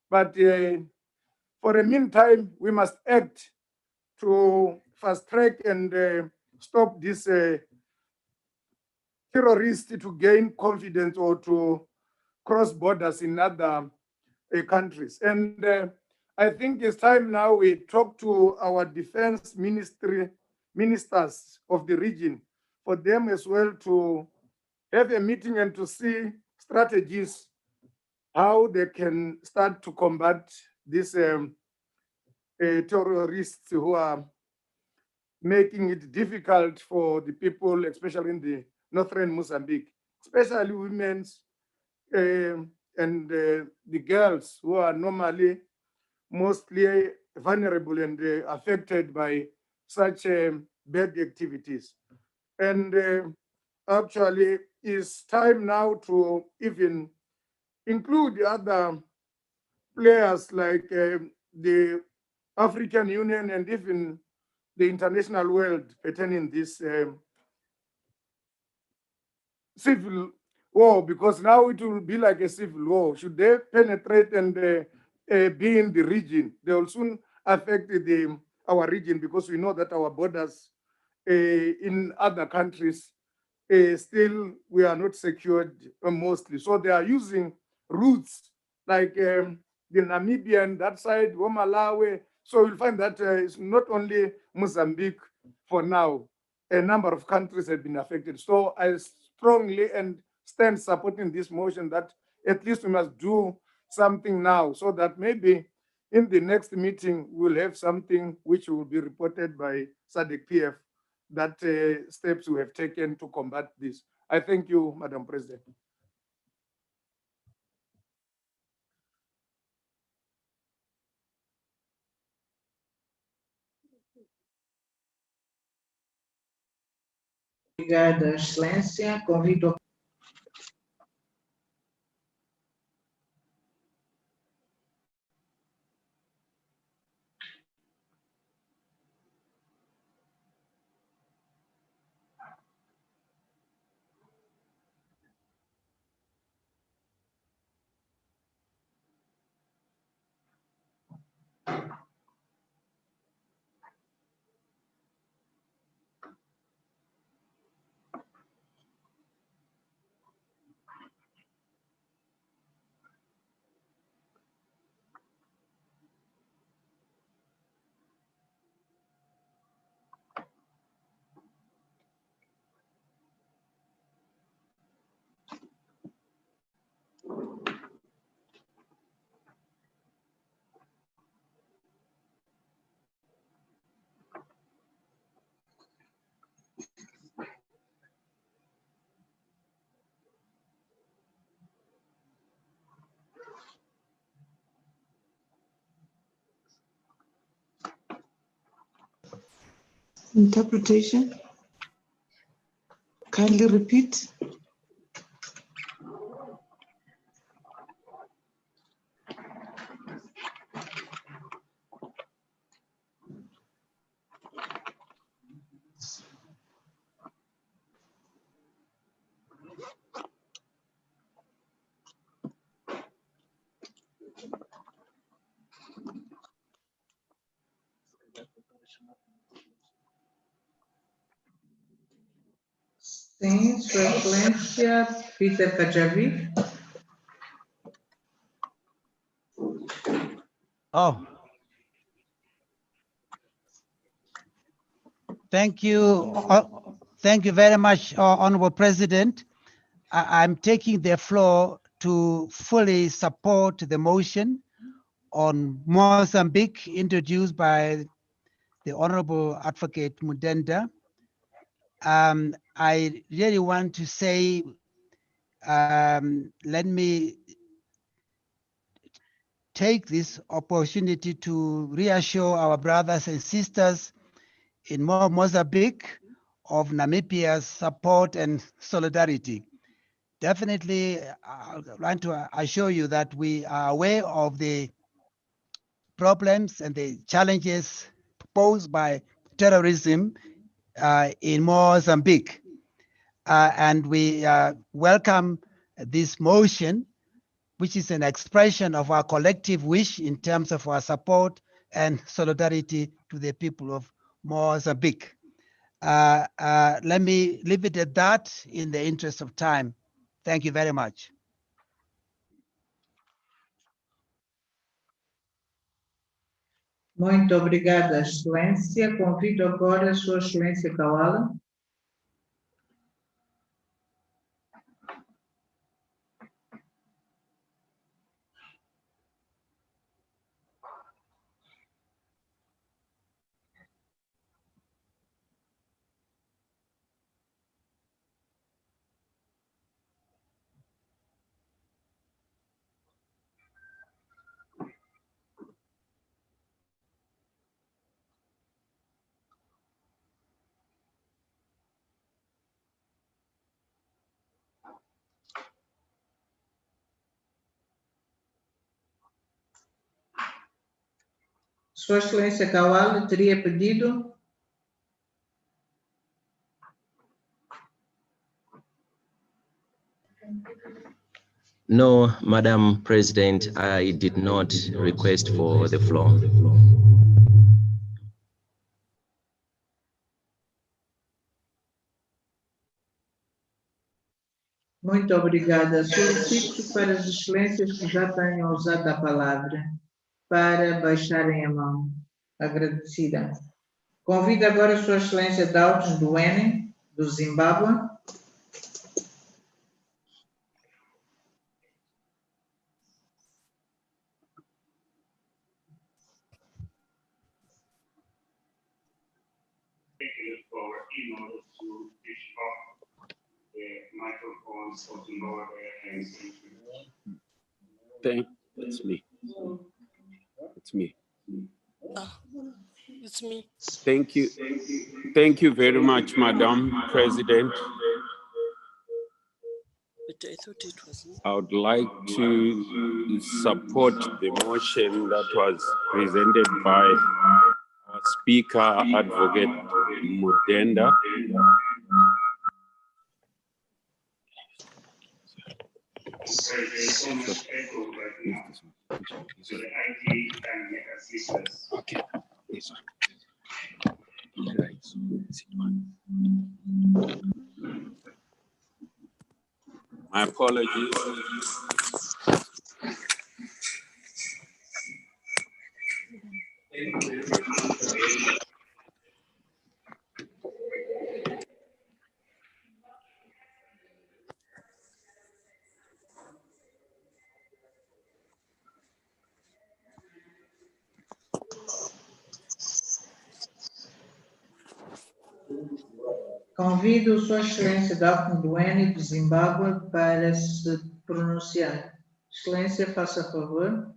but for the meantime, we must act to fast track and stop this terrorists to gain confidence or to cross borders in other countries. And I think it's time now we talk to our defense ministers of the region, for them as well to have a meeting and to see strategies how they can start to combat these terrorists who are making it difficult for the people, especially in the northern Mozambique, especially women and the girls who are normally mostly vulnerable and affected by such bad activities. And actually, it's time now to even include other players like the African Union and even the international world pertaining this civil war, because now it will be like a civil war. Should they penetrate and be in the region, they will soon affect our region, because we know that our borders in other countries still we are not secured mostly. So they are using routes like the Namibian, that side, Malawi. So you'll find that it's not only Mozambique for now. A number of countries have been affected. So I strongly and stand supporting this motion that at least we must do something now, so that maybe in the next meeting we'll have something which will be reported by SADC PF, that steps we have taken to combat this. I thank you, Madam President. Obrigada, Excelência. Convido Interpretation. Kindly repeat. Sim, Sua Excelência, Peter Kajavi. Oh. Thank you. Thank you very much, Honorable President. I'm taking the floor to fully support the motion on Mozambique introduced by the Honorable Advocate Mudenda. I really want to say, let me take this opportunity to reassure our brothers and sisters in Mozambique of Namibia's support and solidarity. Definitely, I want to assure you that we are aware of the problems and the challenges posed by terrorism in Mozambique. And we welcome this motion, which is an expression of our collective wish in terms of our support and solidarity to the people of Mozambique. Let me leave it at that in the interest of time. Thank you very much. Muito obrigada, Excelência. Convido agora a Sua Excelência Kawala. Sua Excelência Kawala teria pedido. No, Madam President, I did not request for the floor. Muito obrigada. Solicito para as excelências que já tenham usado a palavra para baixarem a mão. Agradecida. Convido agora a Sua Excelência Dalton Duene, do Zimbábue. It's me. It's me. It's me. Thank you. Thank you very much, Madam President. But I thought it was me. I would like to support the motion that was presented by our Speaker, Advocate Mudenda. Okay. This one. My apologies. Convido Sua Excelência Dalton Duene, do Zimbábue, para se pronunciar. Excelência, faça favor.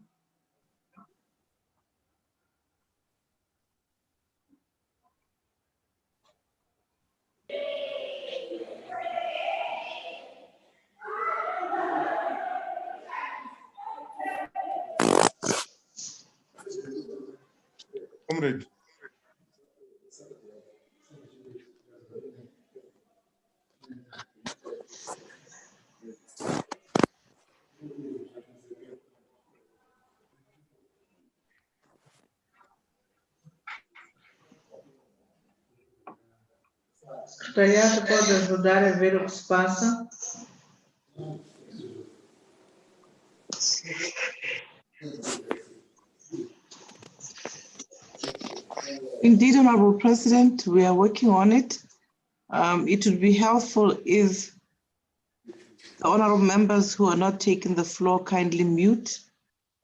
Comrade. Secretariado pode ajudar a ver o que se passa? Indeed, Honorable President, we are working on it. It would be helpful if the honorable members who are not taking the floor kindly mute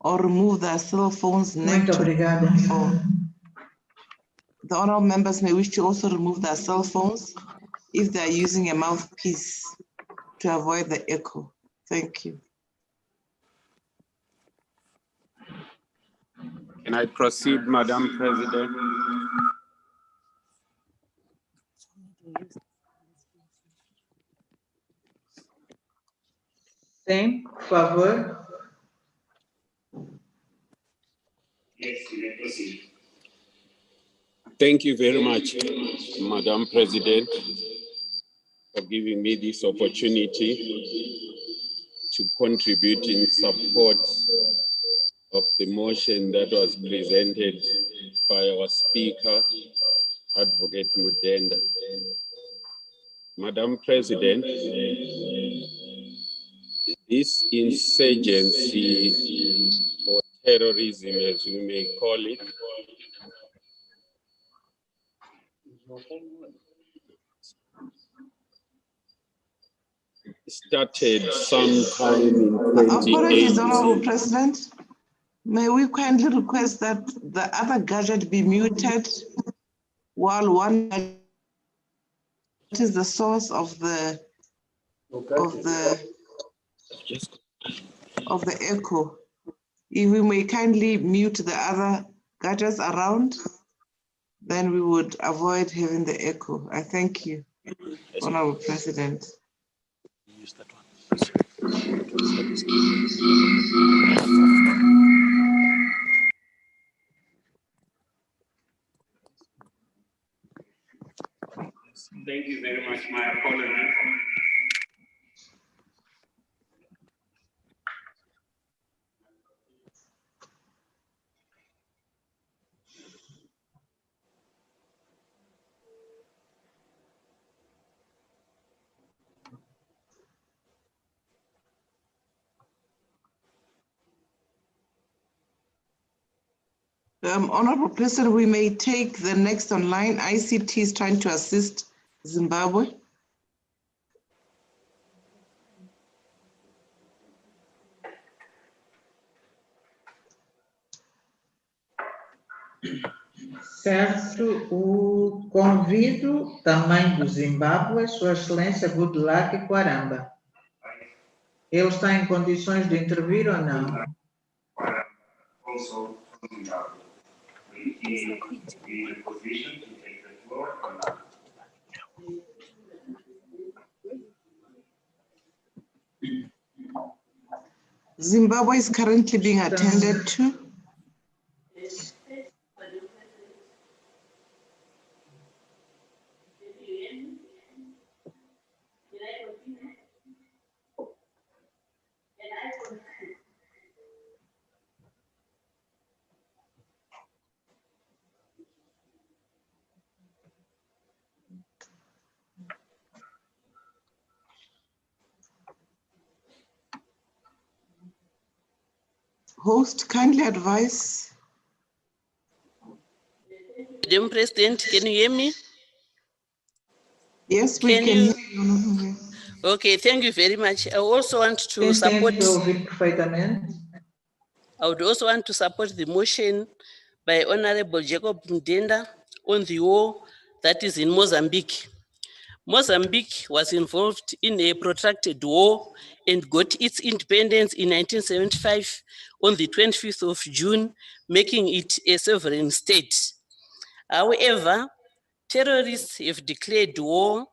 or remove their cell phones. Muito obrigada. The honorable members may wish to also remove their cell phones if they are using a mouthpiece to avoid the echo. Thank you. Can I proceed, Madam President? Sim, por favor. Thank you very much, Madam President, for giving me this opportunity to contribute in support of the motion that was presented by our Speaker, Advocate Mudenda. Madam President, this insurgency or terrorism, as we may call it, started sometime in 2018. Apologies, Honorable President. May we kindly request that the other gadget be muted while one is the source of the echo. If we may kindly mute the other gadgets around, then we would avoid having the echo. I thank you, Honorable President. Thank you very much. My apologies. Honorable President, we may take the next online. ICT is trying to assist Zimbabwe. Certo, o convido também do Zimbábue, Sua Excelência Goodluck Quaramba. Ele está em condições de intervir ou não? Also from Zimbabwe. Will he be in a position to take the floor or not? Zimbabwe is currently being attended to. Host, kindly advise. Madam President, can you hear me? Yes, we can hear you. Okay, thank you very much. I also want to support. I would also want to support the motion by Honorable Jacob Mudenda on the war that is in Mozambique. Mozambique was involved in a protracted war and got its independence in 1975 on the 25th of June, making it a sovereign state. However, terrorists have declared war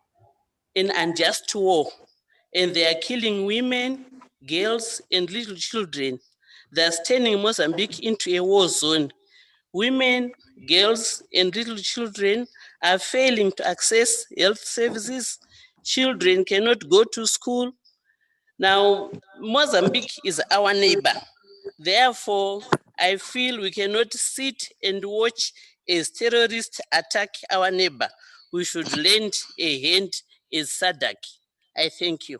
an unjust war, and they are killing women, girls, and little children. They are turning Mozambique into a war zone. Women, Girls and little children are failing to access health services. Children cannot go to school. Now, Mozambique is our neighbor. Therefore, I feel we cannot sit and watch as terrorists attack our neighbor. We should lend a hand as SADC. I thank you.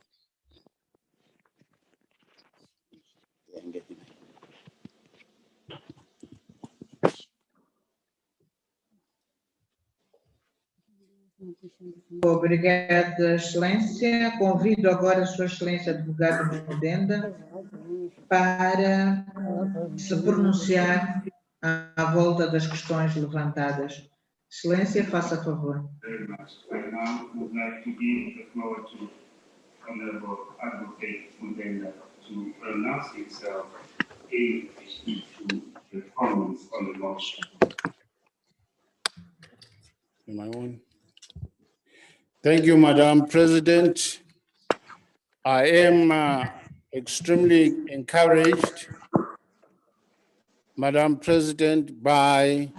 Obrigada, Excelência. Convido agora a Sua Excelência Advogado Mudenda para se pronunciar à volta das questões levantadas. Excelência, faça favor. Very much. I now would like to give the floor to Honorable Advocate Mudenda to pronounce himself in relation to the comments on the motion. Am I on? Thank you, Madam President. I am extremely encouraged, Madam President, by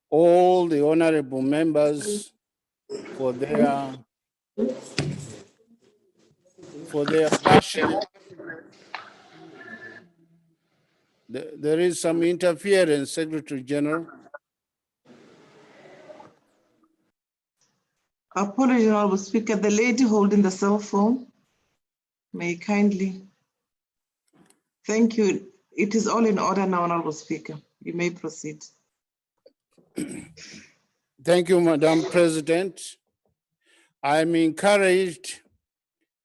all the honorable members for their passion. There is some interference, Secretary General. Apology, Honorable Speaker. The lady holding the cell phone, may kindly. Thank you. It is all in order now, Honorable Speaker. You may proceed. Thank you, Madam President. I'm encouraged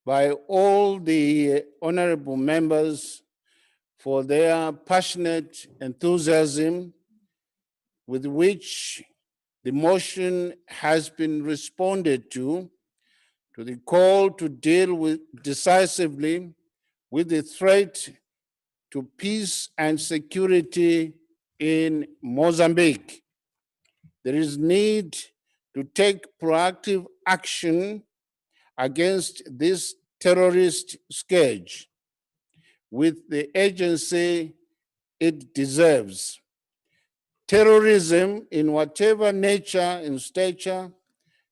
by all the honorable members for their passionate enthusiasm with which the motion has been responded to the call to deal decisively with the threat to peace and security in Mozambique. There is need to take proactive action against this terrorist scourge with the urgency it deserves. Terrorism, in whatever nature and stature,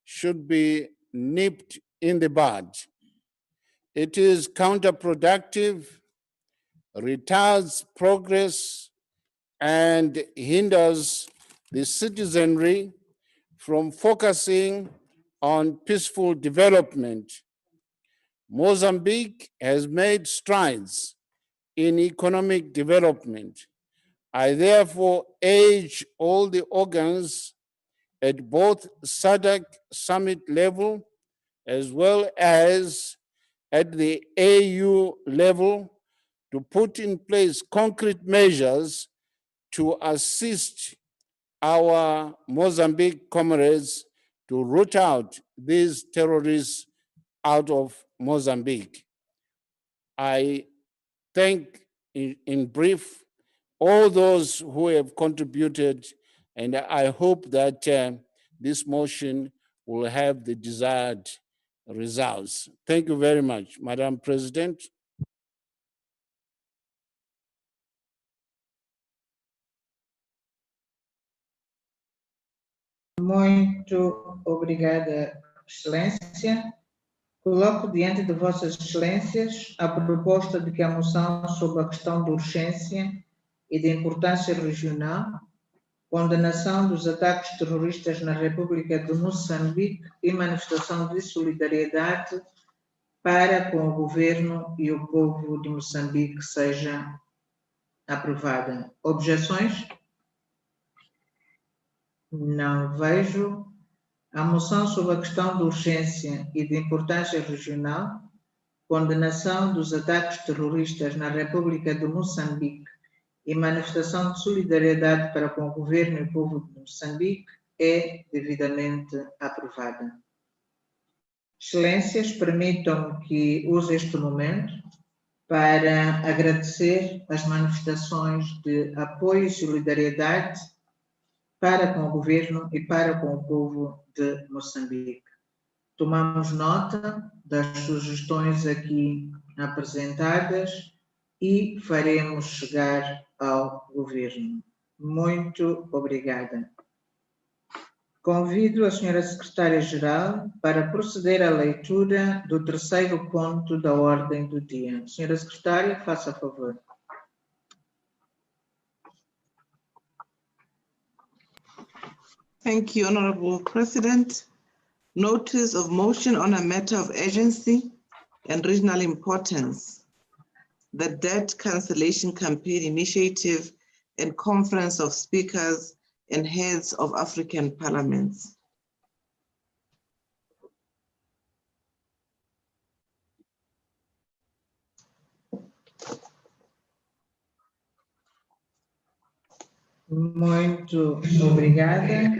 should be nipped in the bud. It is counterproductive, retards progress, and hinders the citizenry from focusing on peaceful development. Mozambique has made strides in economic development. I therefore urge all the organs at both SADC summit level as well as at the AU level to put in place concrete measures to assist our Mozambique comrades to root out these terrorists out of Mozambique. I thank, in brief, all those who have contributed, and I hope that this motion will have the desired results. Thank you very much, Madam President. Muito obrigada, Excelência. Coloco diante de Vossas Excelências a proposta de que a moção sobre a questão de urgência e de importância regional, condenação dos ataques terroristas na República de Moçambique e manifestação de solidariedade para com o governo e o povo de Moçambique seja aprovada. Objeções? Não vejo. A moção sobre a questão de urgência e de importância regional, condenação dos ataques terroristas na República de Moçambique e manifestação de solidariedade para com o governo e o povo de Moçambique é devidamente aprovada. Excelências, permitam-me que use este momento para agradecer as manifestações de apoio e solidariedade para com o governo e para com o povo de Moçambique. Tomamos nota das sugestões aqui apresentadas e faremos chegar ao governo. Muito obrigada. Convido a senhora secretária-geral para proceder à leitura do terceiro ponto da ordem do dia. Senhora secretária, faça favor. Thank you, Honorable President. Notice of motion on a matter of urgency and regional importance. The Debt Cancellation Campaign Initiative and Conference of Speakers and Heads of African Parliaments. Muito obrigada.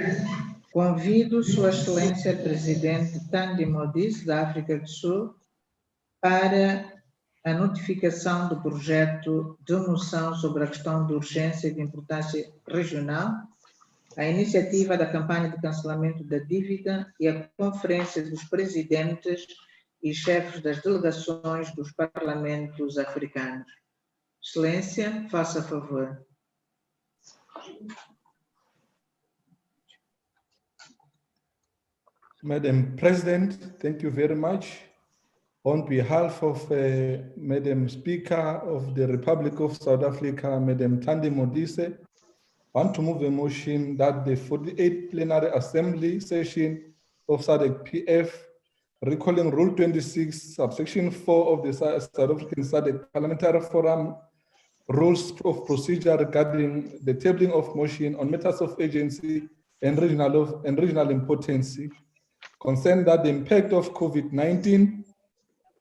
Convido Sua Excelência Presidente Thandi Modise, da África do Sul, para a notificação do projeto de moção sobre a questão de urgência e de importância regional, a iniciativa da campanha de cancelamento da dívida e a conferência dos presidentes e chefes das delegações dos parlamentos africanos. Excelência, faça favor. Madam President, thank you very much. On behalf of Madam Speaker of the Republic of South Africa, Madam Thandi Modise, I want to move a motion that the 48th Plenary Assembly session of SADC PF, recalling Rule 26, subsection 4 of the South African SADC Parliamentary Forum, rules of procedure regarding the tabling of motion on matters of urgency and regional importance, concerned that the impact of COVID-19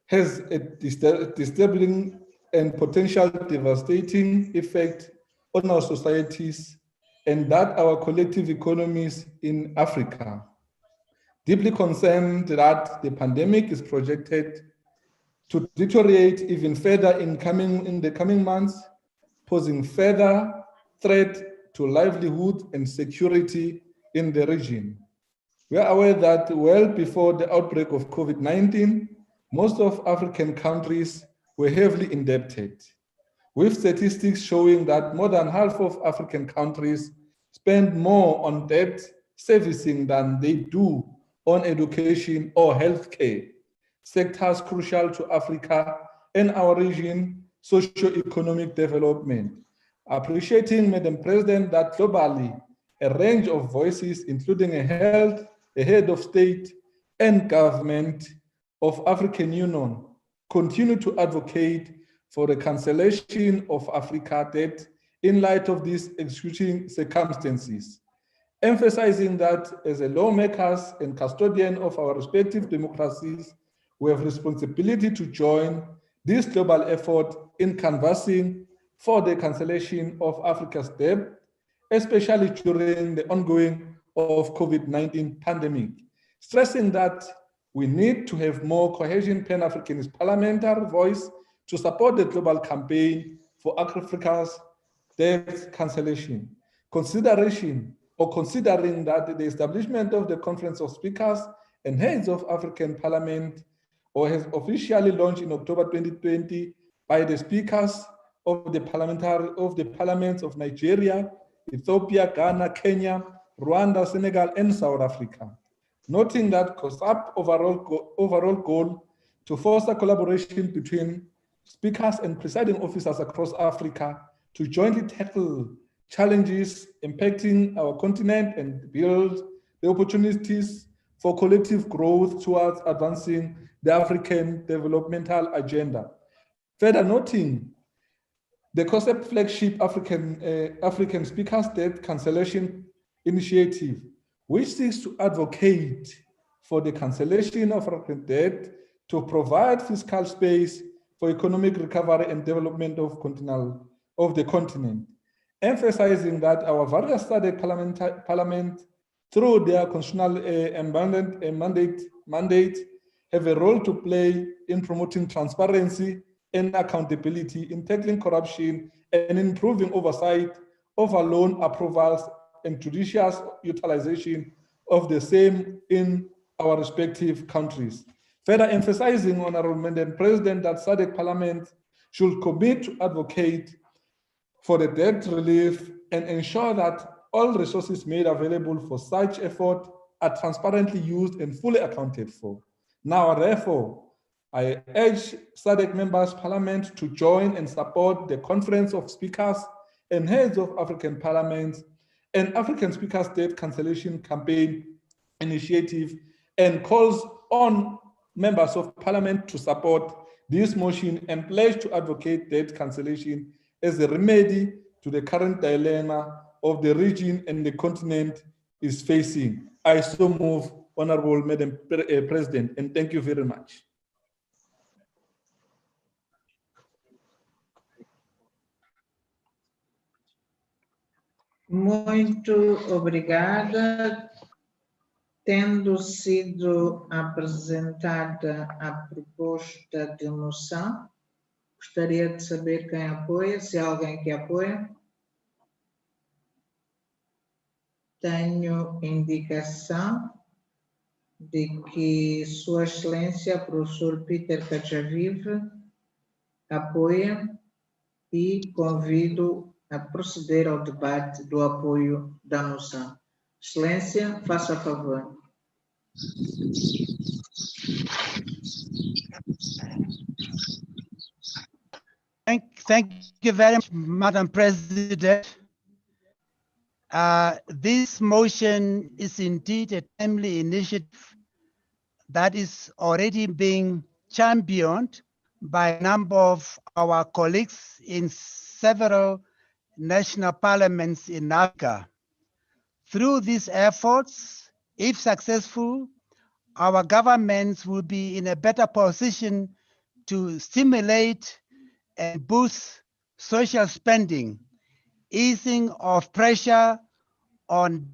has a disturbing and potential devastating effect on our societies and that our collective economies in Africa. Deeply concerned that the pandemic is projected to deteriorate even further in the coming months, posing further threat to livelihood and security in the region. We are aware that well before the outbreak of COVID-19, most of African countries were heavily indebted, with statistics showing that more than half of African countries spend more on debt servicing than they do on education or healthcare, sectors crucial to Africa and our region socio-economic development. Appreciating, Madam President, that globally, a range of voices, including a head of state and government of African Union, continue to advocate for the cancellation of Africa debt in light of these executing circumstances, emphasizing that as a lawmakers and custodian of our respective democracies, we have responsibility to join this global effort in canvassing for the cancellation of Africa's debt, especially during the ongoing of COVID-19 pandemic, stressing that we need to have more cohesion Pan-Africanist parliamentary voice to support the global campaign for Africa's debt cancellation. Considering that the establishment of the Conference of Speakers and Heads of African Parliament has officially launched in October 2020 by the speakers of the parliaments of Nigeria, Ethiopia, Ghana, Kenya, Rwanda, Senegal, and South Africa. Noting that COSAP overall goal to foster collaboration between speakers and presiding officers across Africa to jointly tackle challenges impacting our continent and build the opportunities for collective growth towards advancing the African developmental agenda. Further noting the COSAP flagship African Speakers Debt Cancellation Initiative, which seeks to advocate for the cancellation of African debt to provide fiscal space for economic recovery and development of the continent, emphasizing that our various SADC parliament, through their constitutional mandate, have a role to play in promoting transparency and accountability, in tackling corruption and improving oversight of our loan approvals and judicious utilization of the same in our respective countries. Further emphasizing, Honorable Madam President, that SADC Parliament should commit to advocate for the debt relief and ensure that all resources made available for such effort are transparently used and fully accounted for. Now, therefore, I urge SADC members parliament to join and support the Conference of Speakers and Heads of African Parliaments and African Speakers State Cancellation Campaign initiative and calls on members of parliament to support this motion and pledge to advocate debt cancellation as a remedy to the current dilemma of the region and the continent is facing. I so move, Honorable Madam President, and thank you very much. Muito obrigada. Tendo sido apresentada a proposta de moção, gostaria de saber quem apoia, se há alguém que apoia. Tenho indicação de que Sua Excelência, professor Peter Cachavive, apoia e convido a proceder ao debate do apoio da moção. Excelência, faça favor. Thank you very much, Madam President. This motion is indeed a timely initiative that is already being championed by a number of our colleagues in several national parliaments in Africa. Through these efforts, if successful, our governments will be in a better position to stimulate and boost social spending, easing of pressure on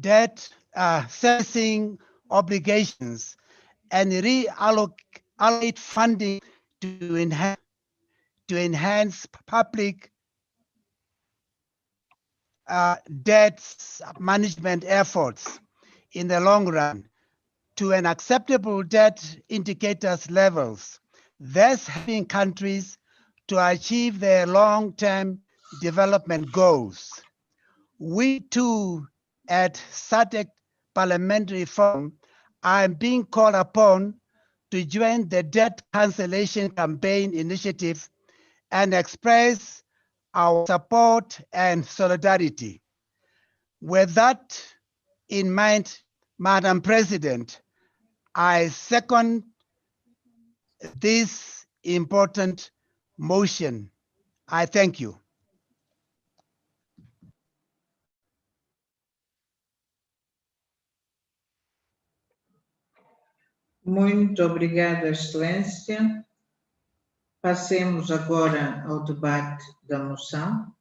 debt servicing obligations, and reallocate funding to enhance public debt management efforts in the long run to an acceptable debt indicators levels, thus helping countries to achieve their long-term development goals. We too at SADC Parliamentary Forum are being called upon to join the debt cancellation campaign initiative and express our support and solidarity. With that in mind, Madam President, I second this important motion. I thank you. Muito obrigada, Excelência. Passemos agora ao debate da moção.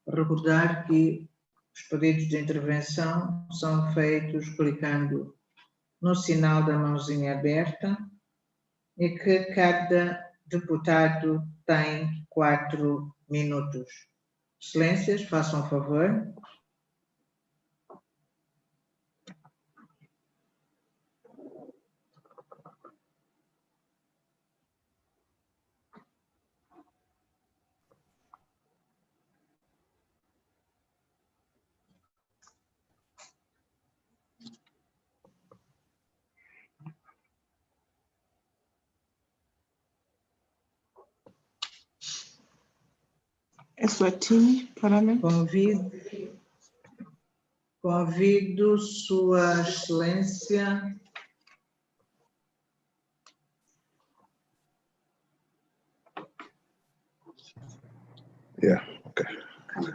Recordar que os pedidos de intervenção são feitos clicando no sinal da mãozinha aberta e que cada deputado tem 4 minutos. Excelências, façam favor. Eswatini, Parliament. Convido Sua Excelência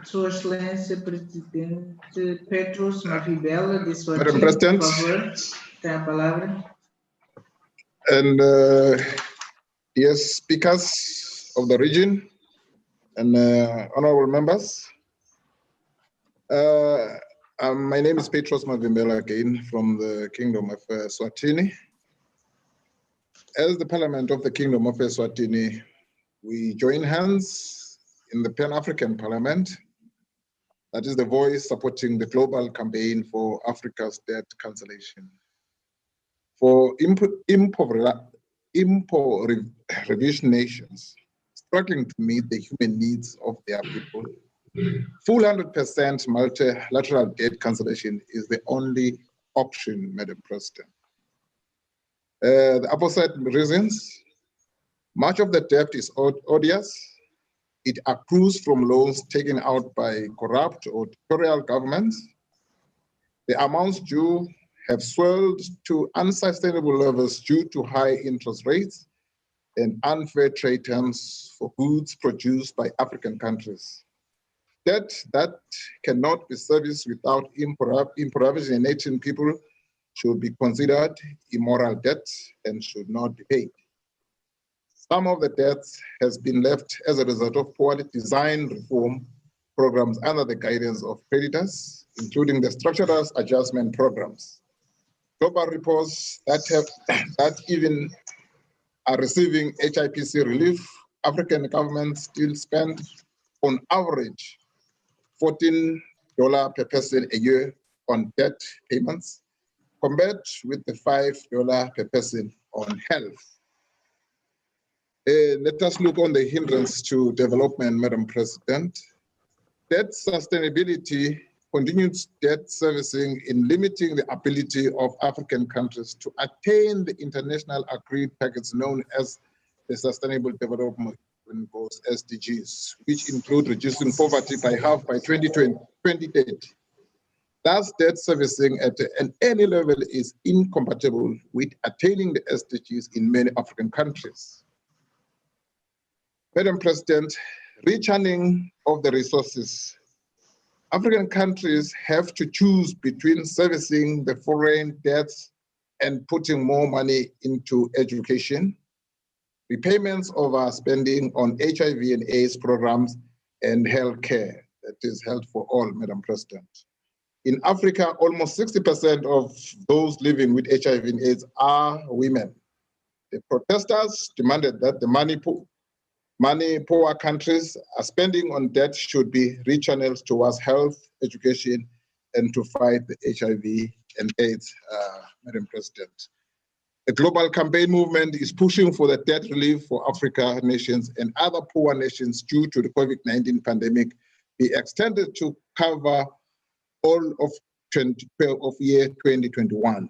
Sua Excelência Presidente Petros Mavibela de Eswatini, por favor, tem a palavra. And yes, speakers of the region and honorable members. My name is Petros Mavimbela again from the Kingdom of Eswatini. As the Parliament of the Kingdom of Eswatini, we join hands in the Pan-African Parliament, that is the voice supporting the global campaign for Africa's debt cancellation. For impoverished nations, struggling to meet the human needs of their people. Full 100% multilateral debt cancellation is the only option, Madam President. The opposite reasons, much of the debt is odious. It accrues from loans taken out by corrupt or dictatorial governments. The amounts due have swelled to unsustainable levels due to high interest rates and unfair trade terms for goods produced by African countries. Debt that cannot be serviced without impoverishing people should be considered immoral debt and should not be paid. Some of the debts has been left as a result of poorly designed reform programs under the guidance of creditors, including the structural adjustment programs. Global reports that even are receiving HIPC relief, African governments still spend on average $14 per person a year on debt payments, compared with the $5 per person on health. Let us look on the hindrance to development, Madam President. Debt sustainability, continued debt servicing in limiting the ability of African countries to attain the international agreed targets known as the Sustainable Development Goals, SDGs, which include reducing poverty by half by 2030. Thus, debt servicing at any level is incompatible with attaining the SDGs in many African countries. Madam President, rechurning of the resources. African countries have to choose between servicing the foreign debts and putting more money into education, repayments of our spending on HIV and AIDS programs, and healthcare, that is health for all, Madam President. In Africa, almost 60% of those living with HIV and AIDS are women. The protesters demanded that the money poor countries are spending on debt should be rechanneled towards health, education, and to fight the HIV and AIDS, Madam President. The global campaign movement is pushing for the debt relief for Africa nations and other poor nations due to the COVID-19 pandemic be extended to cover all of year 2021.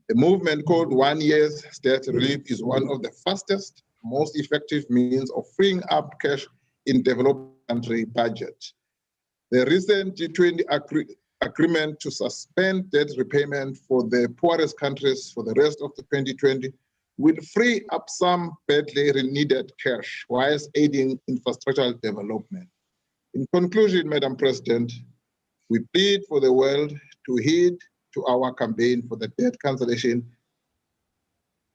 The movement called 1 year's debt relief is one of the fastest, most effective means of freeing up cash in developed country budget. The recent G20 agreement to suspend debt repayment for the poorest countries for the rest of the 2020 will free up some badly needed cash whilst aiding infrastructural development. In conclusion, Madam President, we plead for the world to heed to our campaign for the debt cancellation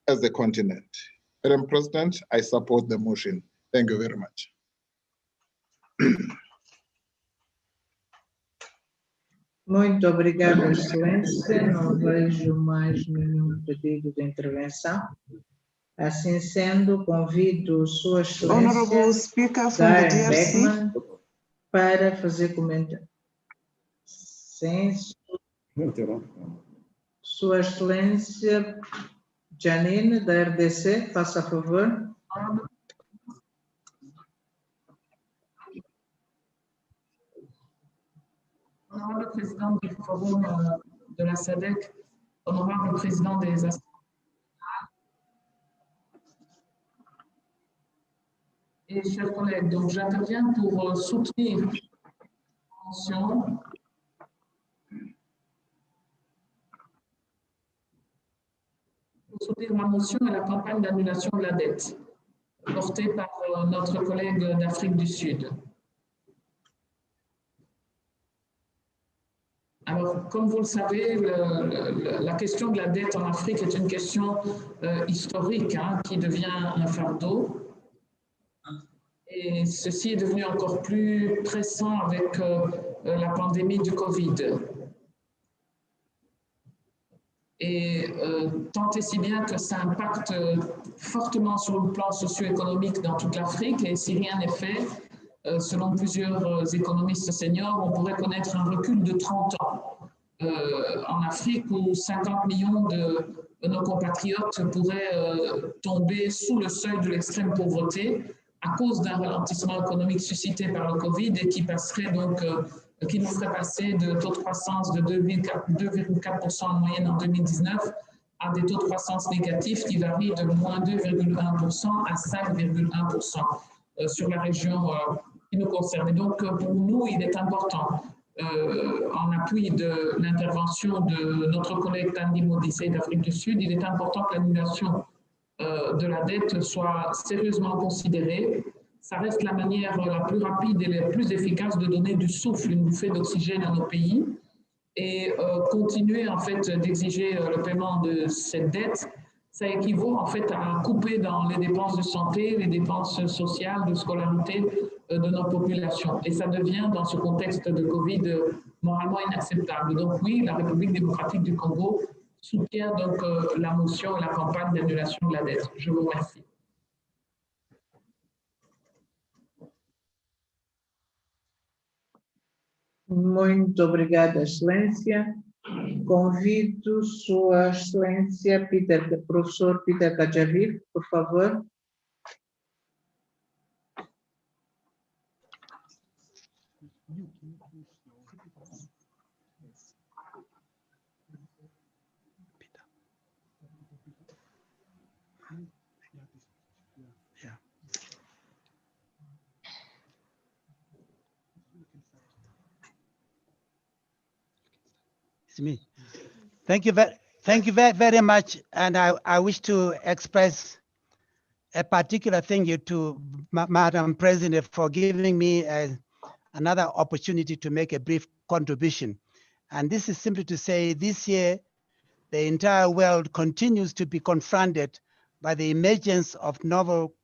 as the continent. Madam President, I support the motion. Thank you very much. Muito obrigada, Excelência. Não vejo mais nenhum pedido de intervenção. Assim sendo, convido Sua Honorable Excelência, Speaker from the DRC, Beckman, para fazer comentário. Sim, Sua Excelência Janine, da RDC, faça favor. Honorable Président du Forum de la SADC, honorable Président des Assemblées, et chers collègues, donc j'interviens pour soutenir la motion et la campagne d'annulation de la dette portée par notre collègue d'Afrique du Sud. Alors, comme vous le savez, la question de la dette en Afrique est une question historique qui devient un fardeau. Et ceci est devenu encore plus pressant avec la pandémie du Covid. Et tant et si bien que ça impacte fortement sur le plan socio-économique dans toute l'Afrique. Et si rien n'est fait, selon plusieurs économistes seniors, on pourrait connaître un recul de 30 ans en Afrique où 50 millions de nos compatriotes pourraient tomber sous le seuil de l'extrême pauvreté à cause d'un ralentissement économique suscité par le Covid et qui passerait donc, qui nous ferait passer de taux de croissance de 2,4% en moyenne en 2019 à des taux de croissance négatifs qui varient de moins 2,1% à 5,1% sur la région qui nous concerne. Et donc, pour nous, il est important, en appui de l'intervention de notre collègue Tanguy Modissé d'Afrique du Sud, il est important que l'annulation de la dette soit sérieusement considérée. Ça reste la manière la plus rapide et la plus efficace de donner du souffle, une bouffée d'oxygène à nos pays. Et continuer en fait d'exiger le paiement de cette dette, ça équivaut en fait à couper dans les dépenses de santé, les dépenses sociales, de scolarité de nos populations. Et ça devient dans ce contexte de Covid moralement inacceptable. Donc oui, la République démocratique du Congo soutient donc la motion et la campagne d'annulation de la dette. Je vous remercie. Muito obrigada, Excelência. Convido Sua Excelência Professor Peter Kajaviv, por favor. It's me. Thank you very much. And I wish to express a particular thank you to Madam President for giving me another opportunity to make a brief contribution. And this is simply to say this year, the entire world continues to be confronted by the emergence of novel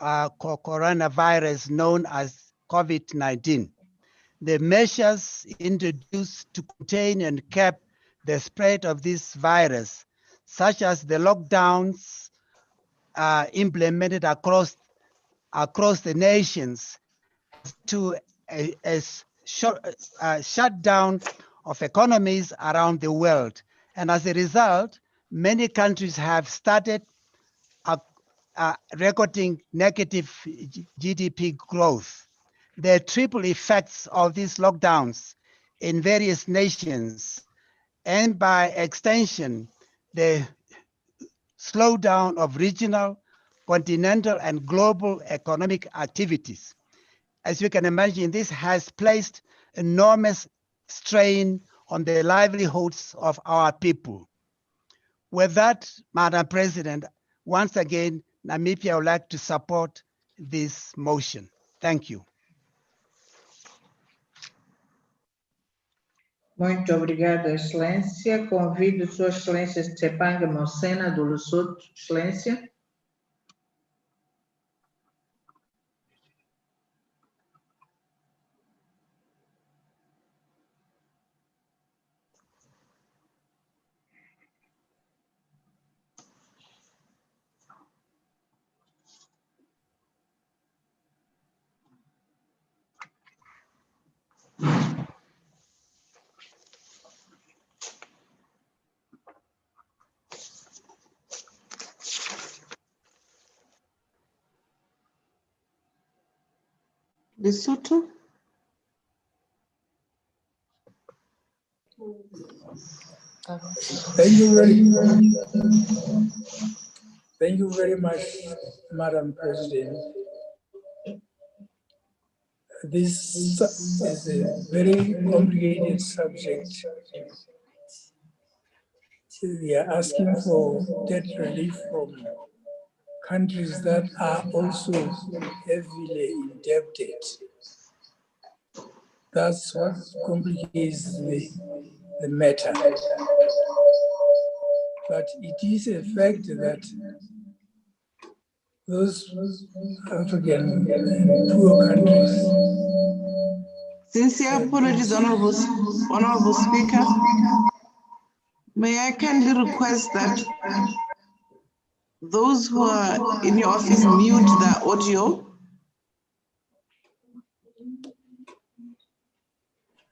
coronavirus known as COVID-19. The measures introduced to contain and cap the spread of this virus, such as the lockdowns implemented across the nations, to a shutdown of economies around the world. And as a result, many countries have started recording negative GDP growth. The triple effects of these lockdowns in various nations, and by extension, the slowdown of regional, continental, and global economic activities. As you can imagine, this has placed enormous strain on the livelihoods of our people. With that, Madam President, once again, Namibia would like to support this motion. Thank you. Muito obrigada, Excelência. Convido Sua Excelência Tsepanga Mocena do Lesotho. Excelência. Lesotho. Thank you very much, Madam President. This is a very complicated subject. We are asking for debt relief from countries that are also heavily indebted. That's what complicates the matter. But it is a fact that those African and poor countries. Sincere apologies, Honorable Speaker. May I kindly request that those who are in your office mute their audio?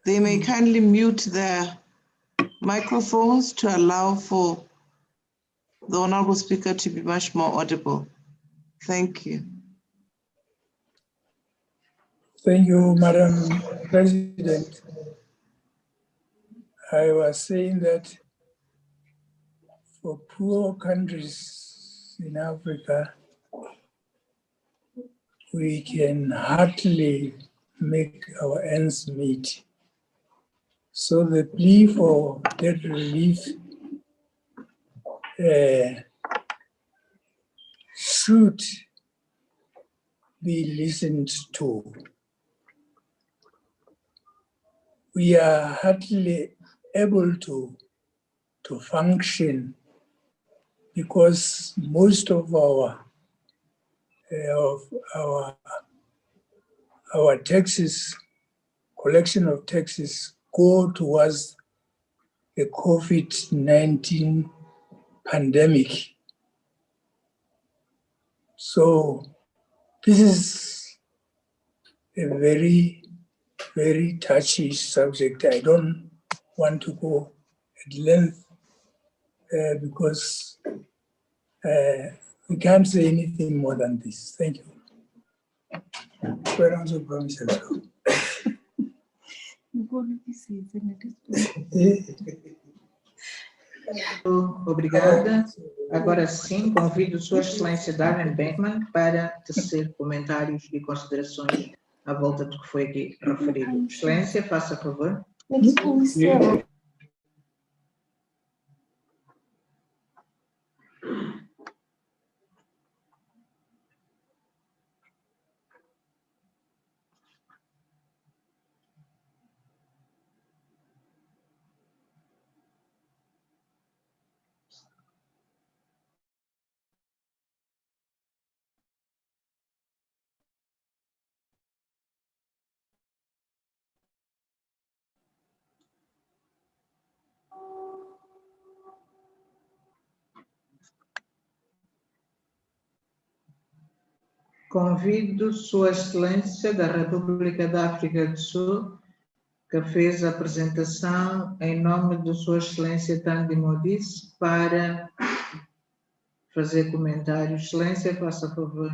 They may kindly mute their microphones to allow for the Honorable Speaker to be much more audible. Thank you. Thank you, Madam President. I was saying that for poor countries in Africa, we can hardly make our ends meet. So the plea for debt relief should be listened to. We are hardly able to function because most of our taxes, collection of taxes, go towards the COVID-19 pandemic. So this is a very, very touchy subject. I don't want to go at length because we can't say anything more than this. Thank you. Obrigada. Agora sim, convido Sua Excelência Darren Beckman para tecer comentários e considerações à volta do que foi aqui referido. Excelência, faça favor. Convido Sua Excelência da República da África do Sul, que fez a apresentação em nome de Sua Excelência Thandi Modise, para fazer comentários. Excelência, faça favor.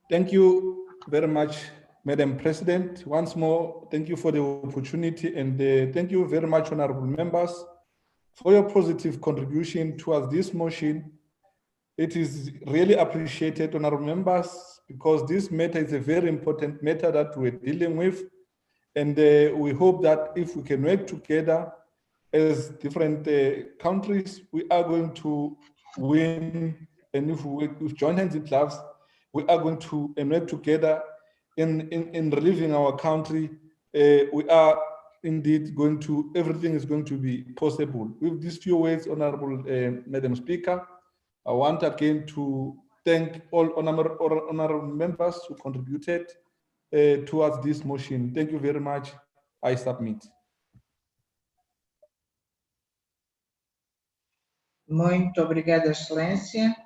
Thank you very much, Madam President. Once more, thank you for the opportunity, and thank you very much, honorable members, for your positive contribution towards this motion. It is really appreciated, honorable members, because this matter is a very important matter that we're dealing with. And we hope that if we can work together as different countries, we are going to win. And if we join hands in gloves, we are going to work together in relieving our country. We are indeed going to, everything is going to be possible. With these few words, Honorable Madam Speaker, I want again to thank all honorable members who contributed towards this motion. Thank you very much. I submit. Muito obrigada, Excelência.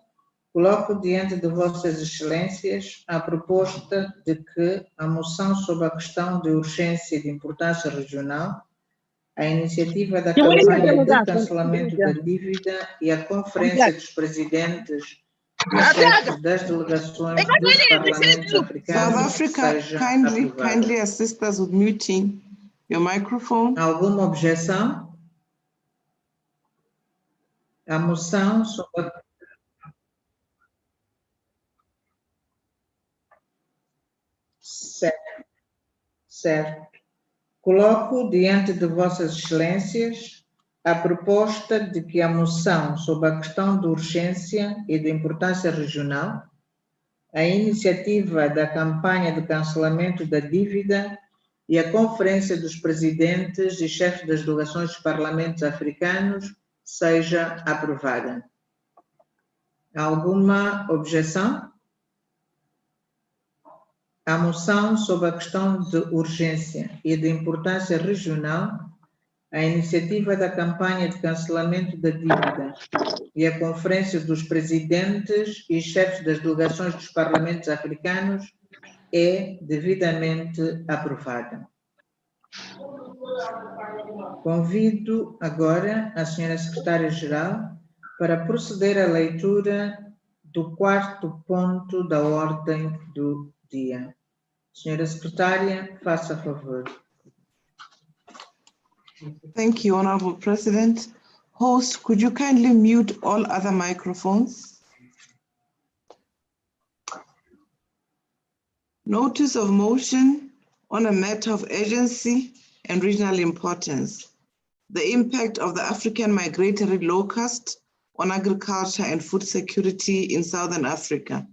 Coloco diante de Vossas Excelências a proposta de que a moção sobre a questão de urgência e de importância regional, a iniciativa da campanha de cancelamento da dívida e a Conferência dos Presidentes e chefes das delegações dos Parlamentos africanos South Africa, kindly assist us with muting your microphone. Alguma objeção? A moção sobre... Certo. Coloco diante de Vossas Excelências a proposta de que a moção sobre a questão de urgência e de importância regional, a iniciativa da campanha de cancelamento da dívida e a Conferência dos Presidentes e chefes das delegações dos Parlamentos africanos seja aprovada. Alguma objeção? A moção sobre a questão de urgência e de importância regional, a iniciativa da campanha de cancelamento da dívida e a Conferência dos Presidentes e chefes das delegações dos Parlamentos africanos é devidamente aprovada. Convido agora a Senhora Secretária-Geral para proceder à leitura do quarto ponto da ordem do dia. Senhora Secretária, faça favor. Thank you, Honorable President. Host, could you kindly mute all other microphones? Notice of motion on a matter of urgency and regional importance. The impact of the African migratory locust on agriculture and food security in Southern Africa.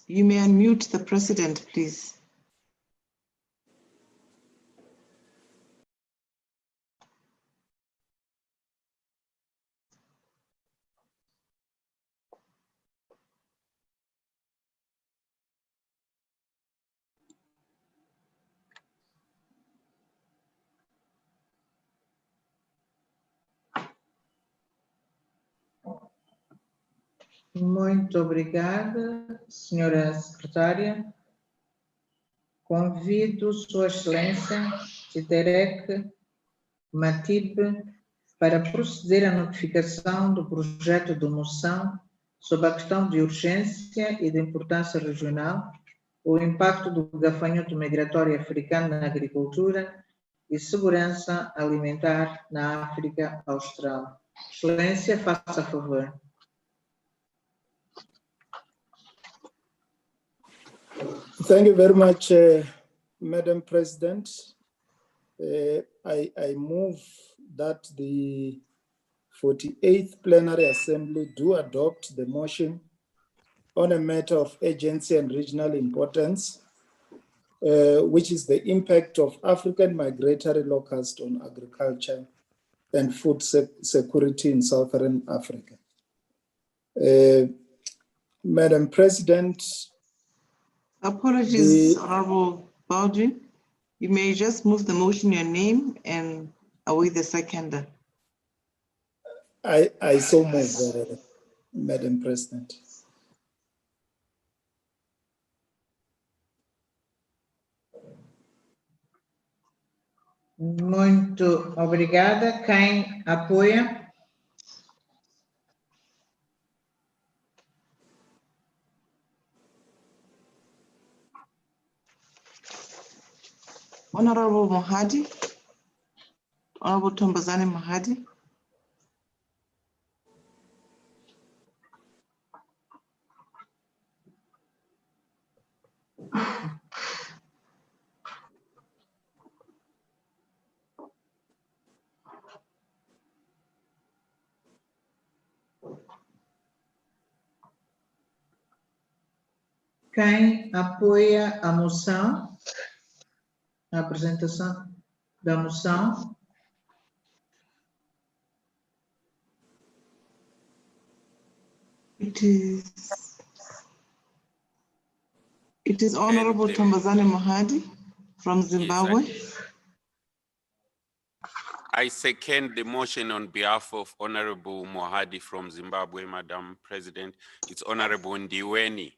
You may unmute the President, please. Muito obrigada, Senhora Secretária. Convido Sua Excelência Tiderek Matib para proceder à notificação do projeto de moção sobre a questão de urgência e de importância regional, o impacto do gafanhoto migratório africano na agricultura e segurança alimentar na África Austral. Excelência, faça favor. Thank you very much, Madam President. I move that the 48th Plenary Assembly do adopt the motion on a matter of urgency and regional importance, which is the impact of African migratory locust on agriculture and food security in Southern Africa. Madam President, apologies, Honorable Baldwin. You may just move the motion your name and await the seconder. I so move, Madam President. Muito obrigada. Quem apoia? Honorable Mohadi, Honorable Tombazani Mohadi. Quem apoia a moção? A apresentação da moção? It is Honorable Tombazani Mohadi from Zimbabwe. Yes, I second the motion on behalf of Honorable Mohadi from Zimbabwe, Madam President. It's Honorable Ndiweni.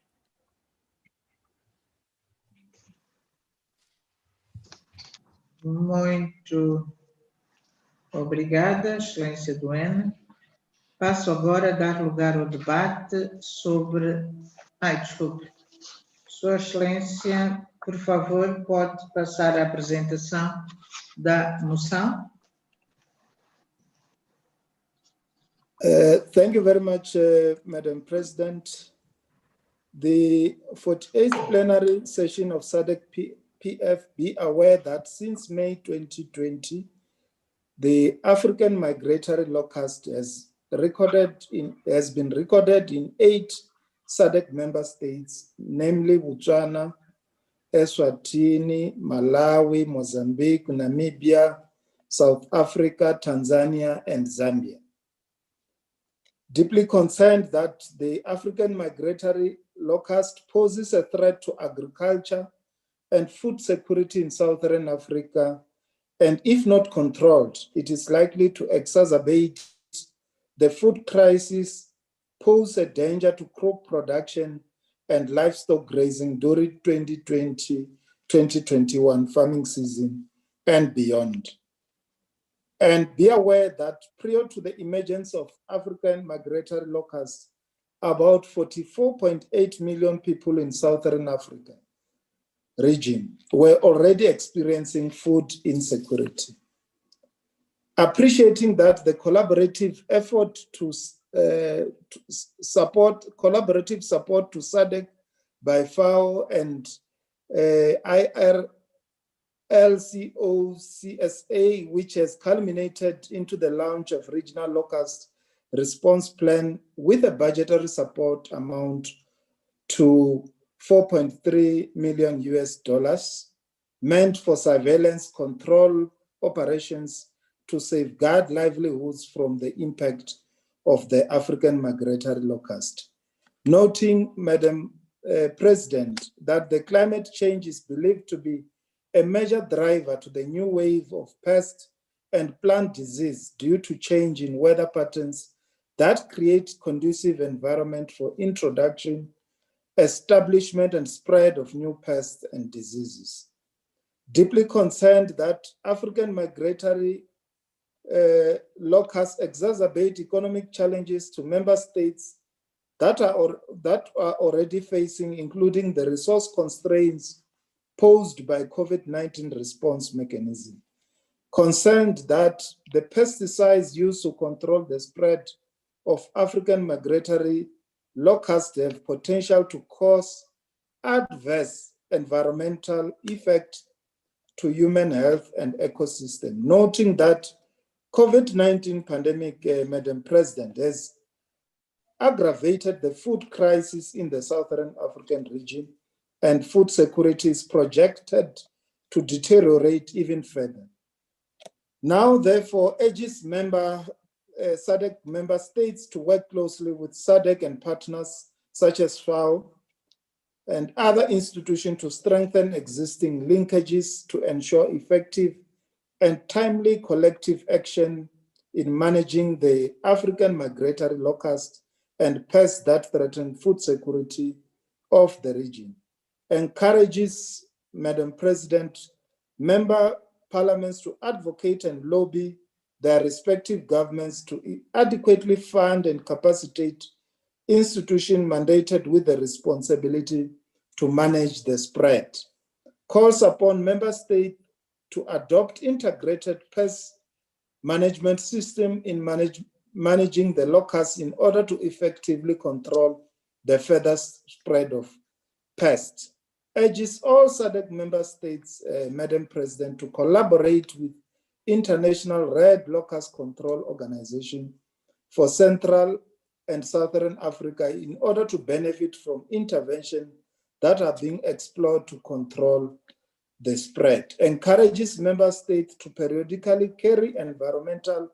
Muito obrigada, Excelência Duene. Passo agora a dar lugar ao debate sobre... desculpe. Sua Excelência, por favor, pode passar a apresentação da moção. Thank you very much, Madam President. The 48th plenary session of SADC PF be aware that since May 2020, the African migratory locust has been recorded in 8 SADC member states, namely Botswana, Eswatini, Malawi, Mozambique, Namibia, South Africa, Tanzania, and Zambia. Deeply concerned that the African migratory locust poses a threat to agriculture and food security in Southern Africa, and if not controlled, it is likely to exacerbate the food crisis, pose a danger to crop production and livestock grazing during 2020-2021 farming season and beyond. And be aware that prior to the emergence of African migratory locusts, about 44.8 million people in Southern Africa region were already experiencing food insecurity. Appreciating that the collaborative effort to support to SADC by FAO and IRLCOCSA, which has culminated into the launch of Regional Locust Response Plan with a budgetary support amount to $4.3 million meant for surveillance control operations to safeguard livelihoods from the impact of the African migratory locust. Noting, Madam President, that the climate change is believed to be a major driver to the new wave of pest and plant disease due to change in weather patterns that create conducive environment for introduction, establishment, and spread of new pests and diseases. Deeply concerned that African migratory locusts exacerbate economic challenges to member states that are already facing, including the resource constraints posed by COVID-19 response mechanism. Concerned that the pesticides used to control the spread of African migratory locusts have potential to cause adverse environmental effect to human health and ecosystem. Noting that COVID-19 pandemic, Madam President, has aggravated the food crisis in the Southern African region, and food security is projected to deteriorate even further. Now, therefore, urges SADC member states to work closely with SADC and partners such as FAO and other institutions to strengthen existing linkages to ensure effective and timely collective action in managing the African migratory locust and pests that threaten food security of the region. Encourages, Madam President, member parliaments to advocate and lobby their respective governments to adequately fund and capacitate institutions mandated with the responsibility to manage the spread. Calls upon member states to adopt integrated pest management system in managing the locusts in order to effectively control the further spread of pests. Urges all SADC member states, Madam President, to collaborate with International Red Locust Control Organization for Central and Southern Africa in order to benefit from intervention that are being explored to control the spread. Encourages member states to periodically carry environmental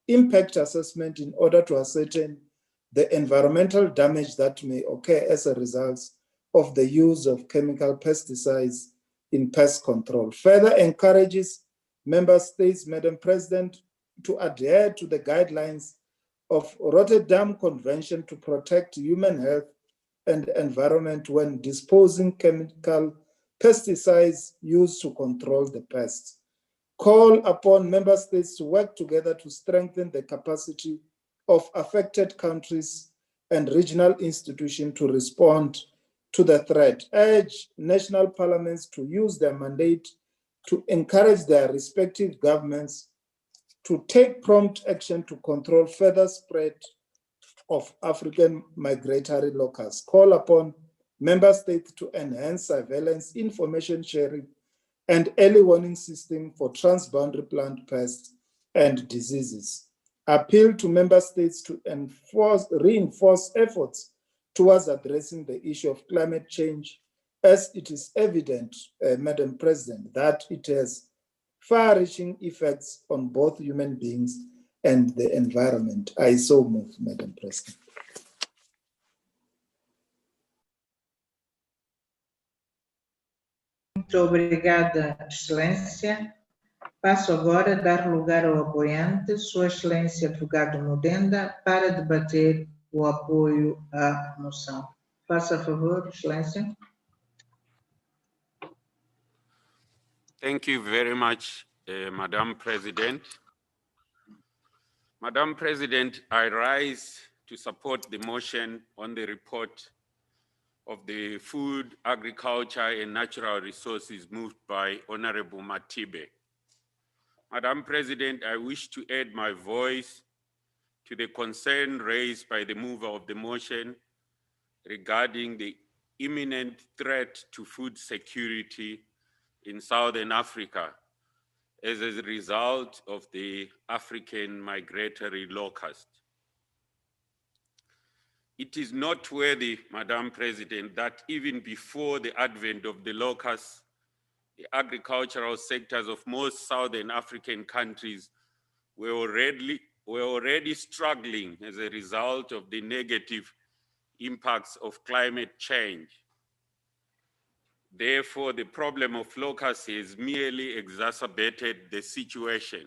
impact assessment in order to ascertain the environmental damage that may occur as a result of the use of chemical pesticides in pest control. Further encourages member states, Madam President, to adhere to the guidelines of Rotterdam Convention to protect human health and environment when disposing chemical pesticides used to control the pests. Call upon member states to work together to strengthen the capacity of affected countries and regional institutions to respond to the threat. Urge national parliaments to use their mandate to encourage their respective governments to take prompt action to control further spread of African migratory locusts. Call upon member states to enhance surveillance, information sharing, and early warning system for transboundary plant pests and diseases. Appeal to member states to reinforce efforts towards addressing the issue of climate change, as it is evident, Madam President, that it has far-reaching effects on both human beings and the environment. I so move, Madam President. Muito obrigada, Excelência. Passo agora a dar lugar ao apoiante, Sua Excelência Advogado Mudenda, para debater o apoio à moção. Faça a favor, Excelência. Thank you very much, Madam President. Madam President, I rise to support the motion on the report of the Food, Agriculture and Natural Resources moved by Honorable Matibe. Madam President, I wish to add my voice to the concern raised by the mover of the motion regarding the imminent threat to food security in Southern Africa as a result of the African migratory locust. It is noteworthy, Madam President, that even before the advent of the locusts, the agricultural sectors of most Southern African countries were already struggling as a result of the negative impacts of climate change. Therefore, the problem of locusts has merely exacerbated the situation.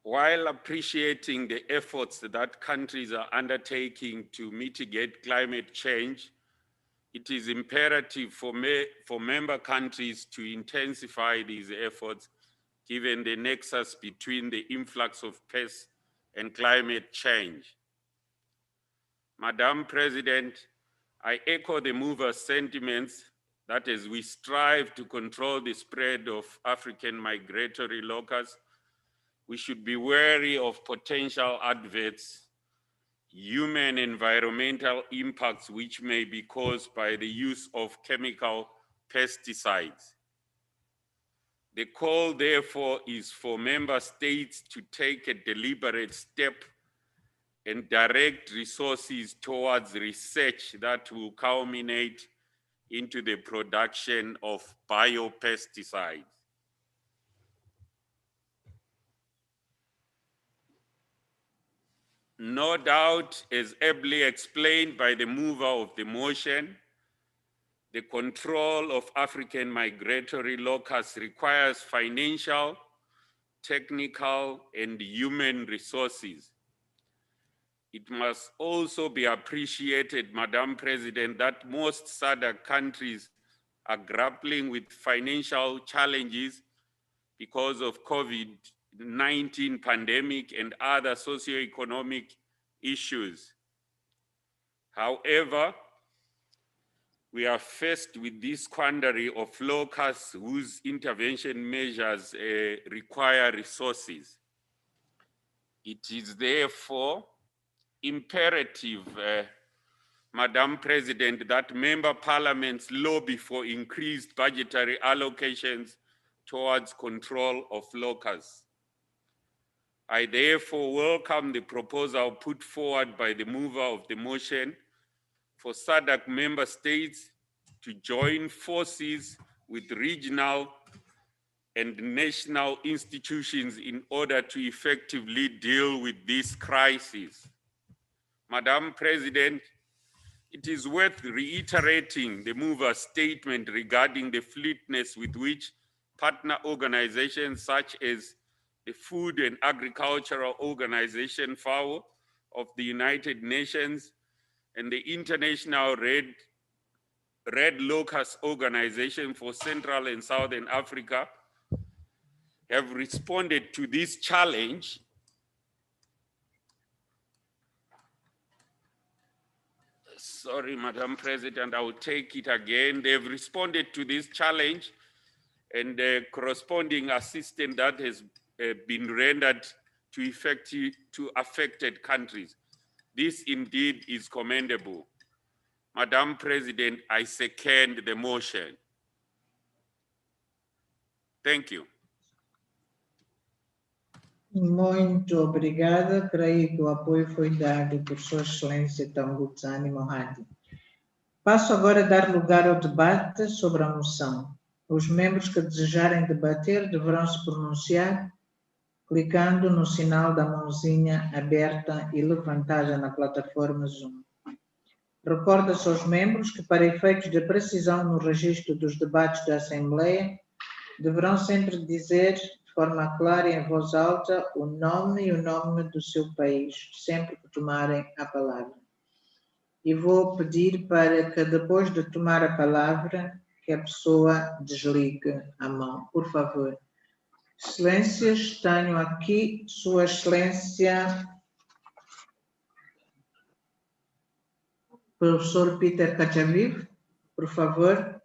While appreciating the efforts that countries are undertaking to mitigate climate change, it is imperative for member countries to intensify these efforts given the nexus between the influx of pests and climate change. Madam President, I echo the mover's sentiments that as we strive to control the spread of African migratory locusts, we should be wary of potential adverse human environmental impacts which may be caused by the use of chemical pesticides. The call, therefore, is for member states to take a deliberate step and direct resources towards research that will culminate into the production of biopesticides. No doubt, as ably explained by the mover of the motion, the control of African migratory locusts requires financial, technical, and human resources. It must also be appreciated, Madam President, that most SADC countries are grappling with financial challenges because of COVID-19 pandemic and other socioeconomic issues. However, we are faced with this quandary of locusts whose intervention measures require resources. It is therefore imperative, Madam President, that member parliaments lobby for increased budgetary allocations towards control of locusts. I therefore welcome the proposal put forward by the mover of the motion for SADC member states to join forces with regional and national institutions in order to effectively deal with this crisis. Madam President, it is worth reiterating the mover's statement regarding the fleetness with which partner organizations such as the Food and Agricultural Organization, FAO, of the United Nations and the International Red Locust Organization for Central and Southern Africa have responded to this challenge Sorry, Madam President, I will take it again. They've responded to this challenge and the corresponding assistance that has been rendered to affected countries. This indeed is commendable. Madam President, I second the motion. Thank you. Muito obrigada. Creio que o apoio foi dado por Sua Excelência Tambuzani Mohadi. Passo agora a dar lugar ao debate sobre a moção. Os membros que desejarem debater deverão se pronunciar clicando no sinal da mãozinha aberta e levantada na plataforma Zoom. Recorda-se aos membros que, para efeitos de precisão no registro dos debates da Assembleia, deverão sempre dizer de forma clara e em voz alta o nome e o nome do seu país, sempre que tomarem a palavra. E vou pedir para que, depois de tomar a palavra, que a pessoa desligue a mão, por favor. Excelências, tenho aqui Sua Excelência, Professor Peter Kajaviv, por favor.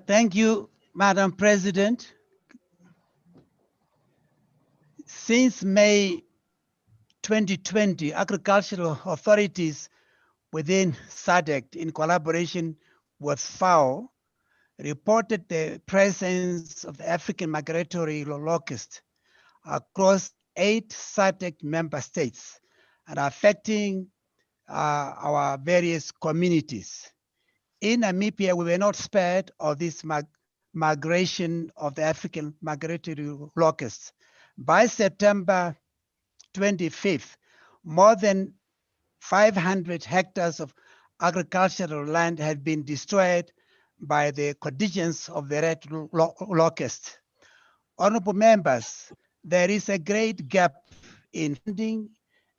Thank you, Madam President. Since May 2020, agricultural authorities within SADC, in collaboration with FAO, reported the presence of the African migratory locust across 8 SADC member states and affecting our various communities. In Namibia, we were not spared of this migration of the African migratory locusts. By September 25th, more than 500 hectares of agricultural land had been destroyed by the conditions of the red locust. Honorable members, there is a great gap in funding,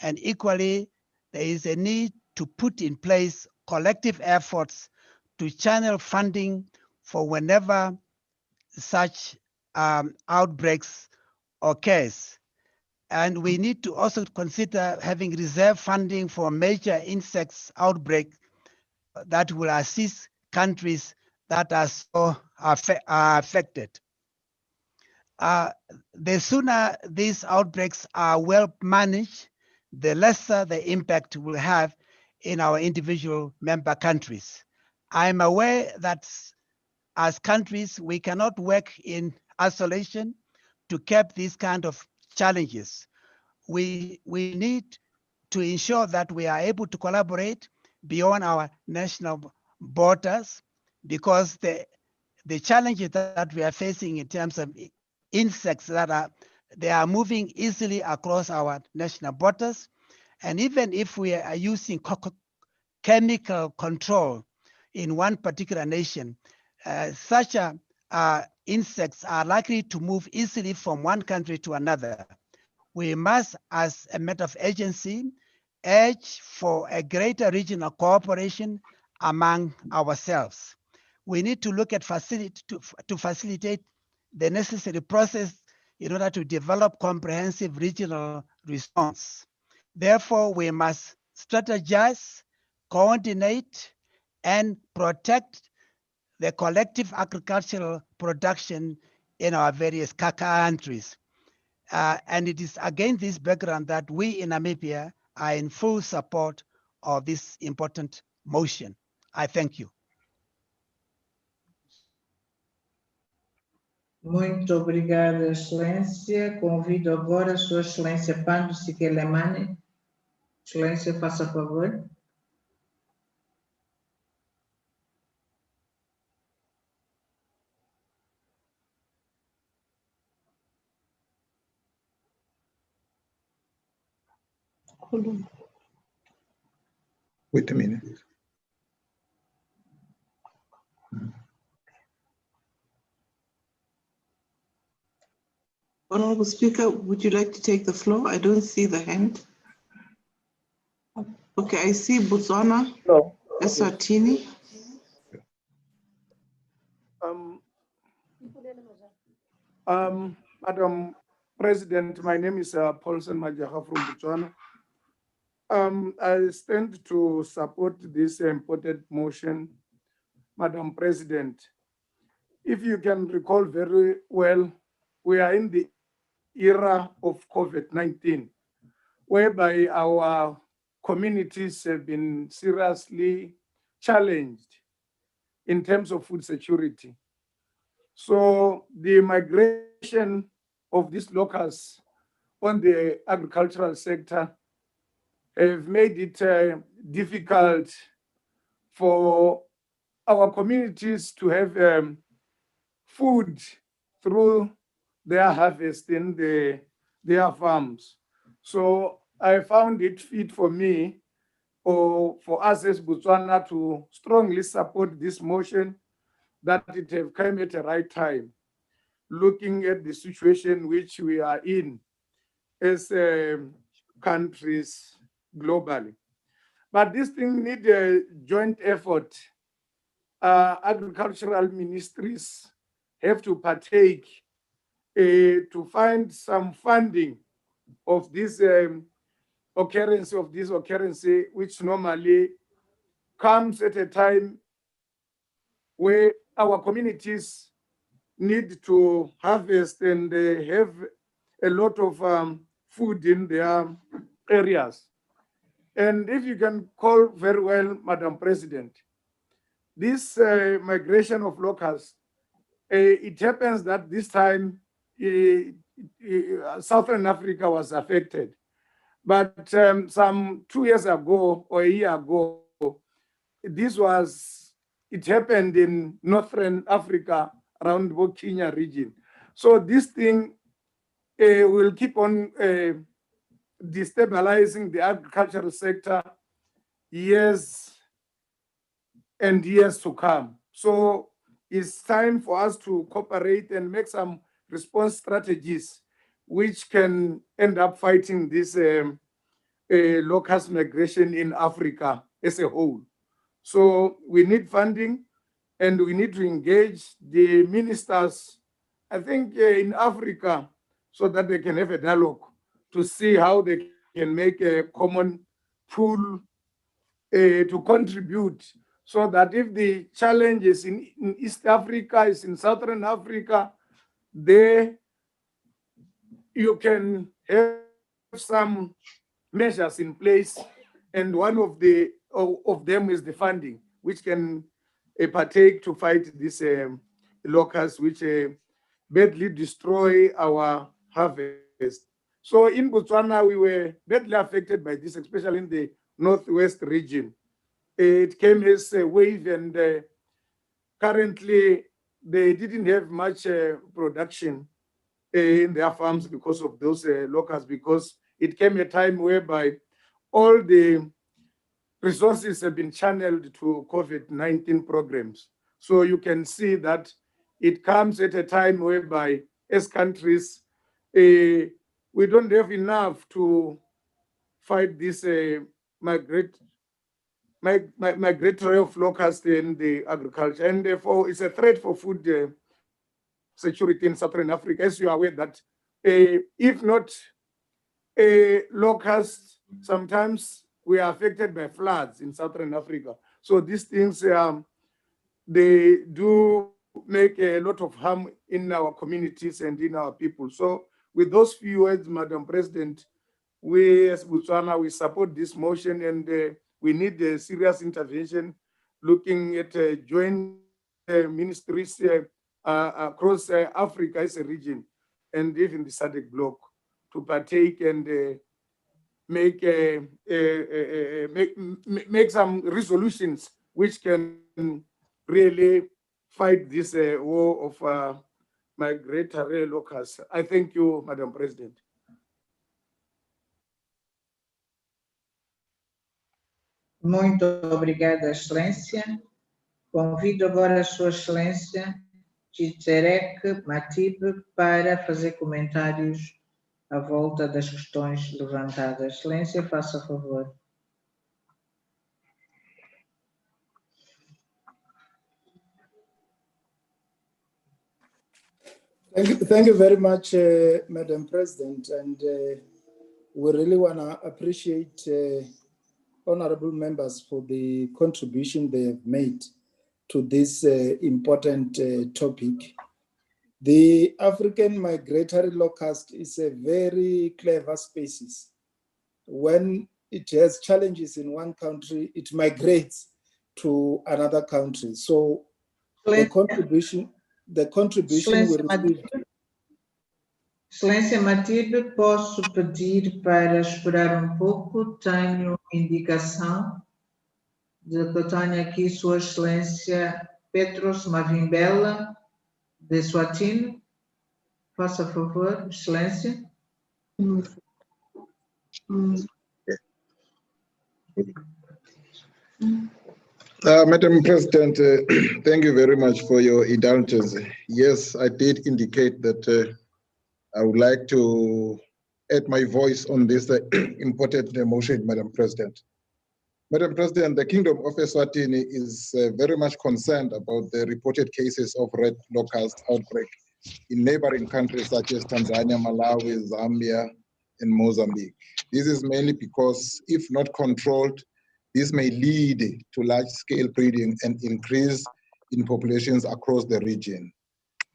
and equally, there is a need to put in place collective efforts to channel funding for whenever such outbreaks occurs. And we need to also consider having reserve funding for major insects outbreak that will assist countries that are so affected. The sooner these outbreaks are well managed, the lesser the impact will have in our individual member countries. I'm aware that as countries, we cannot work in isolation to cap these kind of challenges. We need to ensure that we are able to collaborate beyond our national borders, because the challenges that we are facing in terms of insects they are moving easily across our national borders. And even if we are using chemical control in one particular nation, such insects are likely to move easily from one country to another. We must, as a matter of urgency, urge for a greater regional cooperation among ourselves. We need to look at to facilitate the necessary process in order to develop comprehensive regional response. Therefore, we must strategize, coordinate, and protect the collective agricultural production in our various countries. And it is against this background that we in Namibia are in full support of this important motion. I thank you. Muito obrigada, Excelência. Convido agora a Sua Excelência Pando Siquelemane. Excelência, faça favor. Wait a minute. Honorable Speaker, would you like to take the floor? I don't see the hand. Okay, I see Botswana, Eswatini. Madam President, my name is Paulson Majaha from Botswana. I stand to support this important motion, Madam President. If you can recall very well, we are in the era of COVID-19, whereby our communities have been seriously challenged in terms of food security. So the migration of these locusts on the agricultural sector have made it difficult for our communities to have food through their harvest in their farms. So I found it fit for me or for us as Botswana to strongly support this motion, that it have come at the right time. looking at the situation which we are in as countries globally. But this thing need a joint effort. Agricultural ministries have to partake to find some funding of this occurrence, which normally comes at a time where our communities need to harvest and they have a lot of food in their areas. And if you can call very well, Madam President, this migration of locusts, it happens that this time Southern Africa was affected. But some 2 years ago or a year ago, it happened in Northern Africa around the Kenya region. So this thing will keep on destabilizing the agricultural sector years and years to come. So it's time for us to cooperate and make some response strategies which can end up fighting this locust migration in Africa as a whole. So we need funding and we need to engage the ministers, I think in Africa, so that they can have a dialogue to see how they can make a common pool to contribute, so that if the challenge is in East Africa, is in Southern Africa, there you can have some measures in place, and one of them is the funding, which can partake to fight these locusts, which badly destroy our harvest. So in Botswana, we were badly affected by this, especially in the northwest region. It came as a wave, and currently they didn't have much production in their farms because of those locusts, because it came a time whereby all the resources have been channeled to COVID-19 programs. So you can see that it comes at a time whereby, as countries, we don't have enough to fight this migratory of locusts in the agriculture. And therefore, it's a threat for food security in Southern Africa. As you are aware that if not locusts, sometimes we are affected by floods in Southern Africa. So these things, they do make a lot of harm in our communities and in our people. So with those few words, Madam President, we as Botswana, we support this motion, and we need a serious intervention looking at joint ministries across Africa as a region, and even the SADC bloc, to partake and make some resolutions which can really fight this war of migratory locusts. I thank you, Madam President. Muito obrigada, Excelência. Convido agora a Sua Excelência Tserek Matib para fazer comentários à volta das questões levantadas. Excelência, faça favor. Thank you very much, Madam President, and we really want to appreciate honorable members for the contribution they have made to this important topic. The African migratory locust is a very clever species. When it has challenges in one country, it migrates to another country. So the contribution we received. Excelência Matib, posso pedir para esperar um pouco? Tenho indicação de que eu tenho aqui Sua Excelência Petros Mavimbela, de Eswatini. Faça favor, Excelência. Madam President, thank you very much for your indulgence. Yes, I did indicate that I would like to add my voice on this important motion, Madam President. Madam President, the Kingdom of Eswatini is very much concerned about the reported cases of red locust outbreak in neighboring countries such as Tanzania, Malawi, Zambia, and Mozambique. This is mainly because, if not controlled, this may lead to large-scale breeding and increase in populations across the region.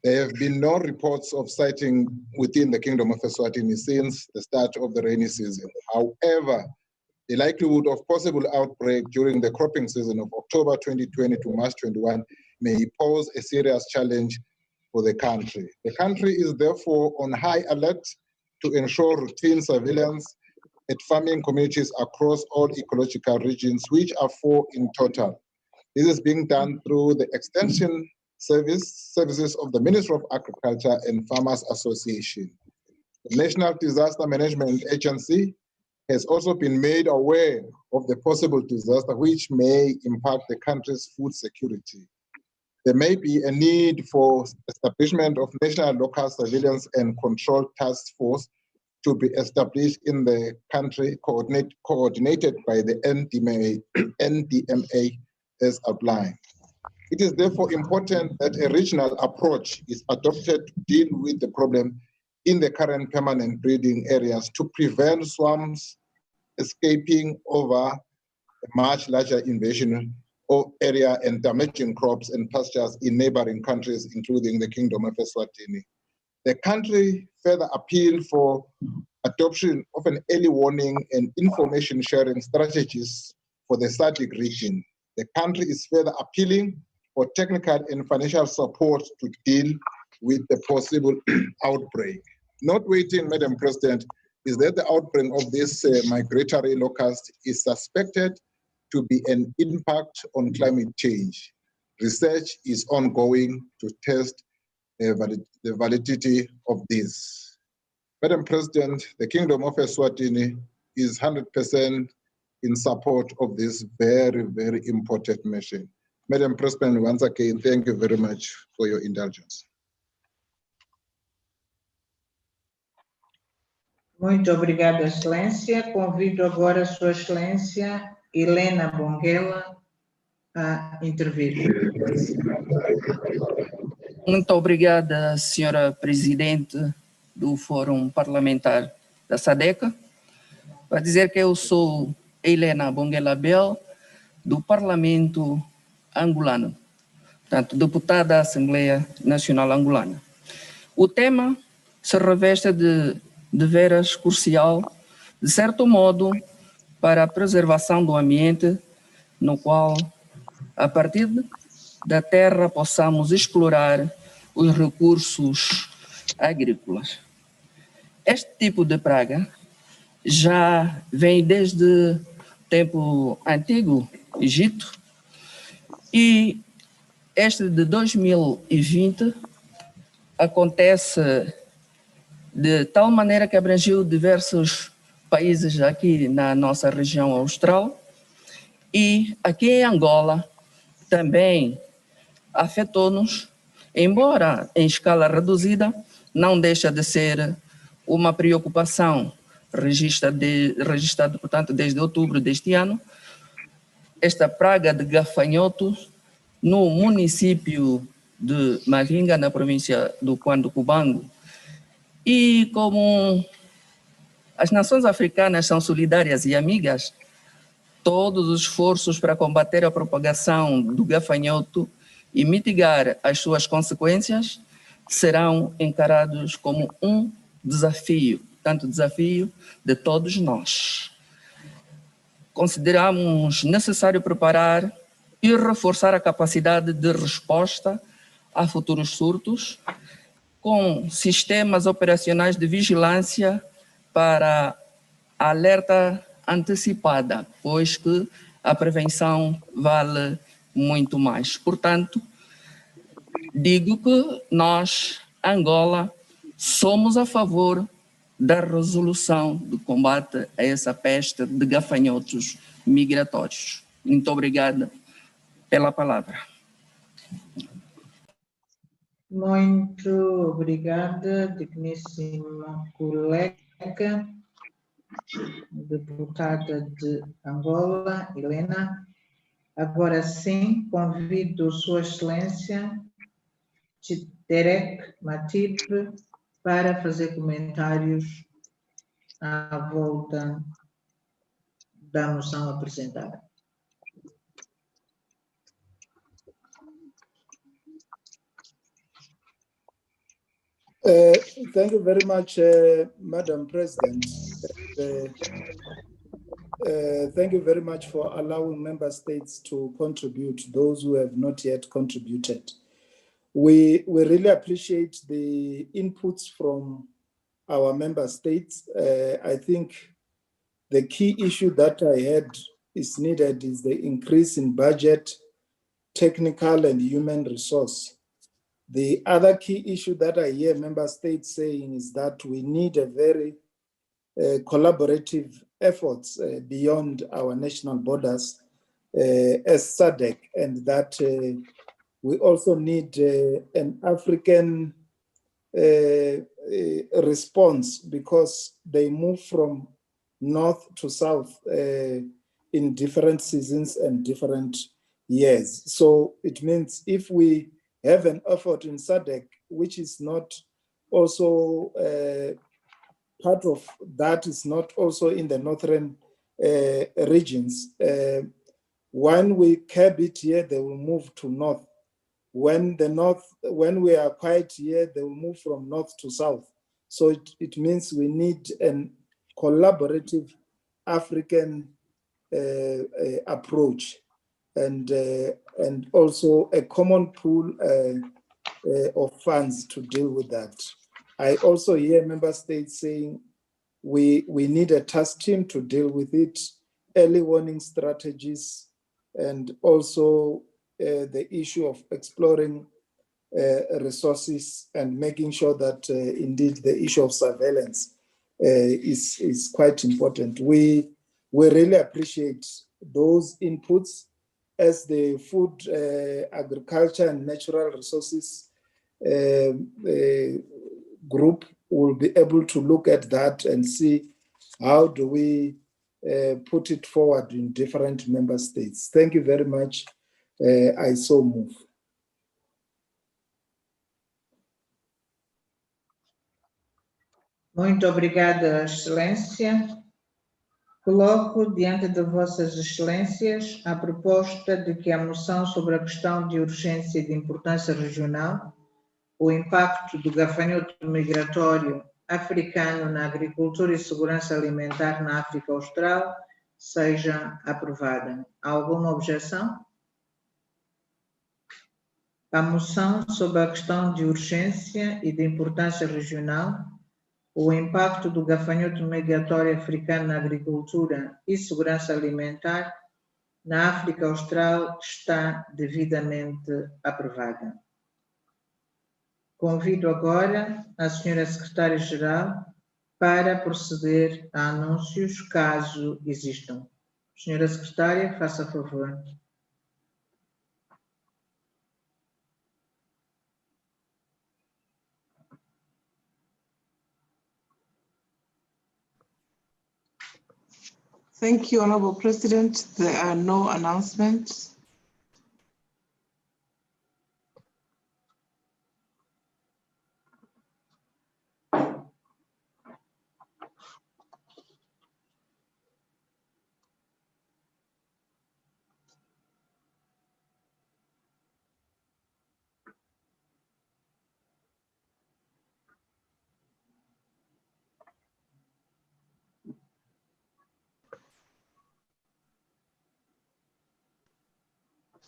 There have been no reports of sighting within the Kingdom of Eswatini since the start of the rainy season. However, the likelihood of possible outbreak during the cropping season of October 2020 to March 21 may pose a serious challenge for the country. The country is therefore on high alert to ensure routine surveillance at farming communities across all ecological regions, which are 4 in total. This is being done through the extension services of the Ministry of Agriculture and Farmers Association. The National Disaster Management Agency has also been made aware of the possible disaster which may impact the country's food security. There may be a need for establishment of National Local Surveillance and Control Task Force to be established in the country, coordinated by the NDMA as outlined. It is therefore important that a regional approach is adopted to deal with the problem in the current permanent breeding areas to prevent swarms escaping over a much larger invasion of area and damaging crops and pastures in neighboring countries, including the Kingdom of Eswatini. The country further appealed for adoption of an early warning and information sharing strategies for the SADC region. The country is further appealing for technical and financial support to deal with the possible outbreak. Not waiting, Madam President, is that the outbreak of this migratory locust is suspected to be an impact on climate change. Research is ongoing to test the validity of this. Madam President, the Kingdom of Eswatini is 100% in support of this very, very important mission. Madam President, once again, thank you very much for your indulgence. Muito obrigada, Excelência. Convido agora a Sua Excelência Helena Bonguela a intervir. Muito obrigada, Senhora Presidente do Fórum Parlamentar da SADC. Para dizer que eu sou Helena Bonguela Bel, do Parlamento angolano, portanto, deputada da Assembleia Nacional Angolana. O tema se reveste de veras crucial, de certo modo, para a preservação do ambiente, no qual, a partir da terra, possamos explorar os recursos agrícolas. Este tipo de praga já vem desde tempo antigo, Egito, e este de 2020 acontece de tal maneira que abrangiu diversos países aqui na nossa região austral, e aqui em Angola também afetou-nos, embora em escala reduzida, não deixa de ser uma preocupação registrada, portanto, desde outubro deste ano, esta praga de gafanhotos no município de Maringa, na província do Cubango. E como as nações africanas são solidárias e amigas, todos os esforços para combater a propagação do gafanhoto e mitigar as suas consequências serão encarados como um desafio, tanto desafio de todos nós. Consideramos necessário preparar e reforçar a capacidade de resposta a futuros surtos, com sistemas operacionais de vigilância para alerta antecipada, pois que a prevenção vale muito mais. Portanto, digo que nós, Angola, somos a favor da resolução do combate a essa peste de gafanhotos migratórios. Muito obrigada pela palavra. Muito obrigada, digníssima colega, deputada de Angola, Helena. Agora sim, convido Sua Excelência, Derek Matip, para fazer comentários à volta da moção apresentada. Thank you very much, Madam President. Thank you very much for allowing member states to contribute, those who have not yet contributed. We really appreciate the inputs from our member states. I think the key issue that I had is needed is the increase in budget, technical and human resource. The other key issue that I hear member states saying is that we need a very collaborative efforts beyond our national borders as SADC, and that we also need an African response, because they move from north to south in different seasons and different years. So it means if we have an effort in SADC, which is not also part of that is not also in the northern regions. When we curb it here, they will move to north. When we are quiet here, they will move from north to south. So it means we need a collaborative African approach, and also a common pool of funds to deal with that. I also hear member states saying we need a task team to deal with it, early warning strategies, and also the issue of exploring resources and making sure that indeed the issue of surveillance is quite important. We really appreciate those inputs as the food, agriculture and natural resources group will be able to look at that and see how do we put it forward in different member states. Thank you very much. I so move. Muito obrigada, Excelência. Coloco diante de Vossas Excelências a proposta de que a moção sobre a questão de urgência e de importância regional, o impacto do gafanhoto migratório africano na agricultura e segurança alimentar na África Austral, seja aprovada. Há alguma objeção? A moção sobre a questão de urgência e de importância regional, o impacto do gafanhoto migratório africano na agricultura e segurança alimentar na África Austral está devidamente aprovada. Convido agora a senhora Secretária-Geral para proceder a anúncios, caso existam. Senhora Secretária, faça favor. Thank you, Honorable President. There are no announcements.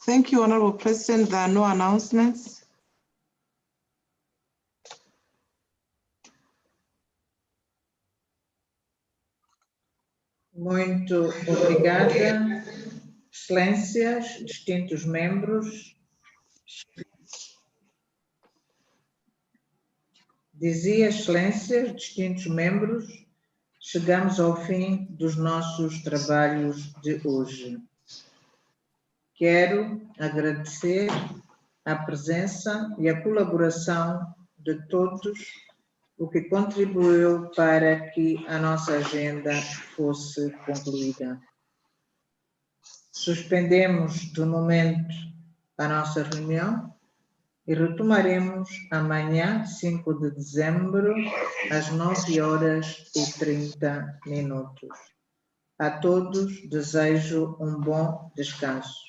Thank you, Honorable President. There are no announcements. Muito obrigada, Excelências, distintos membros. Dizia, Excelências, distintos membros, chegamos ao fim dos nossos trabalhos de hoje. Quero agradecer a presença e a colaboração de todos, o que contribuiu para que a nossa agenda fosse concluída. Suspendemos de momento a nossa reunião e retomaremos amanhã, 5 de dezembro, às 9h30. A todos desejo um bom descanso.